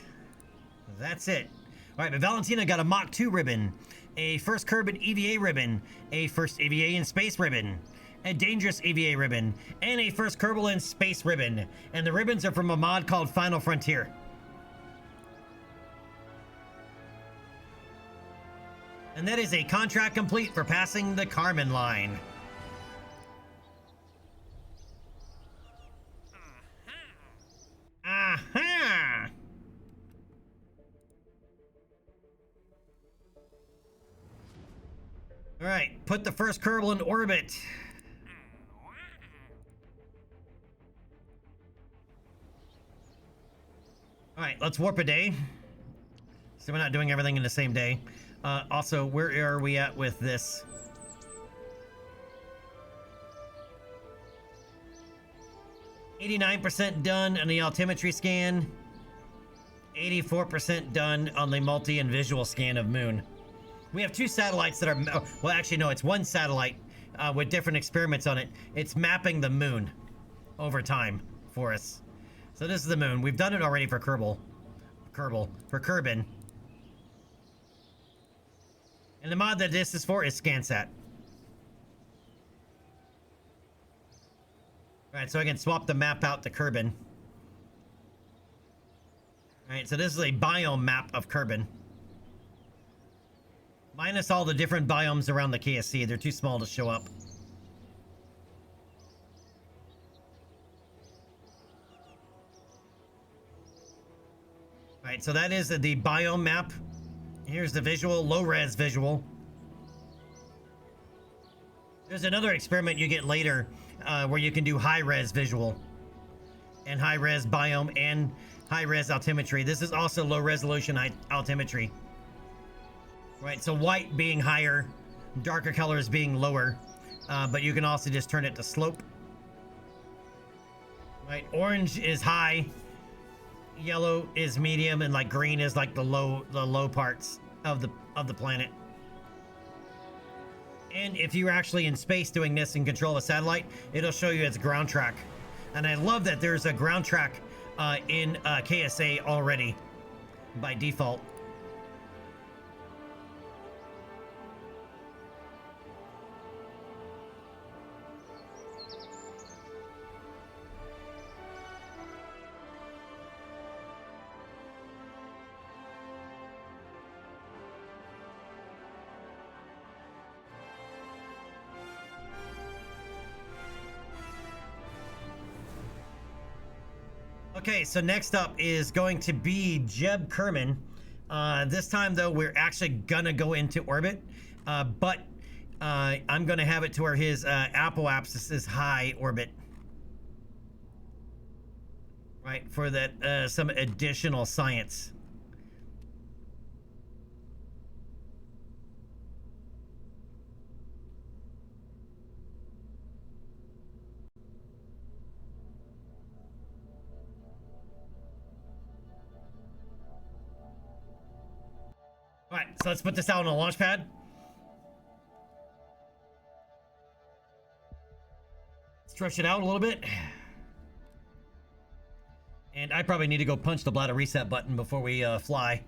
That's it. All right, but Valentina got a Mach 2 ribbon, a first Kerbin EVA ribbon, a first EVA in space ribbon, a dangerous EVA ribbon, and a first Kerbal in space ribbon. And the ribbons are from a mod called Final Frontier. And that is a contract complete for passing the Kármán line. Aha! All right, put the first Kerbal in orbit. All right, let's warp a day. So we're not doing everything in the same day. Also, where are we at with this? 89% done on the altimetry scan. 84% done on the multi and visual scan of Moon. We have two satellites that are, well, actually, no, it's one satellite with different experiments on it. It's mapping the Moon over time for us. So this is the Moon. We've done it already for Kerbal. For Kerbin. And the mod that this is for is ScanSat. Alright, so I can swap the map out to Kerbin. Alright, so this is a biome map of Kerbin. Minus all the different biomes around the KSC. They're too small to show up. All right, so that is the biome map. Here's the visual, low-res visual. There's another experiment you get later where you can do high-res visual and high-res biome and high-res altimetry. This is also low-resolution altimetry. Right, so white being higher, darker colors being lower, but you can also just turn it to slope. Right, orange is high, yellow is medium, and like green is like the low parts of the planet. And if you're actually in space doing this and control a satellite, it'll show you its ground track. And I love that there's a ground track in KSA already by default. Okay, so next up is going to be Jeb Kerman. This time, though, we're actually gonna go into orbit, but I'm gonna have it to where his apoapsis is high orbit, right? For that some additional science. All right, so let's put this out on a launch pad. Stretch it out a little bit. And I probably need to go punch the bladder reset button before we fly.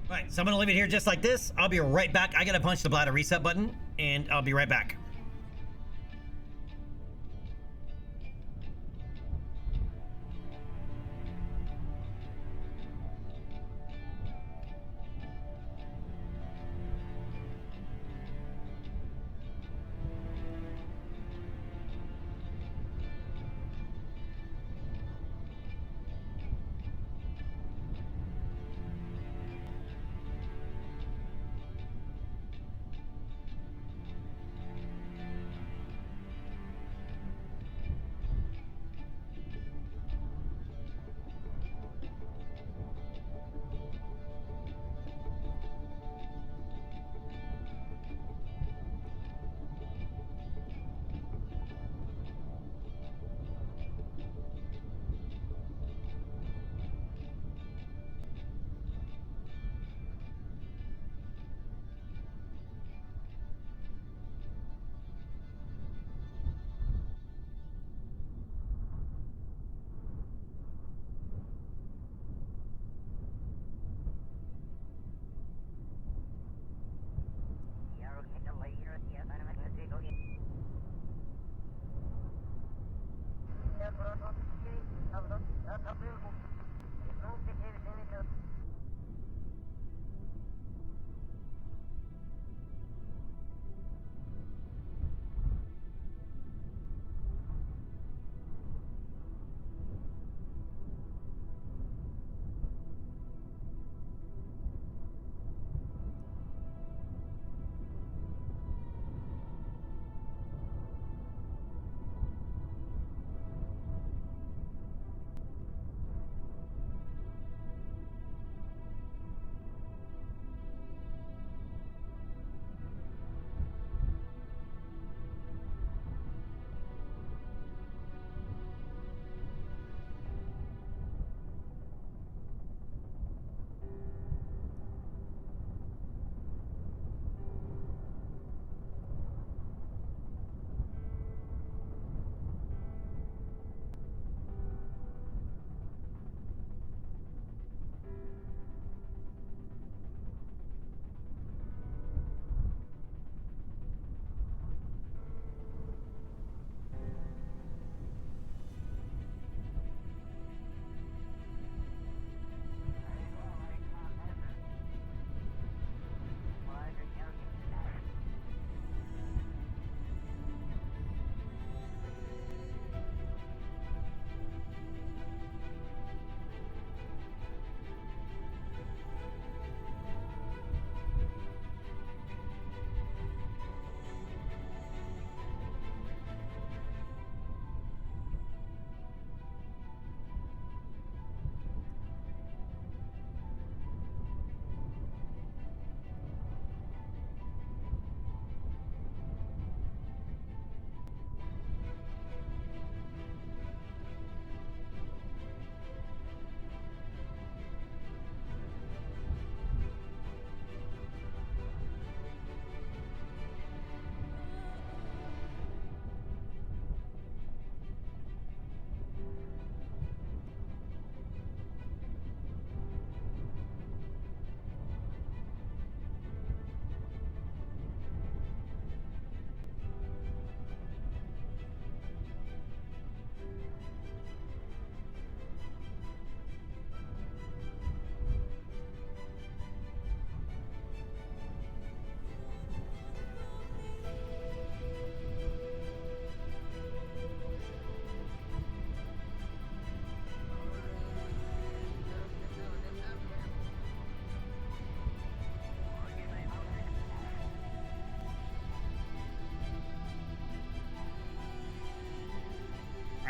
Alright, so I'm gonna leave it here just like this. I'll be right back. I gotta punch the bladder reset button, and I'll be right back.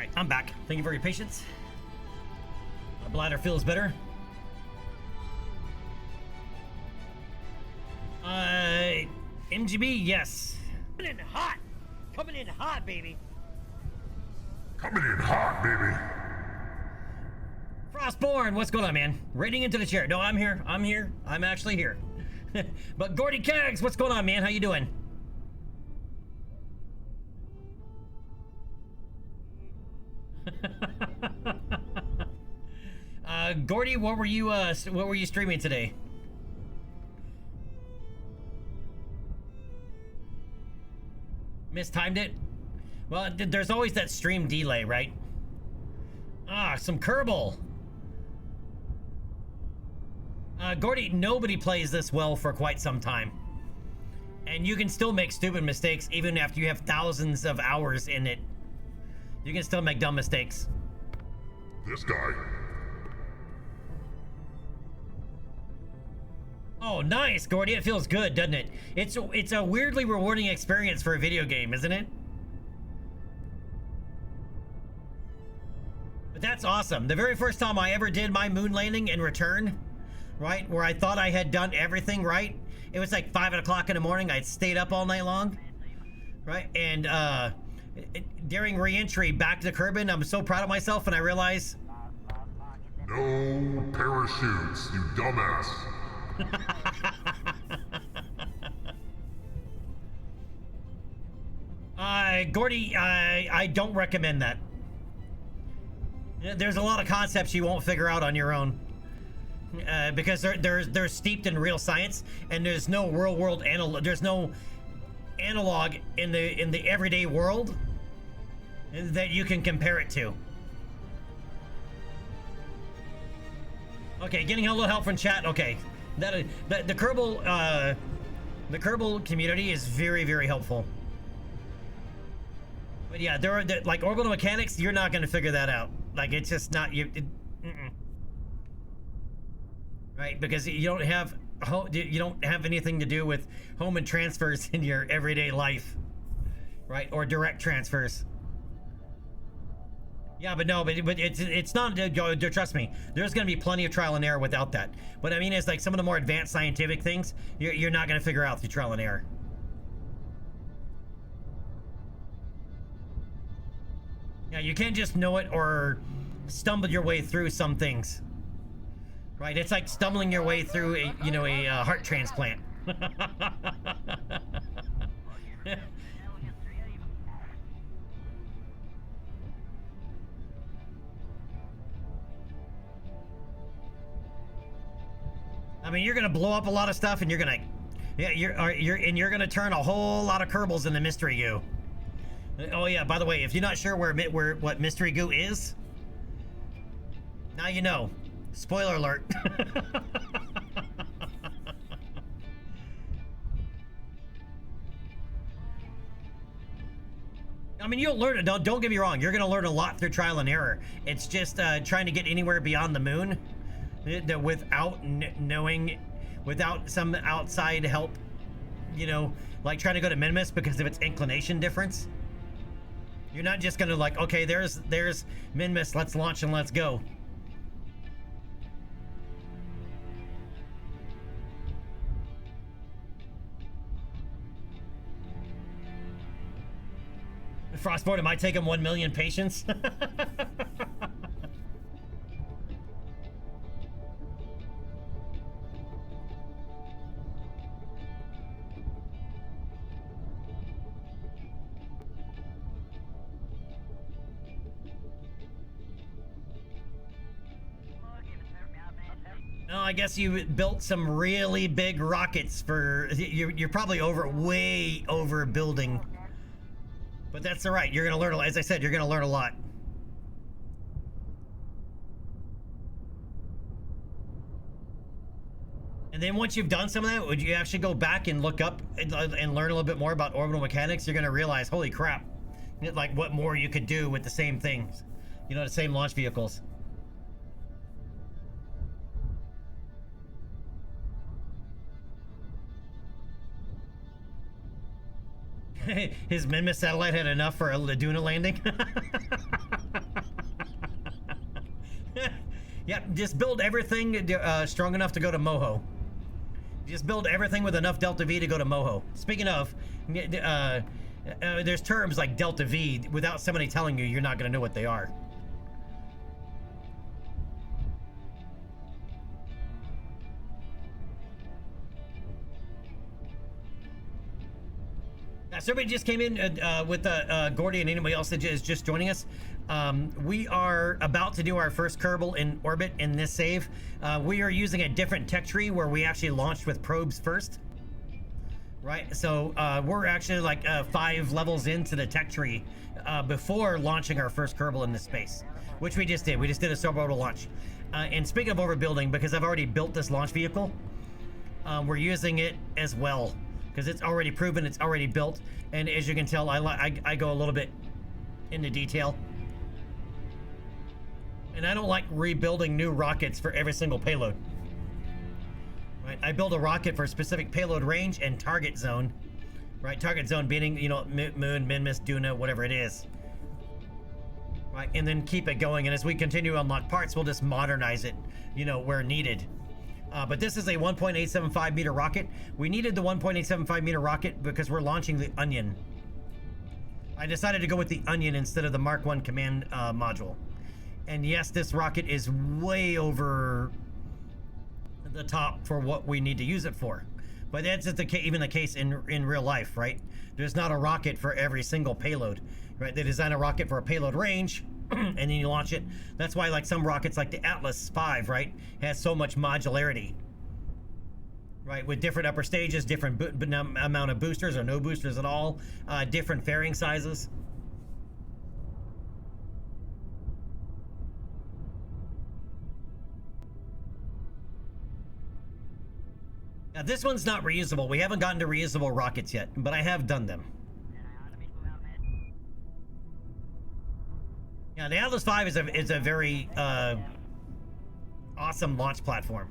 right, I'm back. Thank you for your patience. My bladder feels better. MGB, yes. Coming in hot. Coming in hot, baby. Coming in hot, baby. Frostborn, what's going on, man? Raiding into the chair. No, I'm here. I'm here. I'm actually here. But Gordy Keggs, what's going on, man? How you doing? Gordy, what were you streaming today? Mistimed it? Well, there's always that stream delay, right? Ah, some Kerbal. Gordy, nobody plays this well for quite some time. And you can still make stupid mistakes even after you have thousands of hours in it. You can still make dumb mistakes. This guy. Oh, nice, Gordy. It feels good, doesn't it? It's a weirdly rewarding experience for a video game, isn't it? But that's awesome. The very first time I ever did my moon landing and return, right, where I thought I had done everything right, it was like 5 o'clock in the morning. I'd stayed up all night long, right? And during re-entry back to Kerbin, I'm so proud of myself, and I realized, No parachutes, you dumbass. Gordy, I don't recommend that. There's a lot of concepts you won't figure out on your own, because they're steeped in real science, and there's no real world there's no analog in the everyday world that you can compare it to. Okay, getting a little help from chat. Okay, the Kerbal community is very, very helpful. But yeah, there are like orbital mechanics. You're not going to figure that out. Like, it's just not you. Right? Because you don't have anything to do with home and transfers in your everyday life, right? Or direct transfers. Yeah, but no, but it's not. Trust me, there's going to be plenty of trial and error without that. But I mean, it's like some of the more advanced scientific things you're not going to figure out through trial and error. Yeah, you can't just know it or stumble your way through some things. Right? It's like stumbling your way through a heart transplant. I mean, you're gonna blow up a lot of stuff, and you're gonna gonna turn a whole lot of Kerbals into mystery goo. Oh yeah, by the way, if you're not sure what mystery goo is, now you know. Spoiler alert. I mean, you'll learn it. Don't get me wrong. You're gonna learn a lot through trial and error. It's just trying to get anywhere beyond the moon without knowing, without some outside help. You know, like trying to go to Minimus because of its inclination difference. You're not just gonna like, okay, there's Minimus. Let's launch and let's go. Frostborn, it might take him 1 million patience. No, I guess you built some really big rockets for you're probably way over building. But that's all right. You're gonna learn a lot. As I said, you're gonna learn a lot. And then once you've done some of that, would you actually go back and look up and learn a little bit more about orbital mechanics? You're gonna realize, holy crap, like what more you could do with the same things, you know, the same launch vehicles. His Minimus satellite had enough for a Laduna landing. Yep, just build everything strong enough to go to Moho. Just build everything with enough Delta V to go to Moho. Speaking of, there's terms like Delta V, without somebody telling you, you're not going to know what they are. So everybody just came in with Gordy and anybody else that is just joining us. We are about to do our first Kerbal in orbit in this save. We are using a different tech tree where we actually launched with probes first. Right, so we're actually like 5 levels into the tech tree before launching our first Kerbal in this space, which we just did. We just did a suborbital launch. And speaking of overbuilding, because I've already built this launch vehicle, we're using it as well. Because it's already proven, it's already built, and as you can tell, I go a little bit into detail. And I don't like rebuilding new rockets for every single payload. Right? I build a rocket for a specific payload range and target zone. Right? Target zone being, you know, Moon, Minmus, Duna, whatever it is. Right? And then keep it going. And as we continue to unlock parts, we'll just modernize it, you know, where needed. But this is a 1.875 meter rocket. We needed the 1.875 meter rocket because we're launching the Onion. I decided to go with the Onion instead of the Mark 1 command module. And yes, this rocket is way over the top for what we need to use it for. But that's even the case in real life, right? There's not a rocket for every single payload, right? They design a rocket for a payload range, and then you launch it. That's why, like, some rockets like the Atlas V, right, has so much modularity, right, with different upper stages, different amount of boosters or no boosters at all, different fairing sizes. Now this one's not reusable. We haven't gotten to reusable rockets yet, but I have done them. Yeah, the Atlas V is a very awesome launch platform.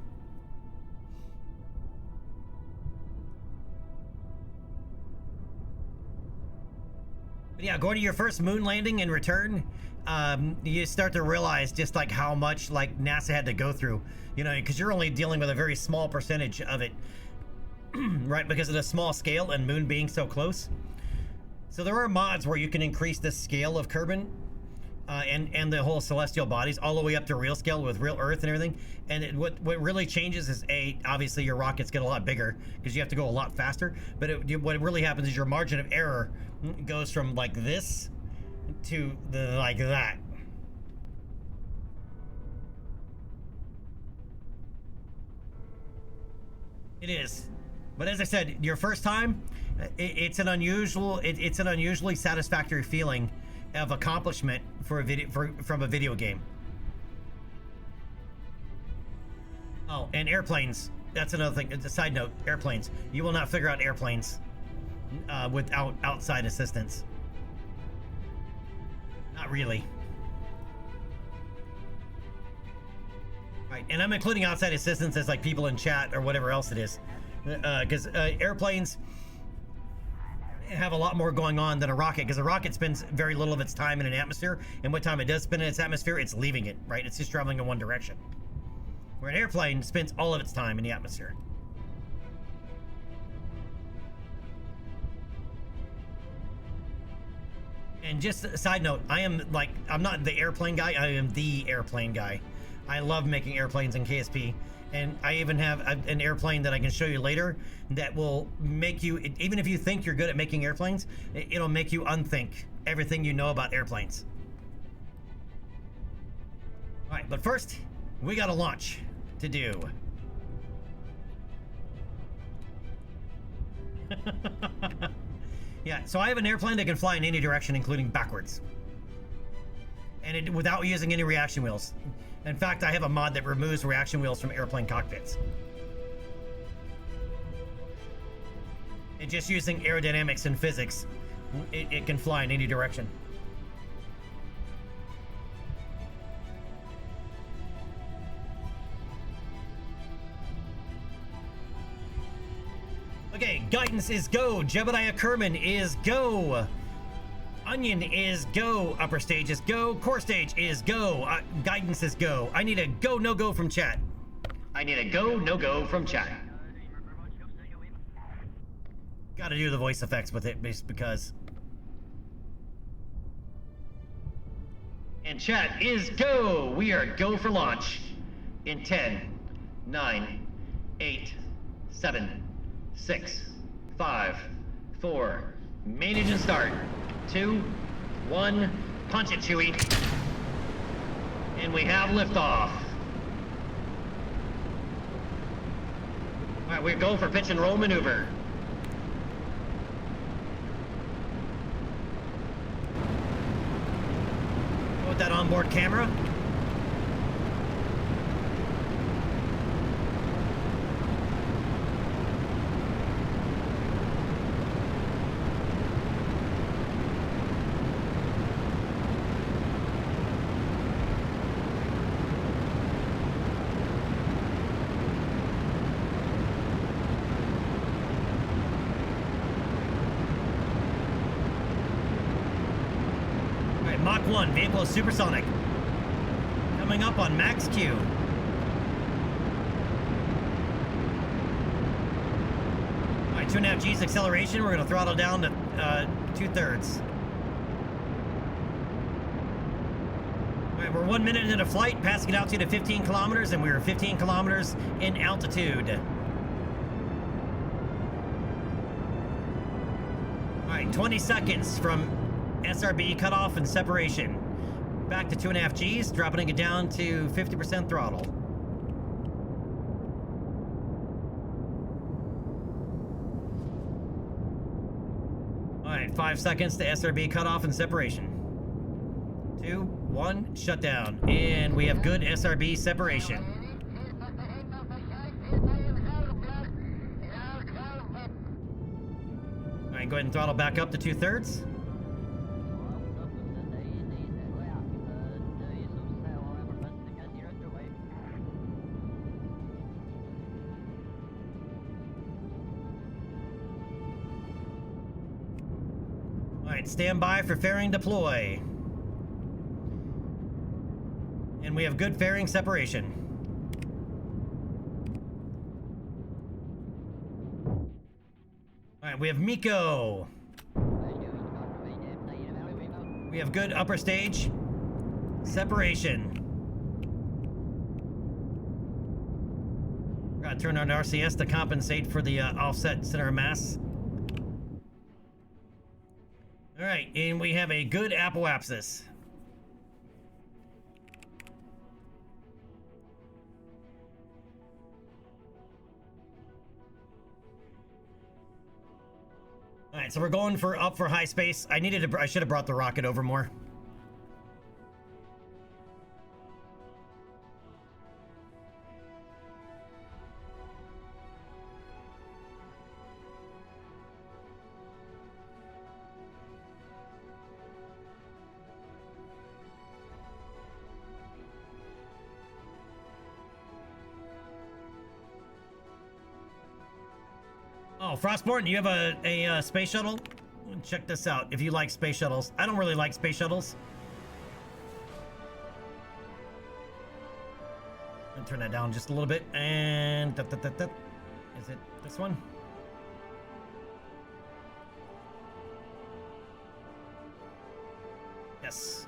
But yeah, going to your first moon landing and return, you start to realize just like how much like NASA had to go through, you know, because you're only dealing with a very small percentage of it, right? Because of the small scale and moon being so close. So there are mods where you can increase the scale of Kerbin. And the whole celestial bodies all the way up to real scale with real Earth and everything. And what really changes is obviously your rockets get a lot bigger because you have to go a lot faster. But what really happens is your margin of error goes from like this to like that. It is. But as I said, your first time, it's an unusually satisfactory feeling of accomplishment for a video from a video game. Oh, and airplanes. That's another thing. It's a side note. Airplanes. You will not figure out airplanes without outside assistance. Not really. Right, and I'm including outside assistance as like people in chat or whatever else it is, because airplanes have a lot more going on than a rocket, because a rocket spends very little of its time in an atmosphere, and what time it does spend in its atmosphere, it's leaving it, right? It's just traveling in one direction. Where an airplane spends all of its time in the atmosphere. And just a side note, I'm not the airplane guy, I am the airplane guy. I love making airplanes in KSP. And I even have an airplane that I can show you later that will make you, even if you think you're good at making airplanes, it'll make you unthink everything you know about airplanes. All right, but first, we got a launch to do. Yeah, so I have an airplane that can fly in any direction, including backwards. And without using any reaction wheels. In fact, I have a mod that removes reaction wheels from airplane cockpits. And just using aerodynamics and physics, it can fly in any direction. Okay, guidance is go. Jebediah Kerman is go. Onion is go. Upper stage is go. Core stage is go. Guidance is go. I need a go, no go from chat. I need a go, no go from chat. Gotta do the voice effects with it just because. And chat is go. We are go for launch. In 10, 9, 8, 7, 6, 5, 4. Main engine start. 2, 1. Punch it, Chewie. And we have liftoff. All right, we're go for pitch and roll maneuver. Go with that onboard camera. Mach 1, vehicle is supersonic. Coming up on max Q. Alright, 2.5 G's acceleration. We're gonna throttle down to 2/3. Alright, we're 1 minute into flight, passing at altitude of 15 kilometers, and we're 15 kilometers in altitude. Alright, 20 seconds from SRB cutoff and separation. Back to 2.5 G's, dropping it down to 50% throttle. Alright, 5 seconds to SRB cutoff and separation. 2, 1, shutdown. And we have good SRB separation. Alright, go ahead and throttle back up to 2/3. Alright, stand by for fairing deploy. And we have good fairing separation. Alright, we have Miko. We have good upper stage separation. Gotta turn on RCS to compensate for the offset center of mass. Alright, and we have a good apoapsis. Alright, so we're going for up for high space. I should have brought the rocket over more. Oh, Frostborn, you have a space shuttle? Check this out, if you like space shuttles. I don't really like space shuttles. I'll turn that down just a little bit, and... Is it this one? Yes.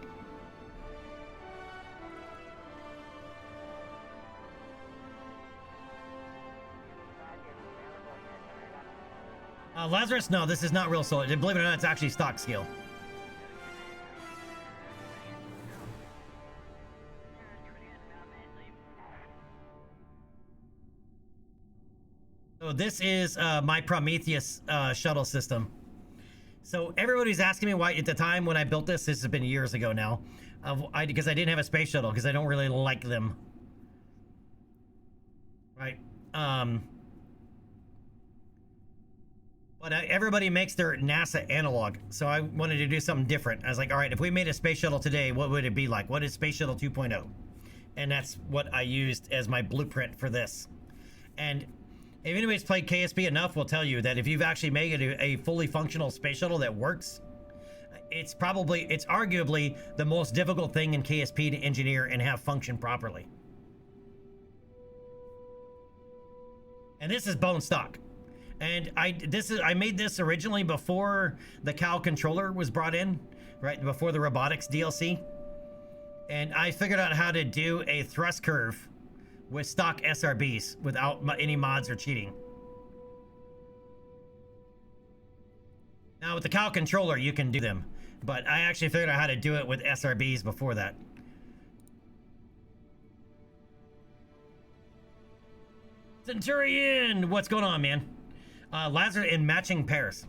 Lazarus, no, this is not real solar. Believe it or not, it's actually stock scale. So this is my Prometheus shuttle system. So everybody's asking me why, at the time when I built this has been years ago now, because I didn't have a space shuttle, because I don't really like them. Right. But everybody makes their NASA analog, so I wanted to do something different. I was like, all right, if we made a space shuttle today, what would it be like? What is Space Shuttle 2.0? And that's what I used as my blueprint for this. And if anybody's played KSP enough, will tell you that if you've actually made it a fully functional space shuttle that works, it's arguably the most difficult thing in KSP to engineer and have function properly. And this is bone stock. And I made this originally before the cow controller was brought in, right before the robotics DLC. And I figured out how to do a thrust curve with stock SRBs without any mods or cheating. Now with the cow controller, you can do them, but I actually figured out how to do it with SRBs before that. Centurion, what's going on, man? Lazarus in matching pairs.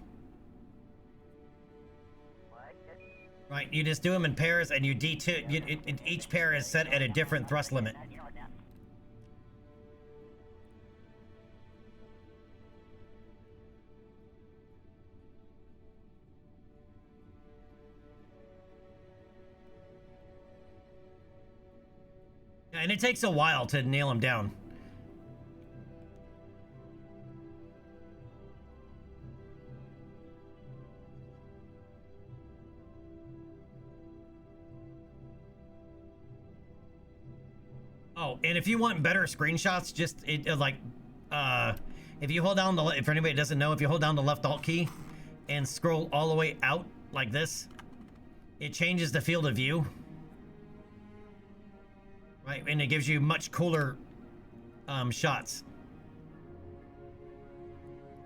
Right, you just do them in pairs, and you D2. Each pair is set at a different thrust limit. And it takes a while to nail them down. Oh, and if you want better screenshots, just if you hold down the, if anybody doesn't know, if you hold down the left alt key and scroll all the way out like this, it changes the field of view. Right, and it gives you much cooler shots.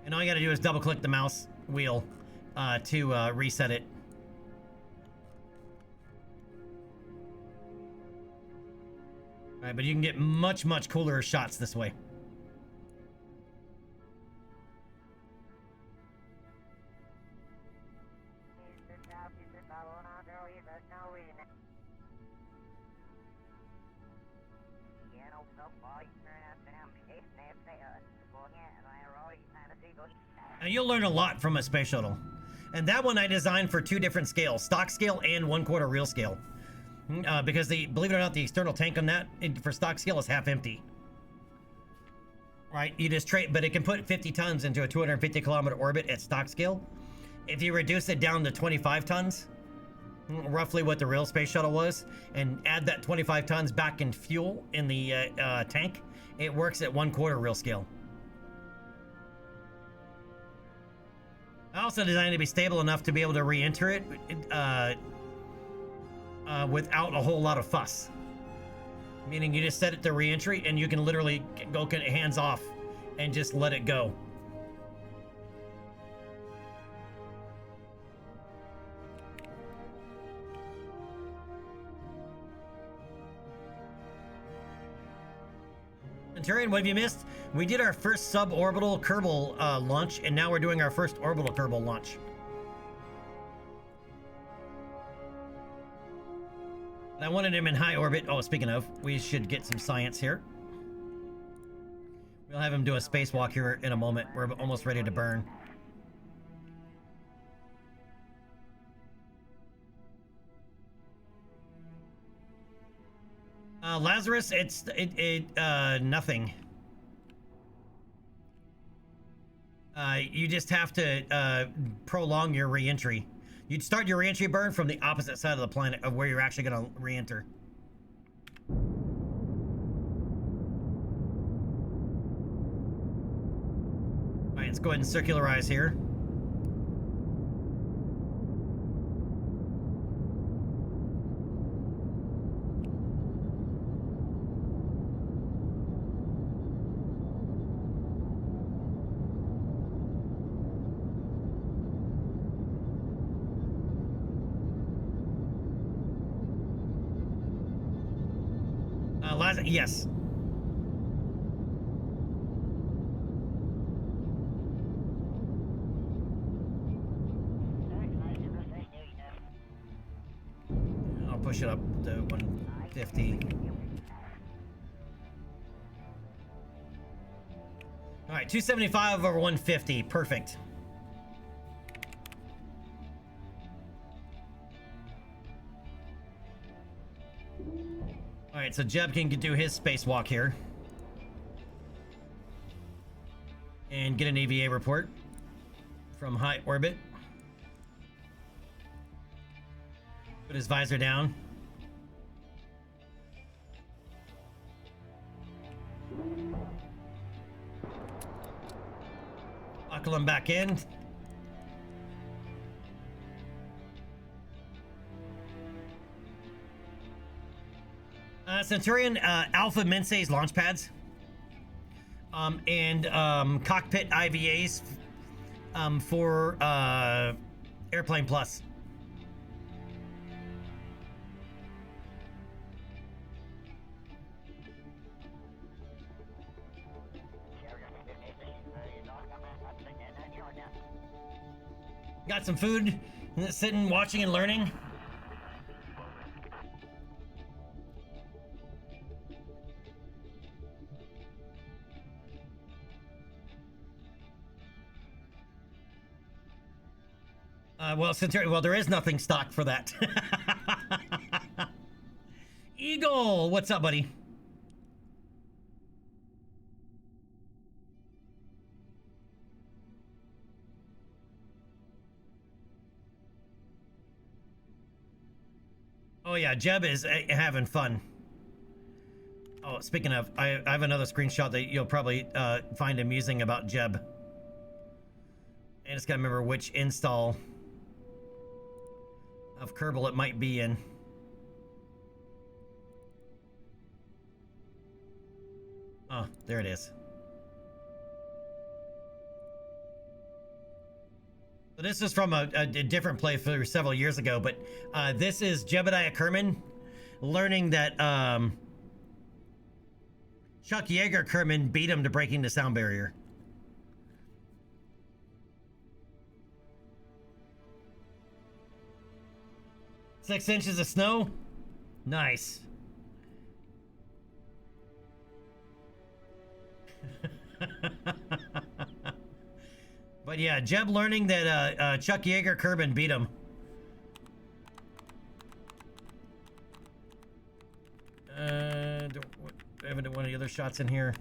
And all you gotta do is double click the mouse wheel to reset it. All right, but you can get much cooler shots this way. Now you'll learn a lot from a space shuttle. And that one I designed for 2 different scales, stock scale and 1/4 real scale. Because believe it or not, the external tank on that for stock scale is half empty. Right, you just trade, but it can put 50 tons into a 250 kilometer orbit at stock scale. If you reduce it down to 25 tons, roughly what the real space shuttle was, and add that 25 tons back in fuel in the tank, it works at 1/4 real scale. I also designed it to be stable enough to be able to re-enter it without a whole lot of fuss. Meaning you just set it to re-entry and you can literally go hands off and just let it go. Centurion, what have you missed? We did our first suborbital Kerbal launch, and now we're doing our first orbital Kerbal launch. I wanted him in high orbit. Oh, speaking of, we should get some science here. We'll have him do a spacewalk here in a moment. We're almost ready to burn. Lazarus, nothing. You just have to prolong your re-entry. You'd start your re-entry burn from the opposite side of the planet of where you're actually going to re-enter. All right, let's go ahead and circularize here. Yes. I'll push it up to 150. All right, 275 over 150. Perfect. All right, so Jeb can do his spacewalk here and get an EVA report from high orbit. Put his visor down. Buckle him back in. Centurion, Alpha Mensays launch pads. And cockpit IVAs for Airplane Plus. Got some food, sitting, watching, and learning. Well, there is nothing stocked for that. Eagle, what's up, buddy? Oh yeah, Jeb is having fun. Oh, speaking of, I have another screenshot that you'll probably find amusing about Jeb. I just gotta remember which install of Kerbal it might be in. Oh, there it is. So this is from a different playthrough several years ago, but this is Jebediah Kerman learning that Chuck Yeager Kerman beat him to breaking the sound barrier. Six inches of snow? Nice. But yeah, Jeb learning that Chuck Yeager Kerman beat him. I haven't done one of the other shots in here.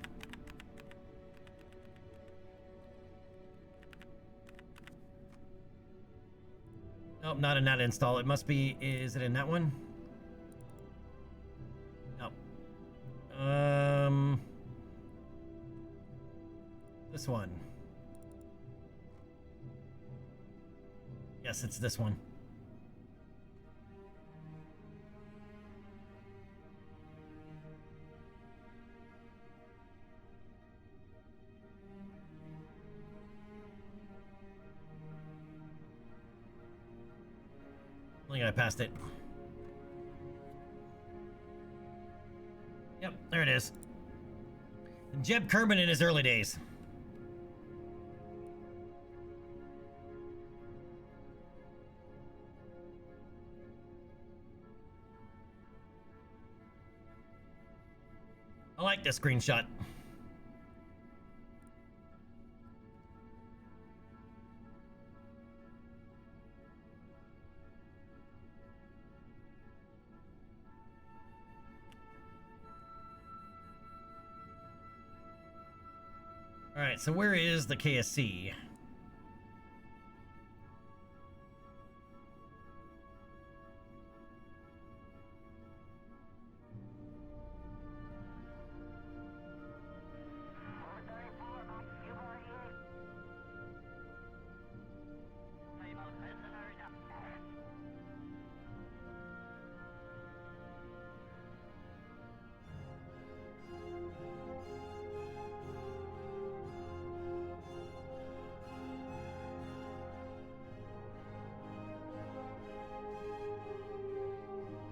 Nope, not in that install. It must be, is it in that one? No. This one. Yes, it's this one. I think I passed it. Yep, there it is. Jeb Kerman in his early days. I like this screenshot. All right, so where is the KSC?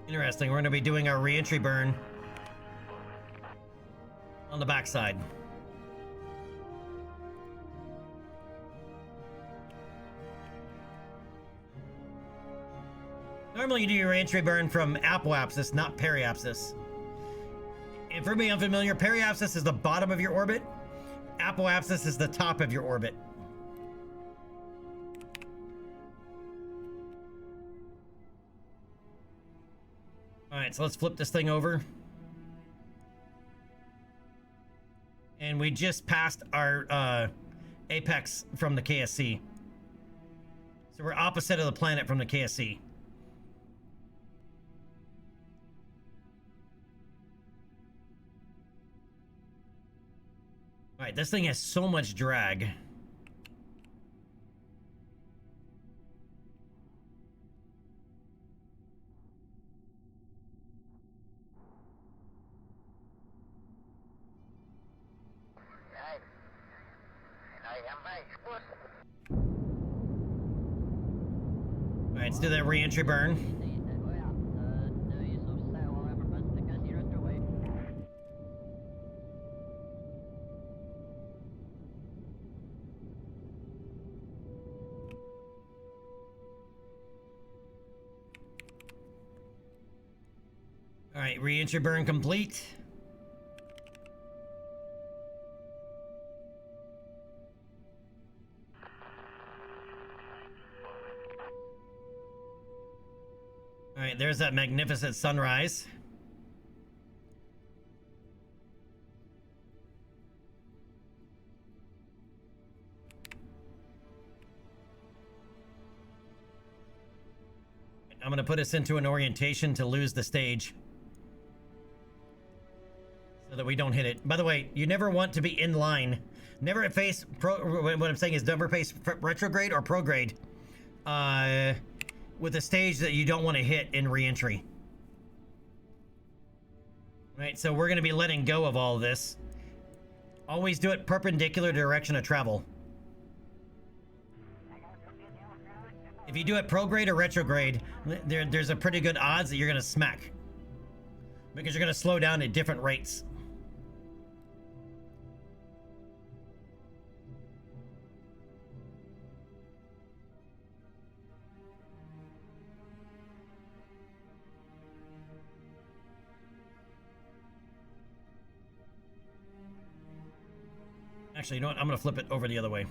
Interesting. We're going to be doing our re-entry burn on the backside. Normally you do your re-entry burn from apoapsis, not periapsis. And for me, unfamiliar, periapsis is the bottom of your orbit. Apoapsis is the top of your orbit. Alright, so let's flip this thing over. And we just passed our apex from the KSC. So we're opposite of the planet from the KSC. All right, this thing has so much drag. All right, let's do that re-entry burn. All right, re-entry burn complete. All right, there's that magnificent sunrise. I'm gonna put us into an orientation to lose the stage, so that we don't hit it. By the way, you never want to be in line. Never face what I'm saying is never face retrograde or prograde with a stage that you don't want to hit in re-entry. Right, so we're going to be letting go of all of this. Always do it perpendicular direction of travel. If you do it prograde or retrograde, there's a pretty good odds that you're going to smack, because you're going to slow down at different rates. Actually, you know what? I'm going to flip it over the other way.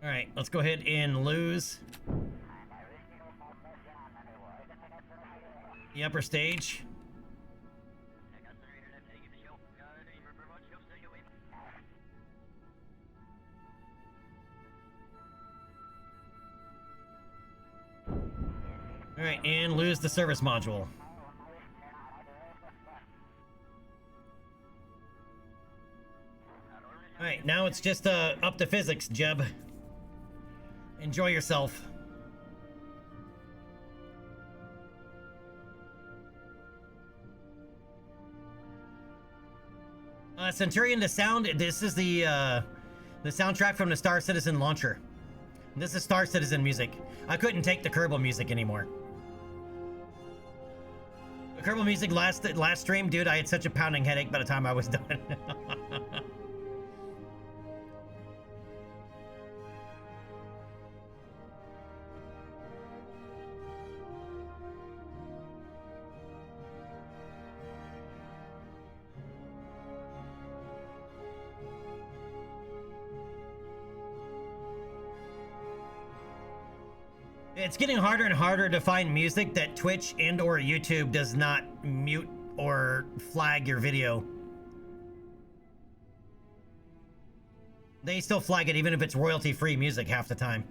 All right, let's go ahead and lose the upper stage. All right, and lose the service module. All right, now it's just up to physics, Jeb. Enjoy yourself. Centurion, the sound. This is the soundtrack from the Star Citizen launcher. This is Star Citizen music. I couldn't take the Kerbal music anymore. The Kerbal music last stream, dude, I had such a pounding headache by the time I was done. It's getting harder and harder to find music that Twitch and or YouTube does not mute or flag your video. They still flag it even if it's royalty-free music half the time.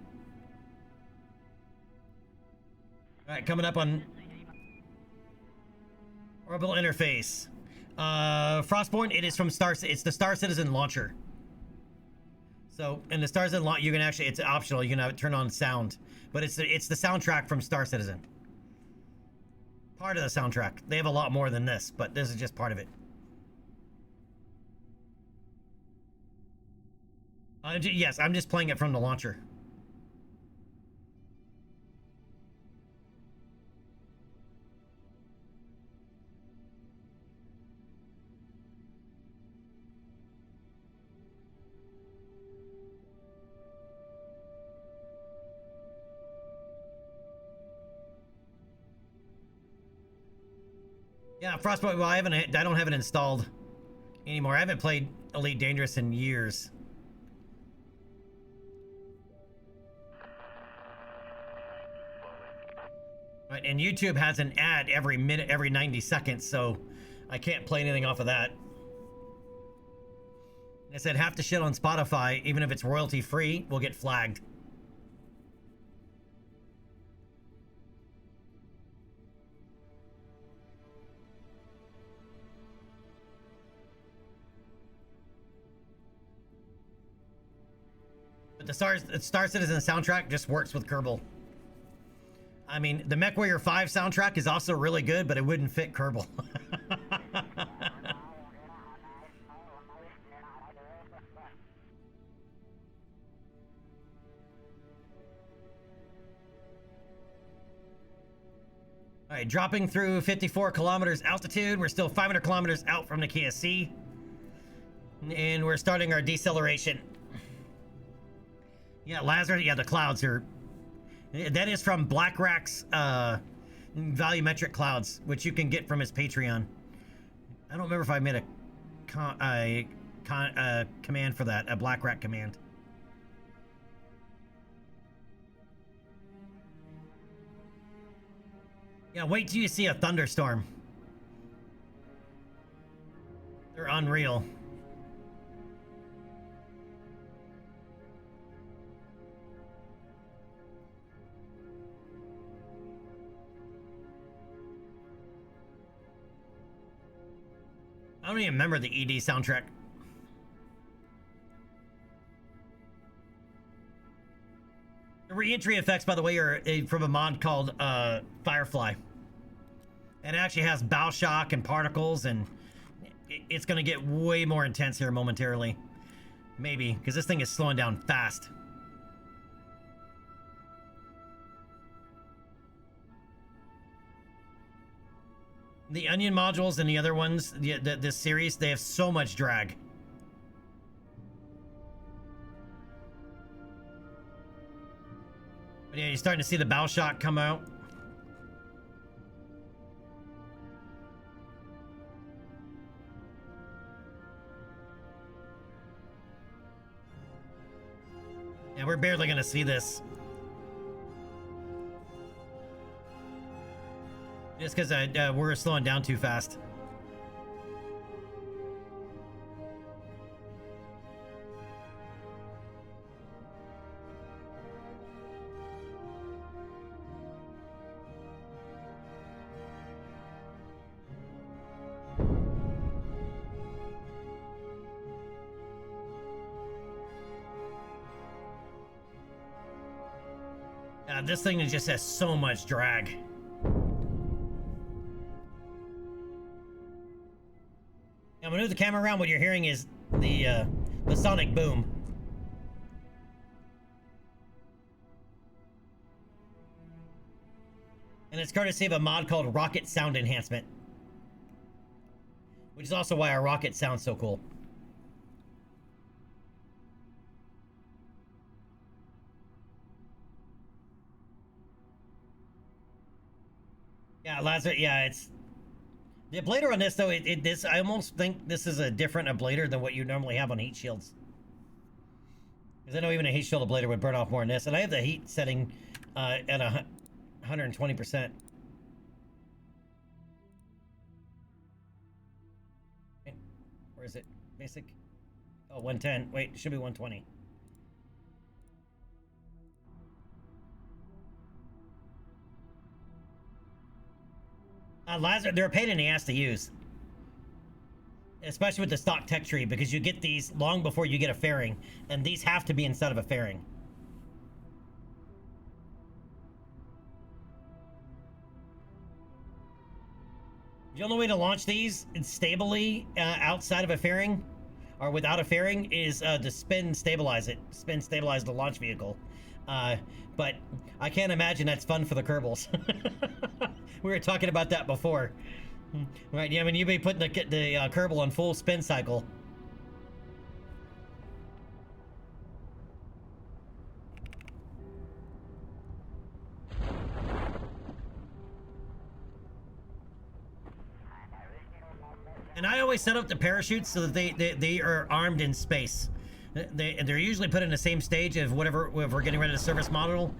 All right, coming up on orbital interface. Frostborn, it is from it's the Star Citizen launcher. So in the Star Citizen launch, you can actually, it's optional. You can have it turn on sound, but it's the soundtrack from Star Citizen. Part of the soundtrack. They have a lot more than this, but this is just part of it. Yes, I'm just playing it from the launcher. Yeah, Frostbite. Well, I don't have it installed anymore. I haven't played Elite Dangerous in years. All Right, and YouTube has an ad every minute, every 90 seconds, so I can't play anything off of that. I said half the shit on Spotify, even if it's royalty free, will get flagged. But the Star Citizen soundtrack just works with Kerbal. I mean, the MechWarrior 5 soundtrack is also really good, but it wouldn't fit Kerbal. All right, dropping through 54 kilometers altitude. We're still 500 kilometers out from the KSC. And we're starting our deceleration. Yeah, Lazarus, yeah, the clouds are... That is from BlackRack's volumetric clouds, which you can get from his Patreon. I don't remember if I made a command for that, a BlackRack command. Yeah, wait till you see a thunderstorm. They're unreal. I don't even remember the ED soundtrack. The re-entry effects, by the way, are from a mod called Firefly. And it actually has bow shock and particles, and it's going to get way more intense here momentarily. Maybe, because this thing is slowing down fast. The Onion modules and the other ones, this series, they have so much drag. But yeah, you're starting to see the bow shock come out. Yeah, we're barely gonna see this. Just because we're slowing down too fast. This thing just has so much drag. Now, when I move the camera around, what you're hearing is the sonic boom. And it's courtesy of a mod called Rocket Sound Enhancement, which is also why our rocket sounds so cool. Yeah, Lazarus, yeah, it's... The ablator on this, though, I almost think this is a different ablator than what you normally have on heat shields. Because I know even a heat shield ablator would burn off more than this. And I have the heat setting at 120%. Where is it? Basic? Oh, 110. Wait, it should be 120. Lazarus, they're a pain in the ass to use. Especially with the stock tech tree, because you get these long before you get a fairing. And these have to be inside of a fairing. The only way to launch these stably outside of a fairing, or without a fairing, is to spin stabilize it. Spin stabilize the launch vehicle. But I can't imagine that's fun for the Kerbals. We were talking about that before. Right, yeah, I mean, you'd be putting the Kerbal on full spin cycle. And I always set up the parachutes so that they are armed in space. They're usually put in the same stage of whatever if we're getting rid of the service module.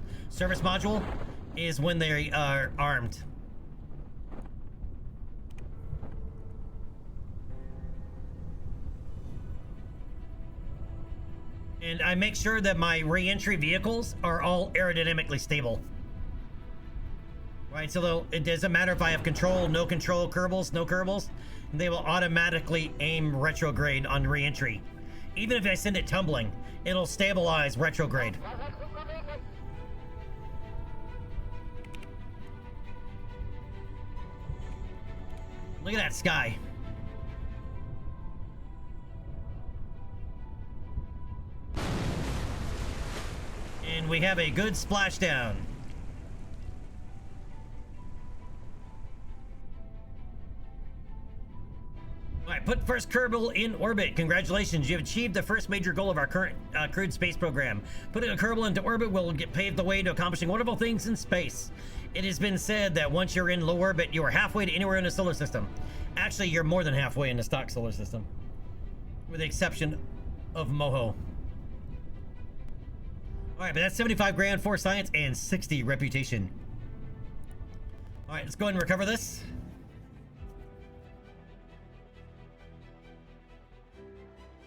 is when they are armed. And I make sure that my re-entry vehicles are all aerodynamically stable. Right, so it doesn't matter if I have control, no Kerbals, no Kerbals, they will automatically aim retrograde on re-entry. Even if I send it tumbling, it'll stabilize retrograde. Look at that sky. And we have a good splashdown. All right, put first Kerbal in orbit. Congratulations, you've achieved the first major goal of our current crewed space program. Putting a Kerbal into orbit will pave the way to accomplishing wonderful things in space. It has been said that once you're in low orbit, you are halfway to anywhere in the solar system. Actually, you're more than halfway in the stock solar system, with the exception of Moho. All right, but that's 75 grand for science and 60 reputation. All right, let's go ahead and recover this.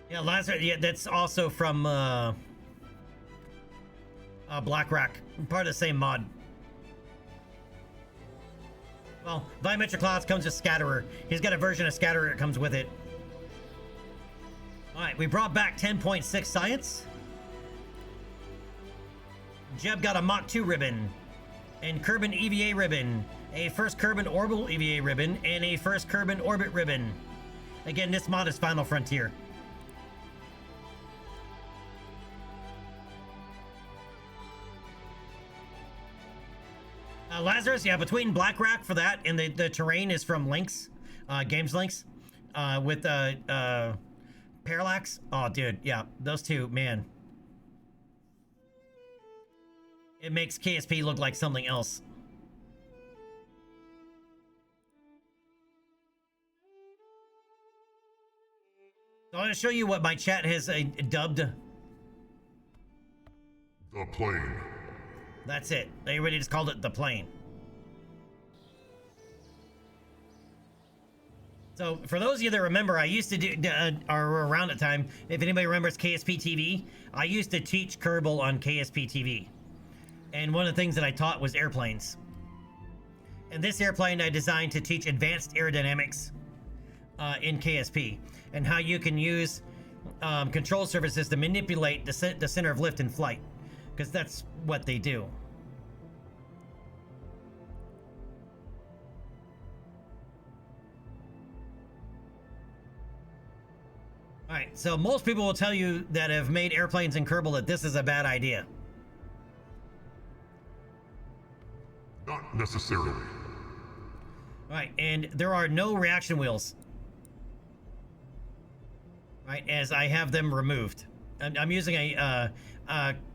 Yeah, Lazarus, yeah, that's also from Black Rack, part of the same mod. Well, Volumetric Clouds comes with Scatterer. He's got a version of Scatterer that comes with it. All right, we brought back 10.6 science. Jeb got a Mach 2 ribbon, and Kerbin EVA ribbon, a first Kerbin Orbital EVA ribbon, and a first Kerbin Orbit ribbon. Again, this mod is Final Frontier. Lazarus, yeah, between Black Rack for that and the terrain is from Lynx, Games Lynx, with Parallax. Oh, dude, yeah, those two, man. It makes KSP look like something else. So I'm going to show you what my chat has dubbed. The plane. That's it. Everybody just called it the plane. So for those of you that remember, I used to do, or around the time, if anybody remembers KSP TV, I used to teach Kerbal on KSP TV. And one of the things that I taught was airplanes. And this airplane I designed to teach advanced aerodynamics in KSP, and how you can use control surfaces to manipulate the center of lift in flight, because that's what they do. All right, so most people will tell you that have made airplanes in Kerbal that this is a bad idea. Not necessarily. All right, and there are no reaction wheels. Right, as I have them removed. I'm using a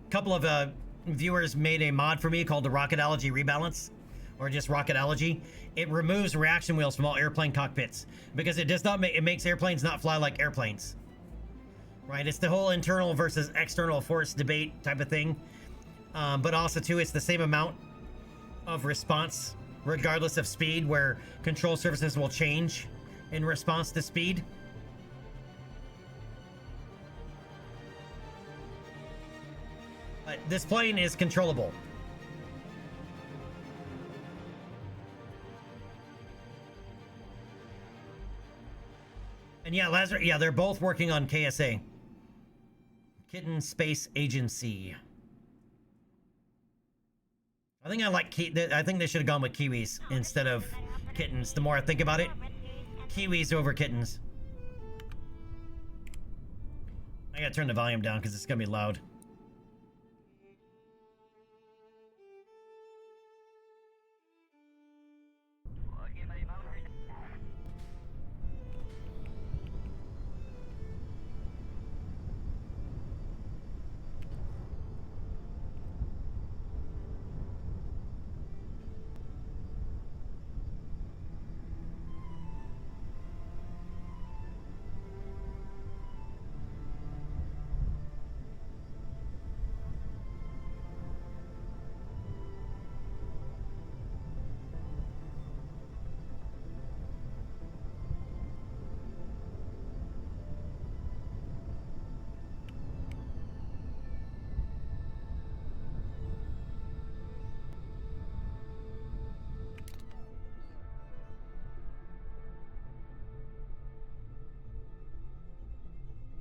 couple of viewers made a mod for me called the Rocketology Rebalance, or just Rocketology. It removes reaction wheels from all airplane cockpits because it does not make, it makes airplanes not fly like airplanes. Right, it's the whole internal versus external force debate type of thing. But also too, it's the same amount of response regardless of speed, where control surfaces will change in response to speed. But this plane is controllable. And yeah, Lazarus, yeah, they're both working on KSA. Kitten Space Agency. I think I like I think they should have gone with Kiwis instead of kittens. The more I think about it, Kiwis over kittens. I gotta turn the volume down because it's gonna be loud.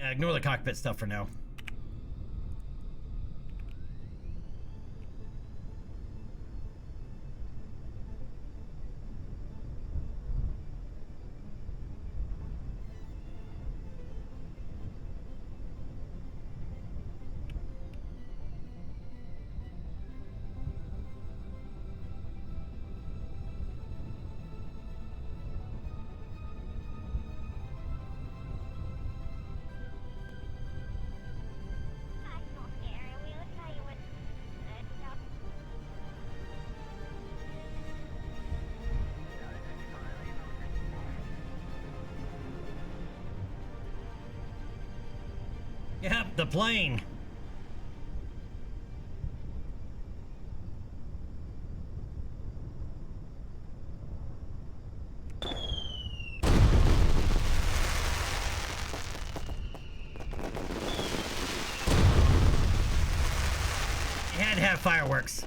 Yeah, ignore the cockpit stuff for now. I don't care. We'll tell you what. No. Yep, the plane. You had to have fireworks.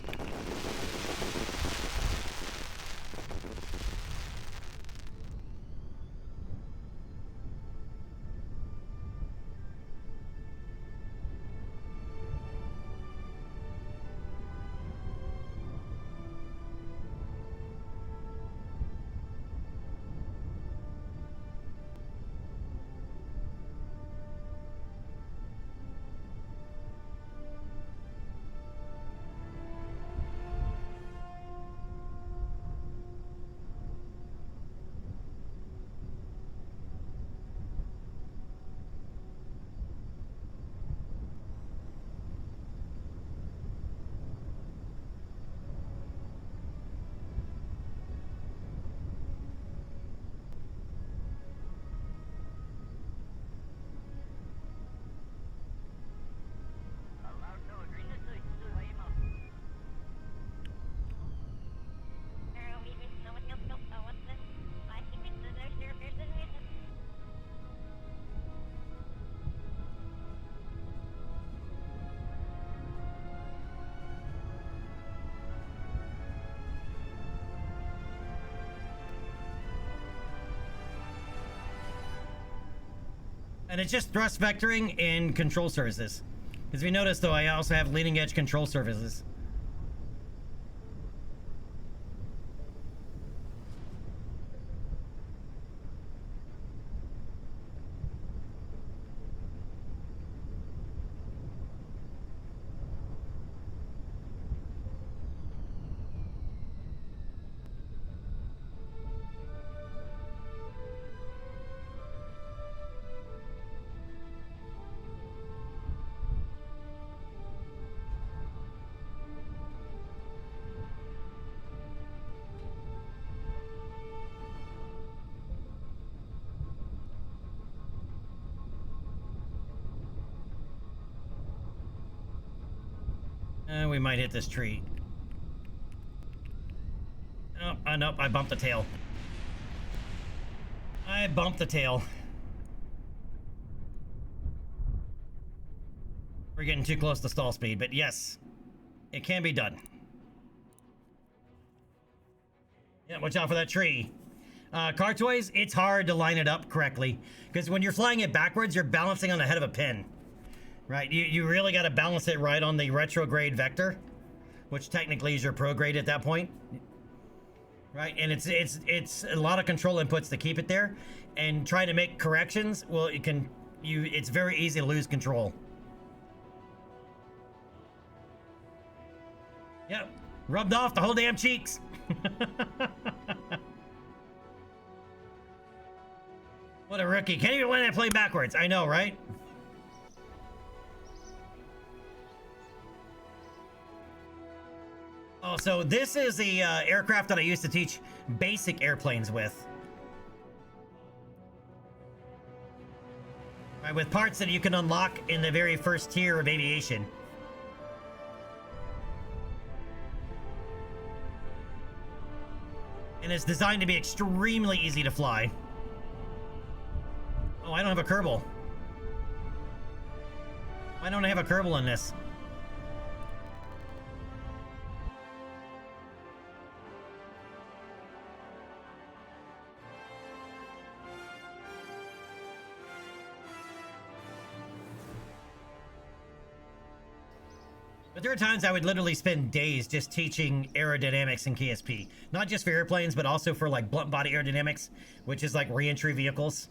And it's just thrust vectoring and control surfaces. As we noticed, though, I also have leading edge control surfaces. We might hit this tree. Oh, nope, I bumped the tail. I bumped the tail. We're getting too close to stall speed, but yes, it can be done. Yeah, watch out for that tree. Car toys, it's hard to line it up correctly because when you're flying it backwards, you're balancing on the head of a pin. Right, you really got to balance it right on the retrograde vector, which technically is your prograde at that point. Right, and it's a lot of control inputs to keep it there, and trying to make corrections. Well, it's very easy to lose control. Yep, rubbed off the whole damn cheeks. What a rookie! Can't even land that plane backwards. I know, right? Oh, so this is the aircraft that I used to teach basic airplanes with. Right, with parts that you can unlock in the very first tier of aviation. And it's designed to be extremely easy to fly. Oh, I don't have a Kerbal. Why don't I have a Kerbal in this? But there are times I would literally spend days just teaching aerodynamics in KSP. Not just for airplanes, but also for like blunt body aerodynamics, which is like re-entry vehicles.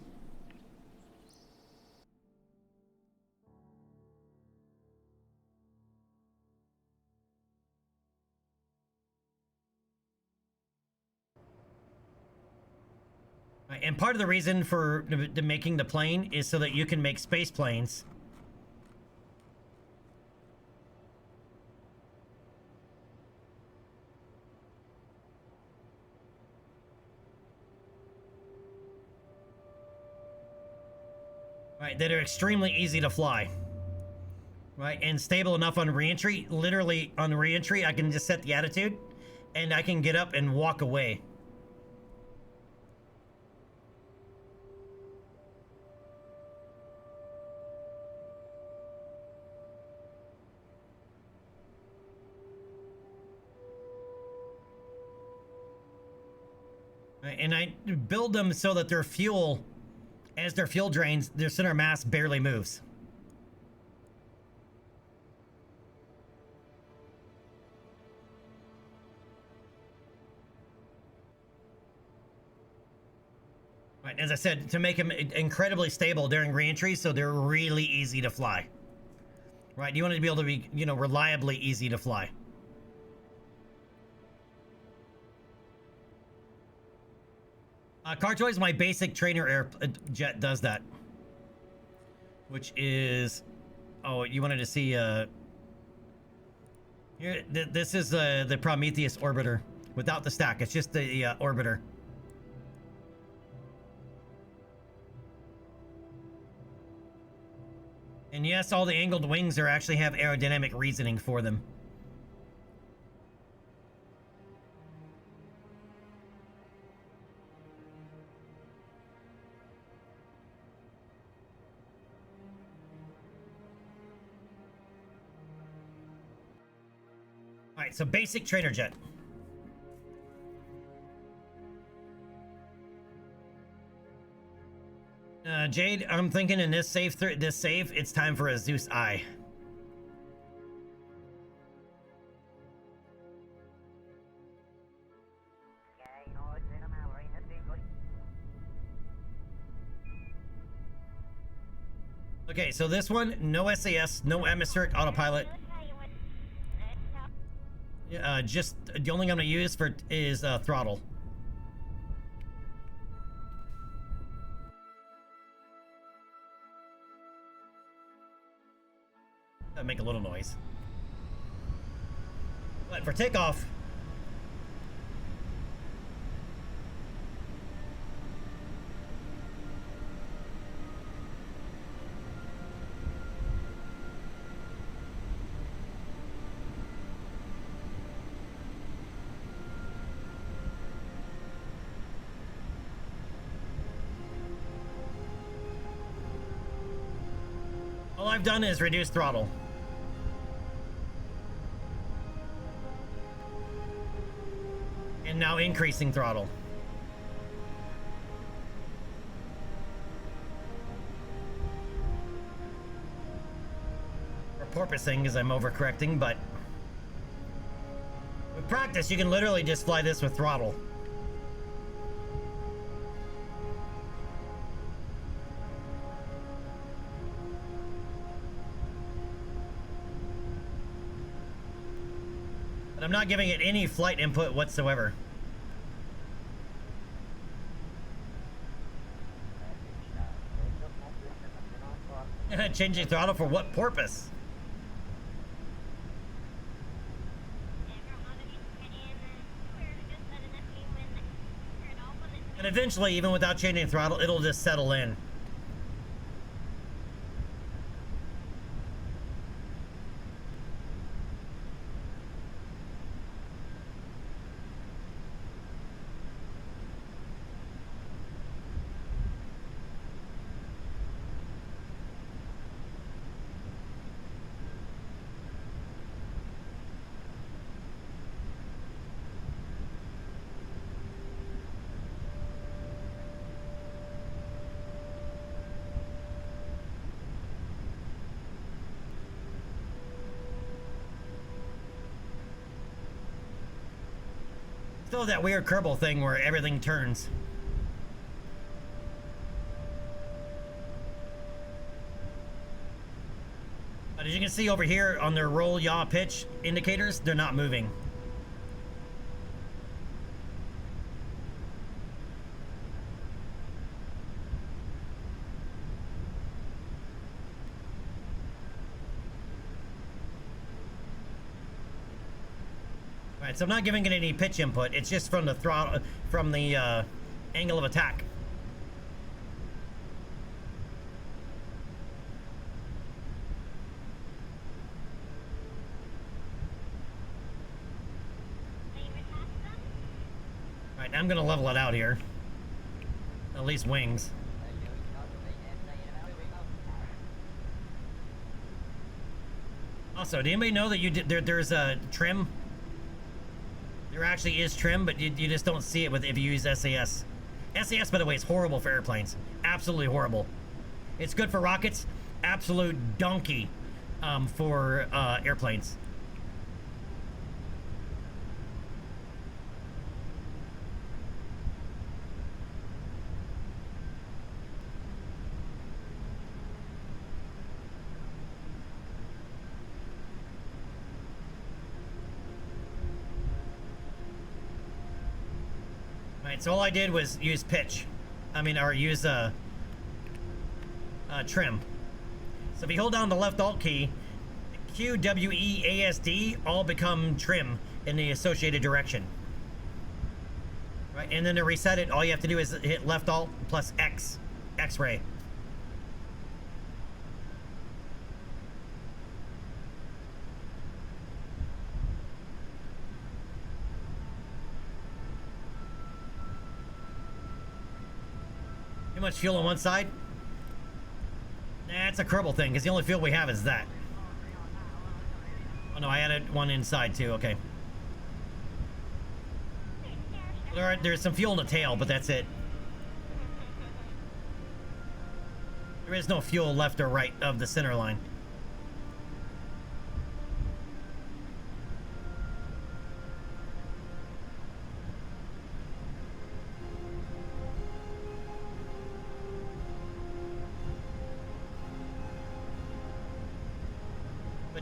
And part of the reason for making the plane is so that you can make space planes. Right, that are extremely easy to fly. Right, and stable enough on re-entry. Literally on re-entry, I can just set the attitude and I can get up and walk away. And I build them so that their fuel, as their fuel drains, their center of mass barely moves. Right, as I said, to make them incredibly stable during re-entry, so they're really easy to fly. Right, you want it to be able to be, you know, reliably easy to fly. Car Toys, my basic trainer air jet does that. Which is... Oh, you wanted to see... Here, this is the Prometheus orbiter. Without the stack, it's just the orbiter. And yes, all the angled wings are actually have aerodynamic reasoning for them. Alright, so basic trainer jet. Jade, I'm thinking in this save, it's time for a Zeus Eye. Okay, so this one, no SAS, no atmospheric autopilot. Just the only thing I'm gonna use for is throttle. That make a little noise. But for takeoff, all I've done is reduce throttle. And now increasing throttle. Or porpoising, as I'm overcorrecting, but with practice you can literally just fly this with throttle. But I'm not giving it any flight input whatsoever. Changing throttle for what purpose? And eventually, even without changing throttle, it'll just settle in. Still that weird Kerbal thing where everything turns. But as you can see over here on their roll, yaw, pitch indicators, they're not moving. Alright, so I'm not giving it any pitch input. It's just from the throttle, from the angle of attack. Alright, I'm gonna level it out here. At least wings. Also, did anybody know that you did there's a trim? There actually is trim, but you just don't see it with if you use SAS. SAS, by the way, is horrible for airplanes. Absolutely horrible. It's good for rockets. Absolute donkey for airplanes. So all I did was use pitch. Or use trim. So if you hold down the left alt key, Q, W, E, A, S, D all become trim in the associated direction. Right, and then to reset it, all you have to do is hit left alt plus X, X-ray. Too much fuel on one side? Nah, it's a Kerbal thing, because the only fuel we have is that. Oh no, I added one inside too, okay. There's some fuel in the tail, but that's it. There is no fuel left or right of the center line.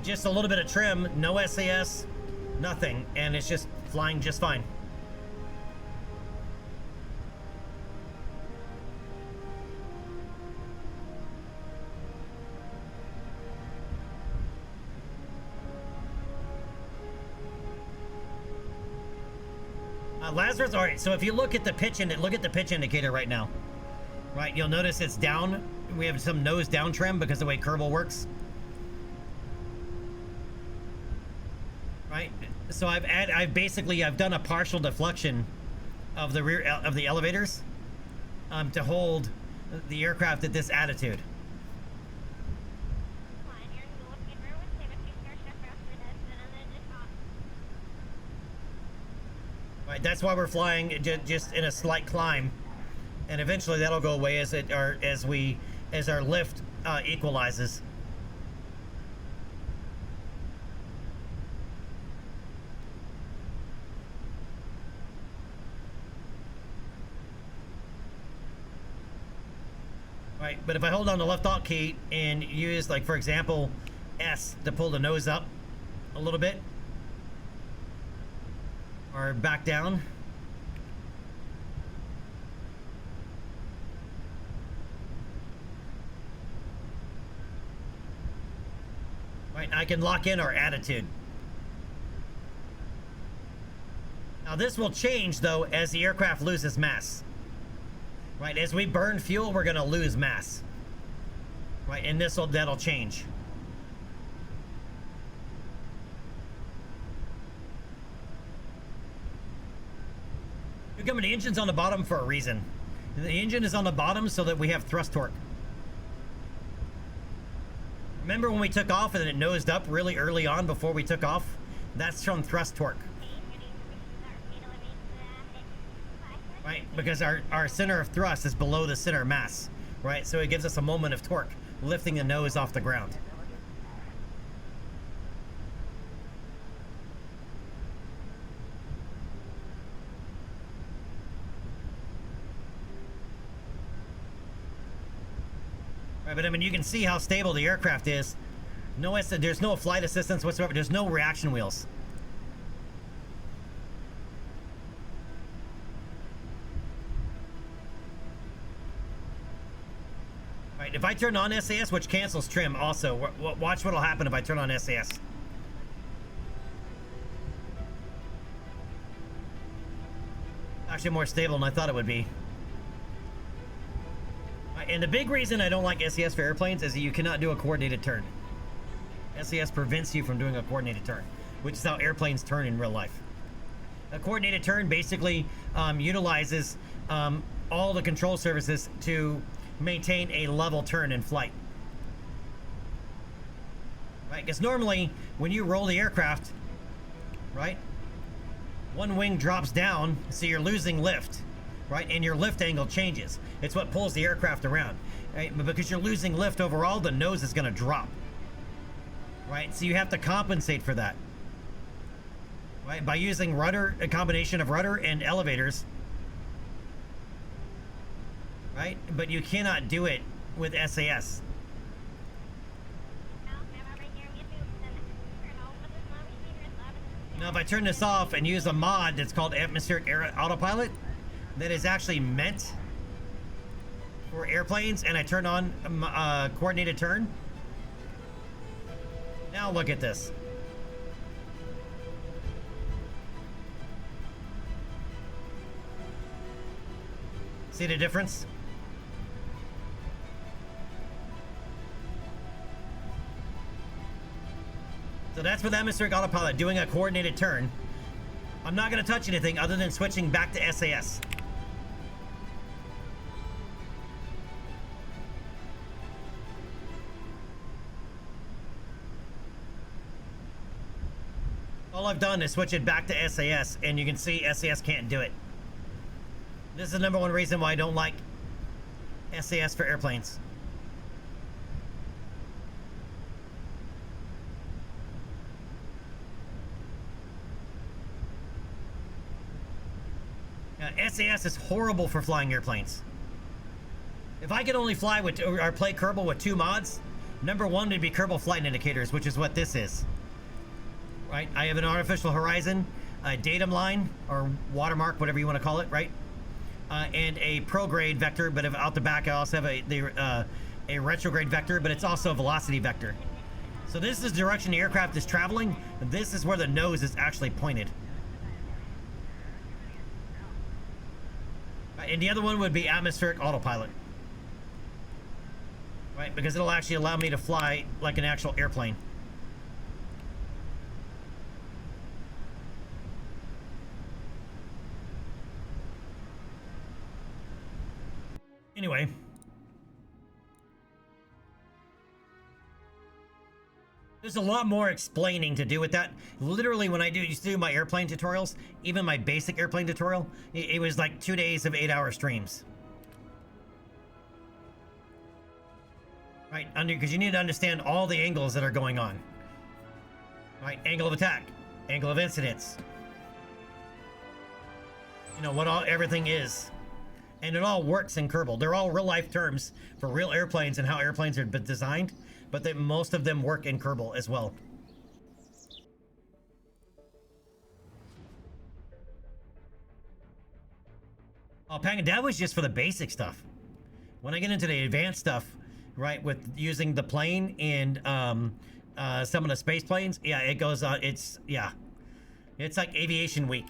Just a little bit of trim, no SAS, nothing, and it's just flying just fine. Lazarus, all right, so if you look at the pitch indicator right now, right, you'll notice it's down. We have some nose down trim because of the way Kerbal works. Right, so I've done a partial deflection of the rear of the elevators to hold the aircraft at this attitude. Right, that's why we're flying just in a slight climb, and eventually that'll go away as our lift equalizes. Right, but if I hold on the left alt key and use, like, for example, S to pull the nose up a little bit, or back down, right, I can lock in our attitude. Now this will change, though, as the aircraft loses mass. Right, as we burn fuel, we're gonna lose mass. Right, and that'll change. The engine's on the bottom for a reason. The engine is on the bottom so that we have thrust torque. Remember when we took off and then it nosed up really early on before we took off? That's from thrust torque. Right, because our center of thrust is below the center of mass, right? So it gives us a moment of torque, lifting the nose off the ground. Right, but I mean, you can see how stable the aircraft is. There's no flight assistance whatsoever. There's no reaction wheels. Right, if I turn on SAS, which cancels trim also, watch what'll happen if I turn on SAS. Actually more stable than I thought it would be. And the big reason I don't like SAS for airplanes is that you cannot do a coordinated turn. SAS prevents you from doing a coordinated turn, which is how airplanes turn in real life. A coordinated turn basically utilizes all the control surfaces to maintain a level turn in flight. Right, because normally when you roll the aircraft, right, one wing drops down, so you're losing lift, right, and your lift angle changes. It's what pulls the aircraft around, right? But because you're losing lift overall, the nose is going to drop, right? So you have to compensate for that, right, by using rudder, a combination of rudder and elevators, right? But you cannot do it with SAS. Now, if I turn this off and use a mod that's called Atmospheric Air Autopilot, that is actually meant for airplanes, and I turn on coordinated turn. Now look at this. See the difference? So that's with Atmospheric Autopilot, doing a coordinated turn. I'm not going to touch anything other than switching back to SAS. All I've done is switch it back to SAS, and you can see SAS can't do it. This is the number one reason why I don't like SAS for airplanes. SAS is horrible for flying airplanes. If I could only fly with or play Kerbal with two mods, number one would be Kerbal flight indicators, which is what this is. Right? I have an artificial horizon, a datum line, or watermark, whatever you want to call it, right? And a prograde vector, but out the back I also have a retrograde vector, but it's also a velocity vector. So this is the direction the aircraft is traveling, and this is where the nose is actually pointed. And the other one would be Atmospheric Autopilot. Right? Because it'll actually allow me to fly like an actual airplane. Anyway. There's a lot more explaining to do with that. Literally, when I used to do my airplane tutorials, even my basic airplane tutorial, it was like 2 days of 8-hour streams. Right? Because you need to understand all the angles that are going on. Right? Angle of attack, angle of incidence. You know, what everything is. And it all works in Kerbal. They're all real-life terms for real airplanes and how airplanes are designed. But most of them work in Kerbal as well. Oh, that was just for the basic stuff. When I get into the advanced stuff, right, with using the plane and some of the space planes, yeah, it goes on. It's like aviation week.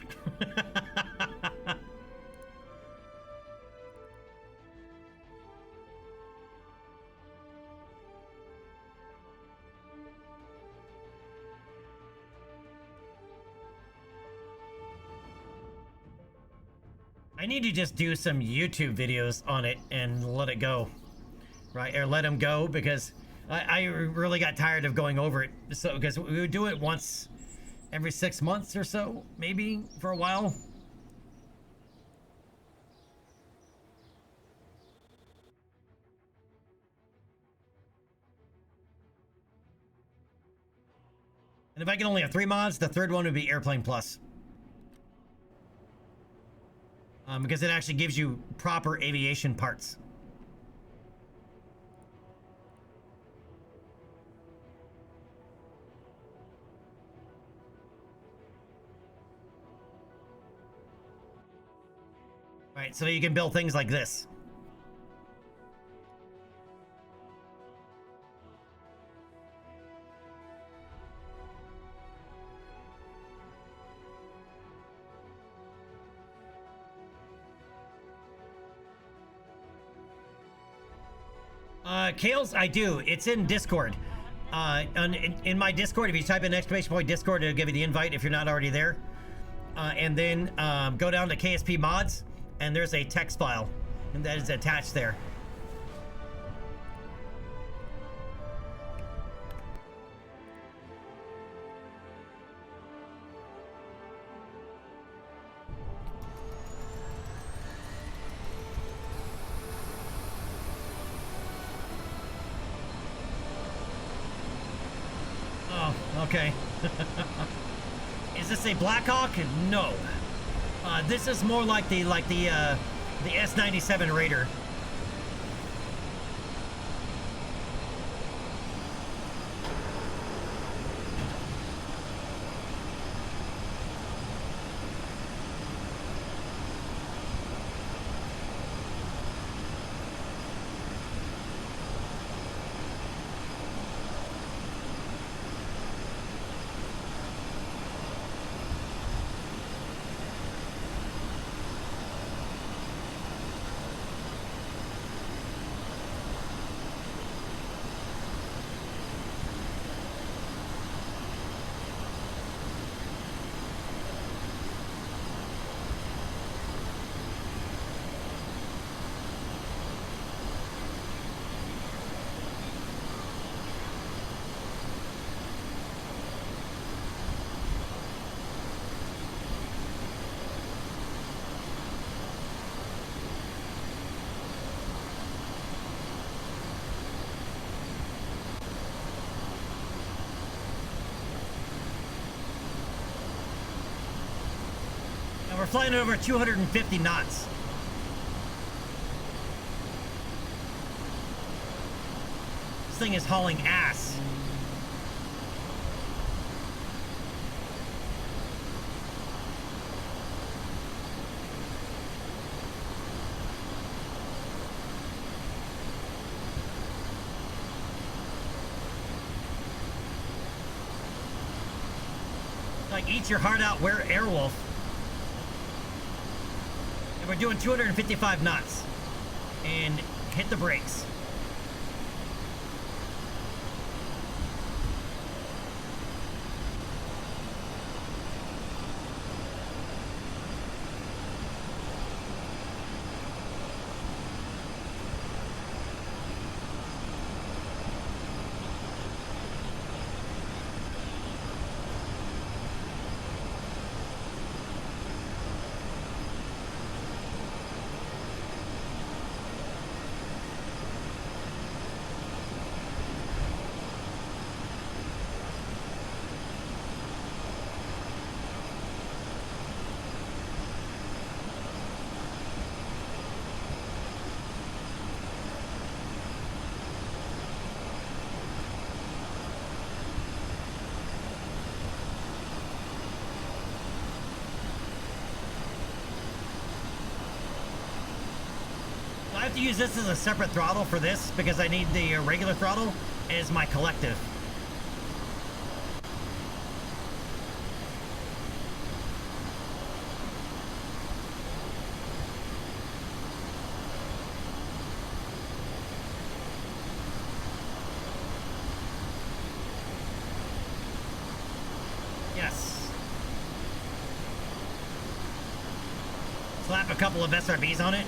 I need to just do some YouTube videos on it and let it go, right? Or let them go, because I really got tired of going over it. So, because we would do it once every 6 months or so, maybe for a while. And if I can only have 3 mods, the third one would be Airplane Plus. Because it actually gives you proper aviation parts. Alright, so you can build things like this. Kales, I do. It's in Discord. In my Discord, if you type in ! Discord, it'll give you the invite if you're not already there. And then go down to KSP mods, and there's a text file, and that is attached there. Oh, okay. Is this a Blackhawk? No. This is more like the S-97 Raider. We're flying over 250 knots. This thing is hauling ass. Like, eat your heart out, we're Airwolf. And we're doing 255 knots. And hit the brakes. I have to use this as a separate throttle for this because I need the regular throttle as my collective. Yes. Slap a couple of SRBs on it.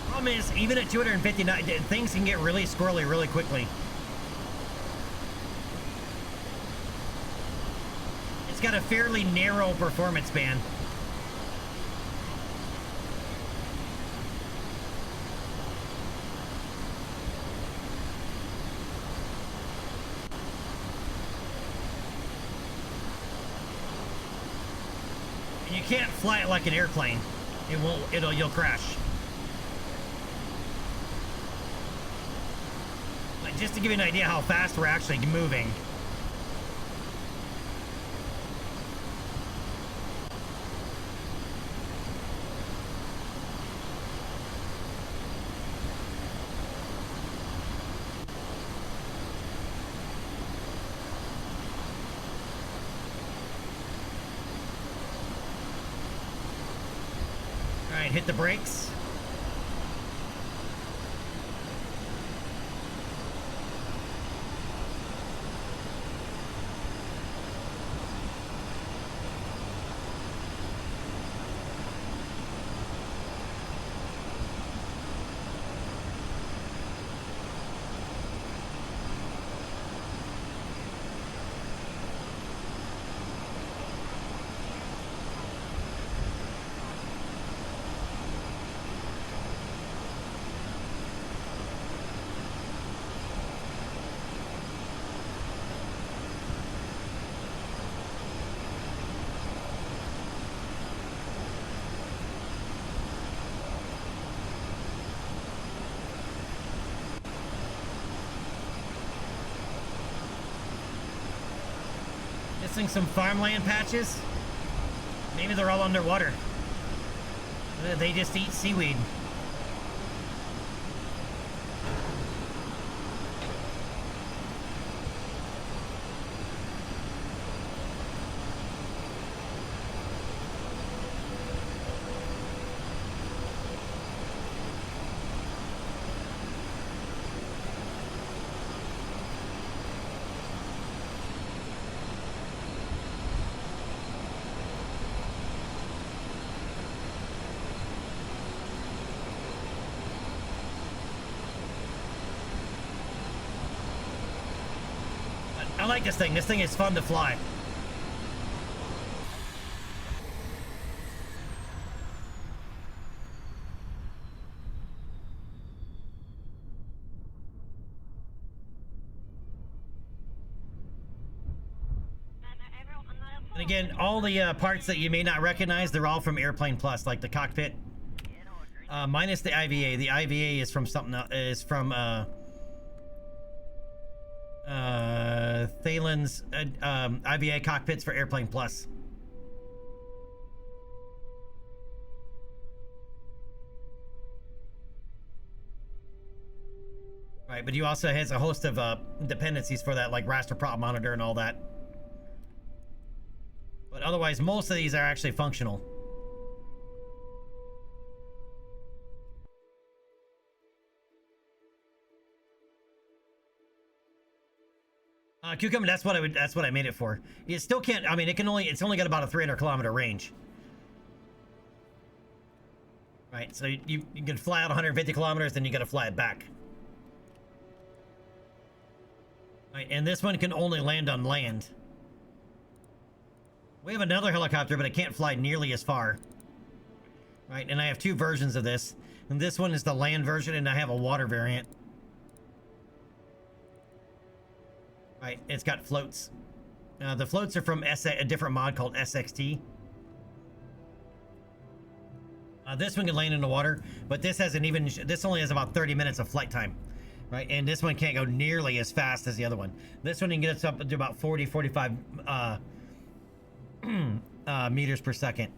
Problem is, even at 259, things can get really squirrely really quickly. It's got a fairly narrow performance band. And you can't fly it like an airplane. You'll crash. Just to give you an idea how fast we're actually moving. hit the brakes. Missing some farmland patches. Maybe they're all underwater. They just eat seaweed. I like this thing. This thing is fun to fly. And again, all the parts that you may not recognize, they're all from Airplane Plus, like the cockpit. Minus the IVA. The IVA is from something else, is from Thalen's IVA cockpits for Airplane Plus. Right, but you also has a host of dependencies for that, like raster prop monitor and all that. But otherwise, most of these are actually functional. Cucumber, that's what I made it for. You still can't, I mean, it's only got about a 300-kilometer range. Right, so you can fly out 150 kilometers, then you gotta fly it back. Right, and this one can only land on land. We have another helicopter, but it can't fly nearly as far. Right, and I have two versions of this. And this one is the land version, and I have a water variant. Right, it's got floats. The floats are from a different mod called SXT. This one can land in the water, but this only has about 30 minutes of flight time. Right, and this one can't go nearly as fast as the other one. This one can get us up to about 45 meters per second.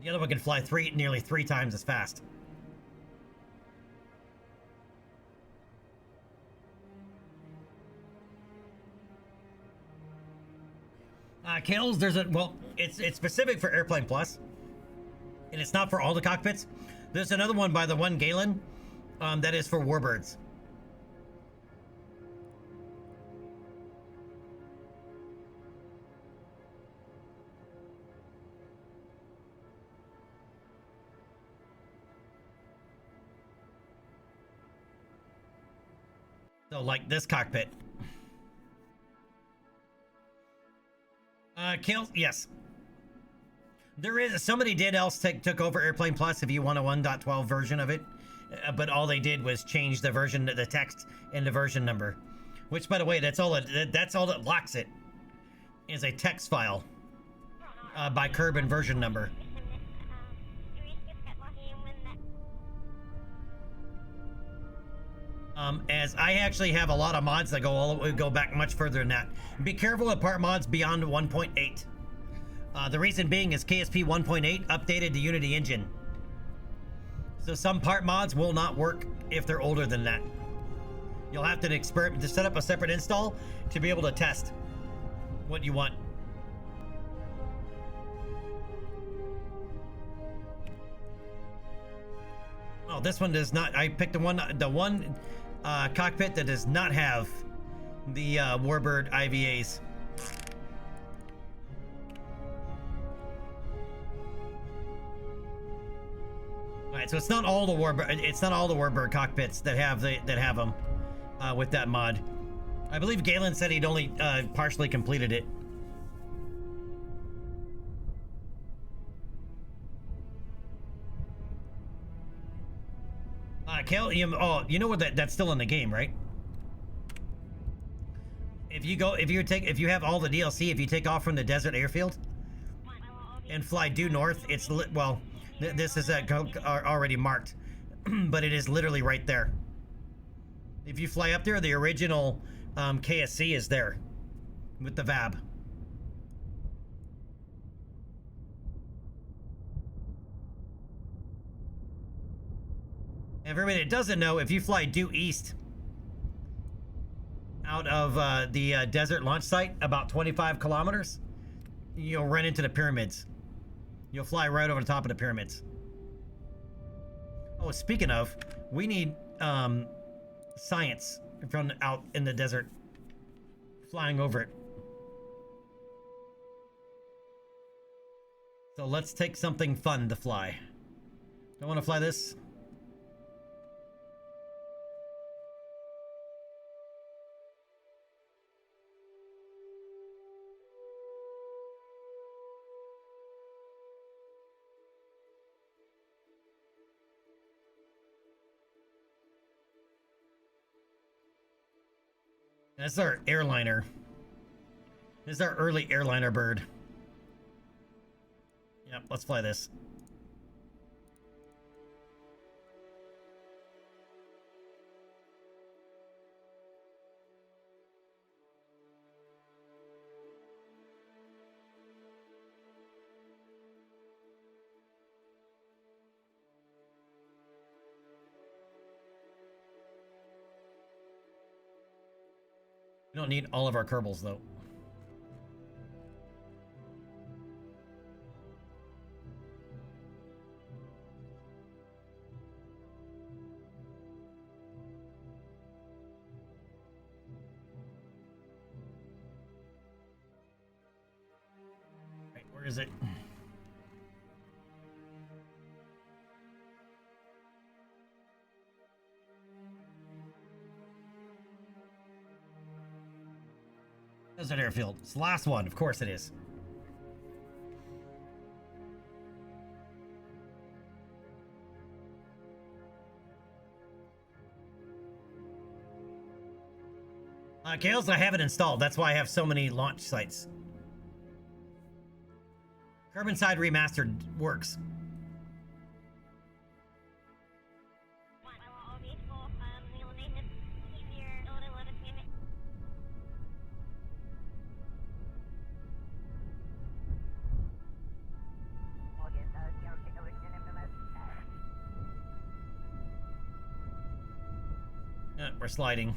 The other one can fly nearly three times as fast. Kills, it's specific for Airplane Plus, and it's not for all the cockpits. There's another one by the one Galen, that is for warbirds. So like this cockpit. Kills, yes. There is, somebody took over Airplane Plus if you want a 1.12 version of it. But all they did was change the version, the text and the version number. Which, by the way, that's all that locks it. Is a text file. By Kerbin version number. As I actually have a lot of mods that go back much further than that. Be careful with part mods beyond 1.8. The reason being is KSP 1.8 updated the Unity engine. So some part mods will not work if they're older than that. You'll have to set up a separate install to be able to test what you want. this one does not. I picked the one cockpit that does not have the Warbird IVAs. All right, so it's not all the Warbird cockpits that have them with that mod. I believe Galen said he'd only partially completed it. Kel, you know what that's still in the game, right? If you have all the DLC, if you take off from the desert airfield and fly due north, it's well, this is already marked, but it is literally right there. If you fly up there, the original KSC is there with the VAB. And for everybody that doesn't know, if you fly due east out of the desert launch site, about 25 kilometers, you'll run into the pyramids. You'll fly right over the top of the pyramids. Oh, speaking of, we need science from out in the desert, flying over it. So let's take something fun to fly. Don't want to fly this. That's our airliner. This is our early airliner bird. Yep, let's fly this. We don't need all of our Kerbals, though. Right, where is it? Desert airfield. It's the last one. Of course it is. Gales, I have it installed. That's why I have so many launch sites. Carbon Side Remastered works. We're sliding.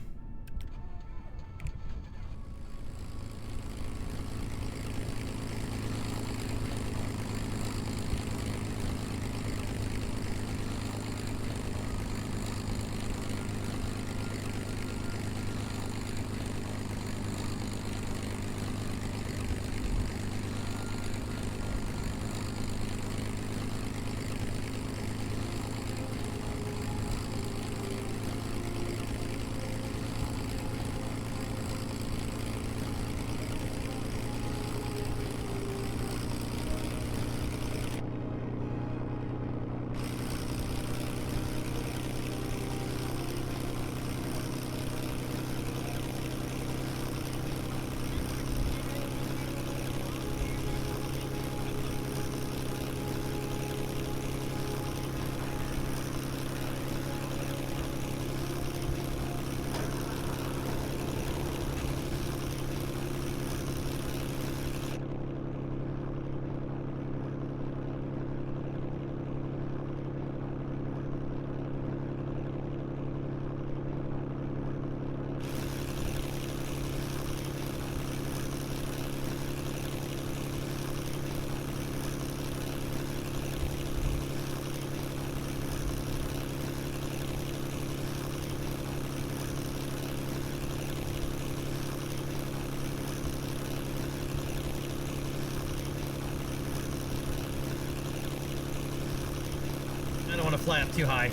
want to fly up too high.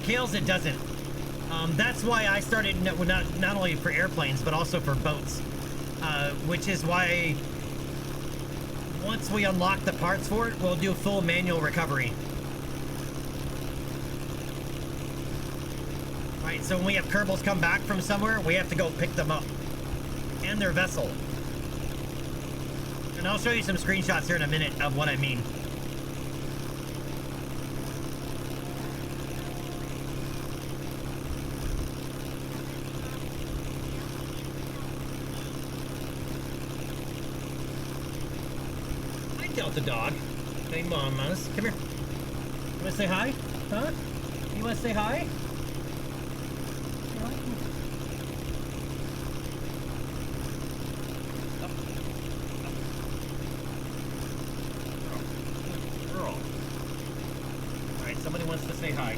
Kales, it doesn't. That's why I started not only for airplanes, but also for boats. Which is why once we unlock the parts for it, we'll do full manual recovery. Alright, so when we have Kerbals come back from somewhere, we have to go pick them up. And their vessel. And I'll show you some screenshots here in a minute of what I mean. The dog. Hey, mamas. Come here. You want to say hi? Huh? You want to say hi? Up. Up. Girl. Alright, somebody wants to say hi.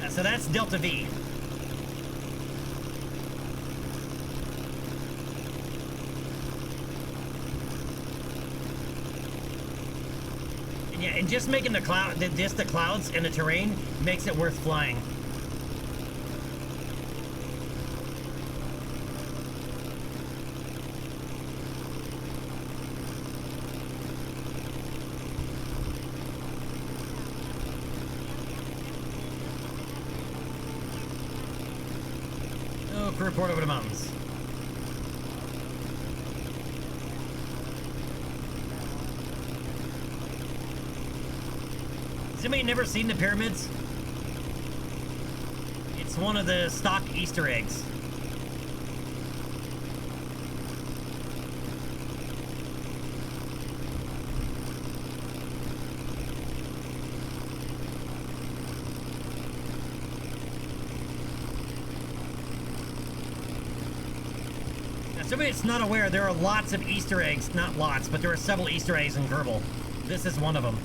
So that's Delta V. And yeah, and just making the clouds and the terrain makes it worth flying. Report over the mountains. Has anybody never seen the pyramids? It's one of the stock Easter eggs. Somebody that's not aware, there are lots of Easter eggs. Not lots, but there are several Easter eggs in Kerbal. This is one of them.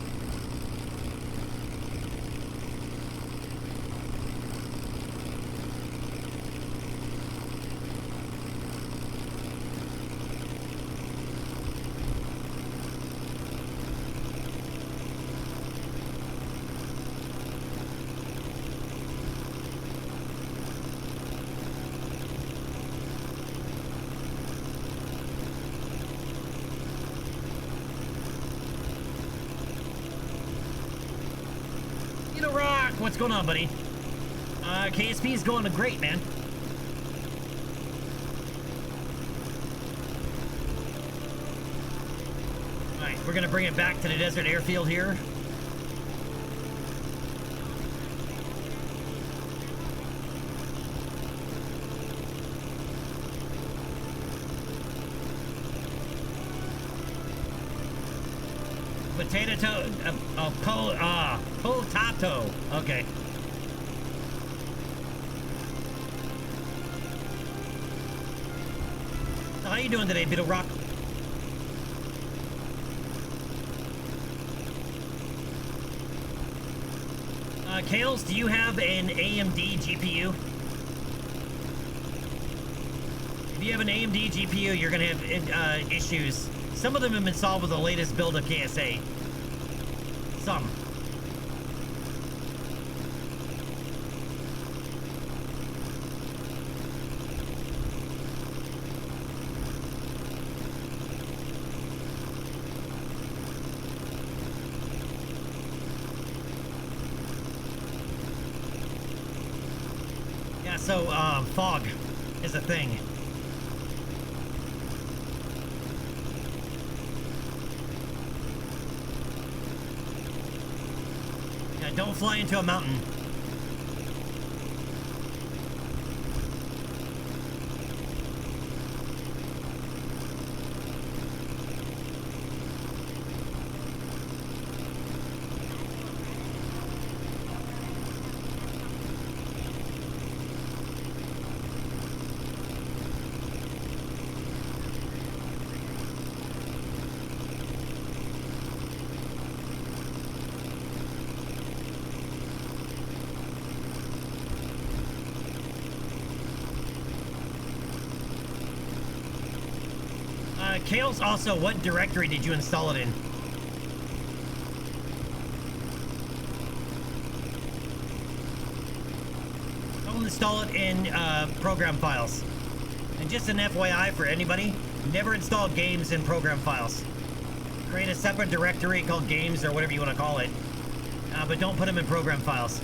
What's going on, buddy? KSP is going great, man. Alright, we're gonna bring it back to the desert airfield here. Potato, potato. Okay. So how you doing today, Beetle Rock? Kales, do you have an AMD GPU? If you have an AMD GPU, you're gonna have issues. Some of them have been solved with the latest build of KSA. Some. Yeah, so, fog is a thing. Don't fly into a mountain. Kales, also, what directory did you install it in? Don't install it in program files. And just an FYI for anybody, never install games in program files. Create a separate directory called games or whatever you want to call it, but don't put them in program files.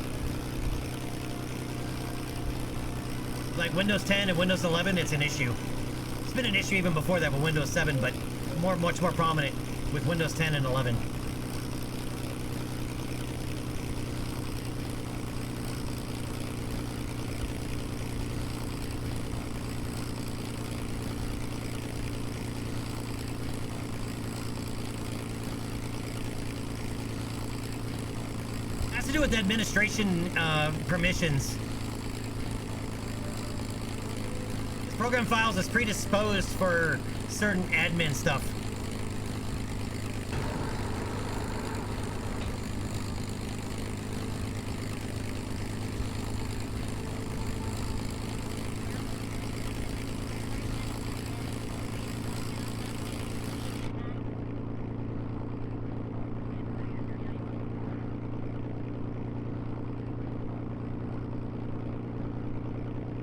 Like Windows 10 and Windows 11, it's an issue. It's been an issue even before that with Windows 7, but much more prominent with Windows 10 and 11. Has to do with administration permissions. Program files is predisposed for certain admin stuff.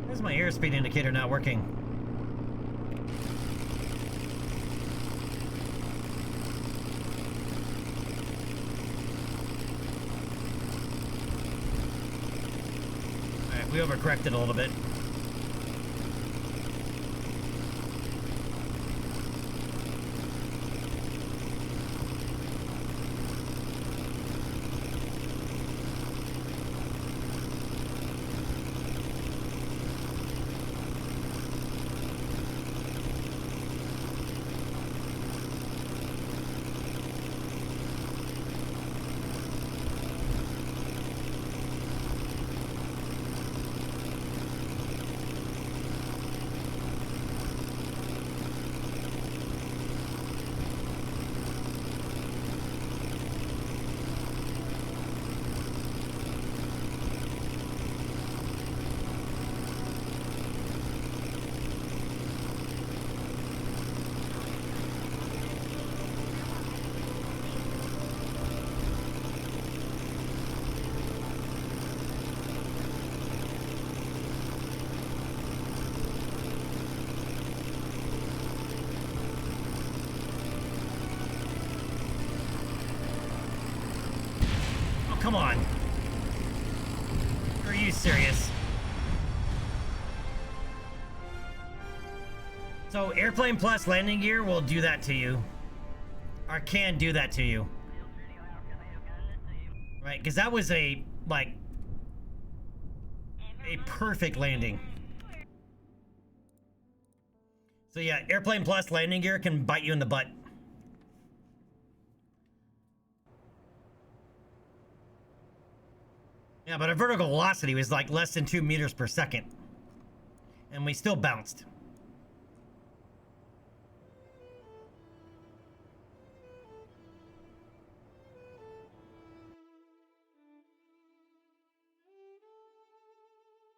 Where's my airspeed indicator not working? Alright, we overcorrected a little bit. Come on. Are you serious? So Airplane Plus landing gear will do that to you. Or can do that to you. Right, because that was a perfect landing. So yeah, Airplane Plus landing gear can bite you in the butt. Yeah, but our vertical velocity was like less than 2 meters per second. And we still bounced.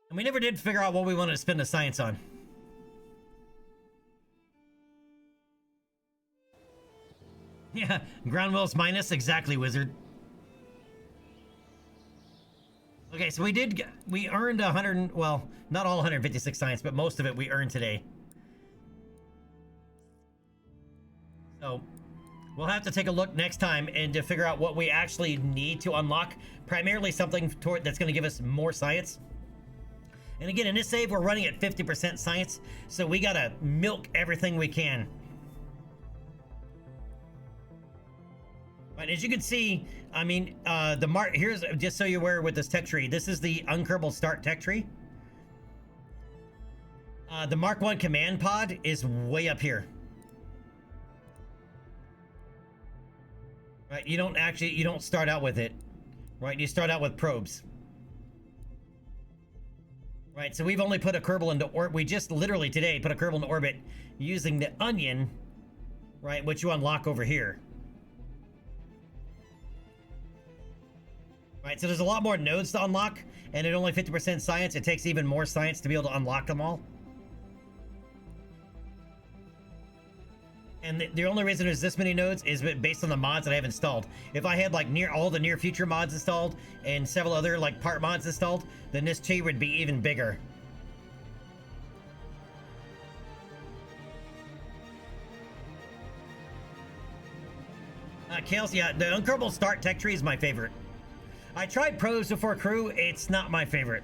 And we never did figure out what we wanted to spend the science on. Yeah, ground wheels minus, exactly, wizard. Okay, so we earned 100, well, not all 156 science, but most of it we earned today. So, we'll have to take a look next time and to figure out what we actually need to unlock. Primarily something that's going to give us more science. And again, in this save, we're running at 50% science, so we got to milk everything we can. But as you can see, I mean, here's, just so you're aware with this tech tree, this is the UnKerbaled start tech tree. The Mark 1 command pod is way up here. Right, you don't start out with it. Right, you start out with probes. Right, so we've only put a Kerbal into orbit. We just literally today put a Kerbal into orbit using the onion, right, which you unlock over here. Right, so there's a lot more nodes to unlock, and at only 50% science, it takes even more science to be able to unlock them all. And the only reason there's this many nodes is based on the mods that I have installed. If I had like all the near future mods installed and several other like part mods installed, then this tree would be even bigger. Kales, yeah, the UnKerbaled start tech tree is my favorite. I tried pros before crew, it's not my favorite.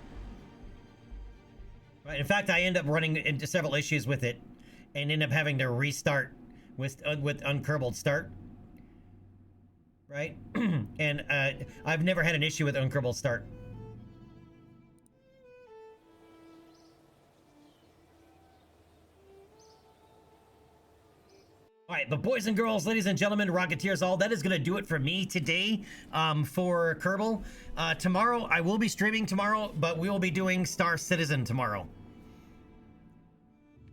Right, in fact, I end up running into several issues with it and end up having to restart with UnKerbaled start. Right? And I've never had an issue with UnKerbaled start. All right, but boys and girls, ladies and gentlemen, Rocketeers all, that is going to do it for me today for Kerbal. Tomorrow, I will be streaming tomorrow, but we will be doing Star Citizen tomorrow.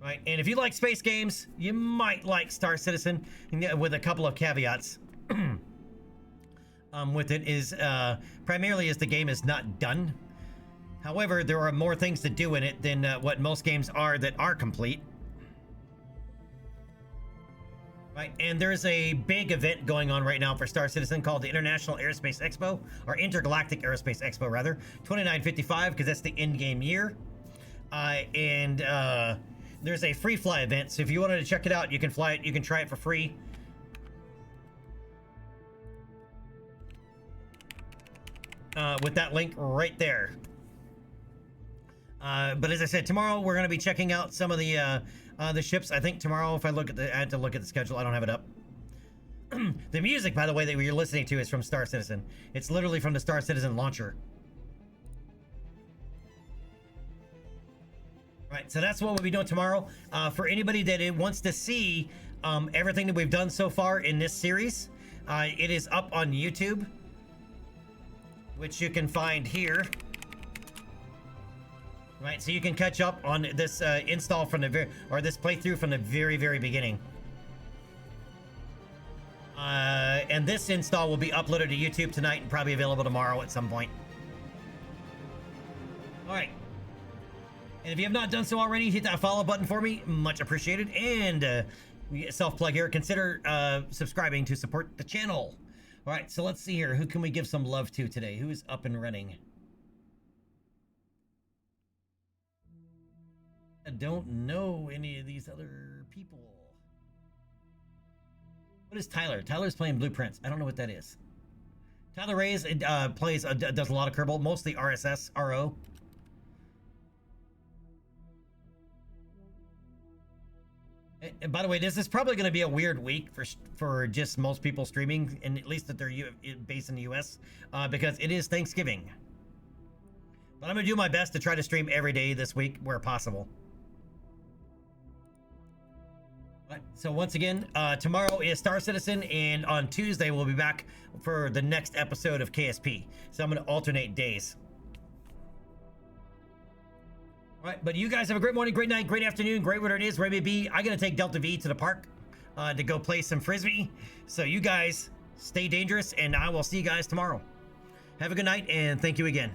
Right, and if you like space games, you might like Star Citizen, with a couple of caveats. With it is, primarily as the game is not done. However, there are more things to do in it than what most games are that are complete. Right, and there's a big event going on right now for Star Citizen called the International Aerospace Expo, or Intergalactic Aerospace Expo, rather. 2955, because that's the in-game year. There's a free fly event, so if you wanted to check it out, you can fly it, you can try it for free. With that link right there. But as I said, tomorrow we're going to be checking out some of the ships. I think tomorrow, if I look at I had to look at the schedule. I don't have it up. The music, by the way, that you're listening to is from Star Citizen. It's literally from the Star Citizen launcher. Right, so that's what we'll be doing tomorrow. For anybody that wants to see everything that we've done so far in this series, it is up on YouTube, which you can find here. Right, so you can catch up on this install from the this playthrough from the very, very beginning. And this install will be uploaded to YouTube tonight and probably available tomorrow at some point. All right. And if you have not done so already, hit that follow button for me. Much appreciated. And self-plug here. Consider subscribing to support the channel. All right, so let's see here. Who can we give some love to today? Who is up and running? I don't know any of these other people. What is Tyler? Tyler's playing Blueprints. I don't know what that is. Tyler Reyes does a lot of Kerbal, mostly RSS, RO. And by the way, this is probably going to be a weird week for just most people streaming, and at least that they're based in the US, because it is Thanksgiving. But I'm going to do my best to try to stream every day this week where possible. So once again, tomorrow is Star Citizen, and on Tuesday we'll be back for the next episode of KSP. So I'm going to alternate days. All right, but you guys have a great morning, great night, great afternoon, great whatever it is, wherever it may be. I'm going to take Delta V to the park to go play some Frisbee. So you guys stay dangerous, and I will see you guys tomorrow. Have a good night, and thank you again.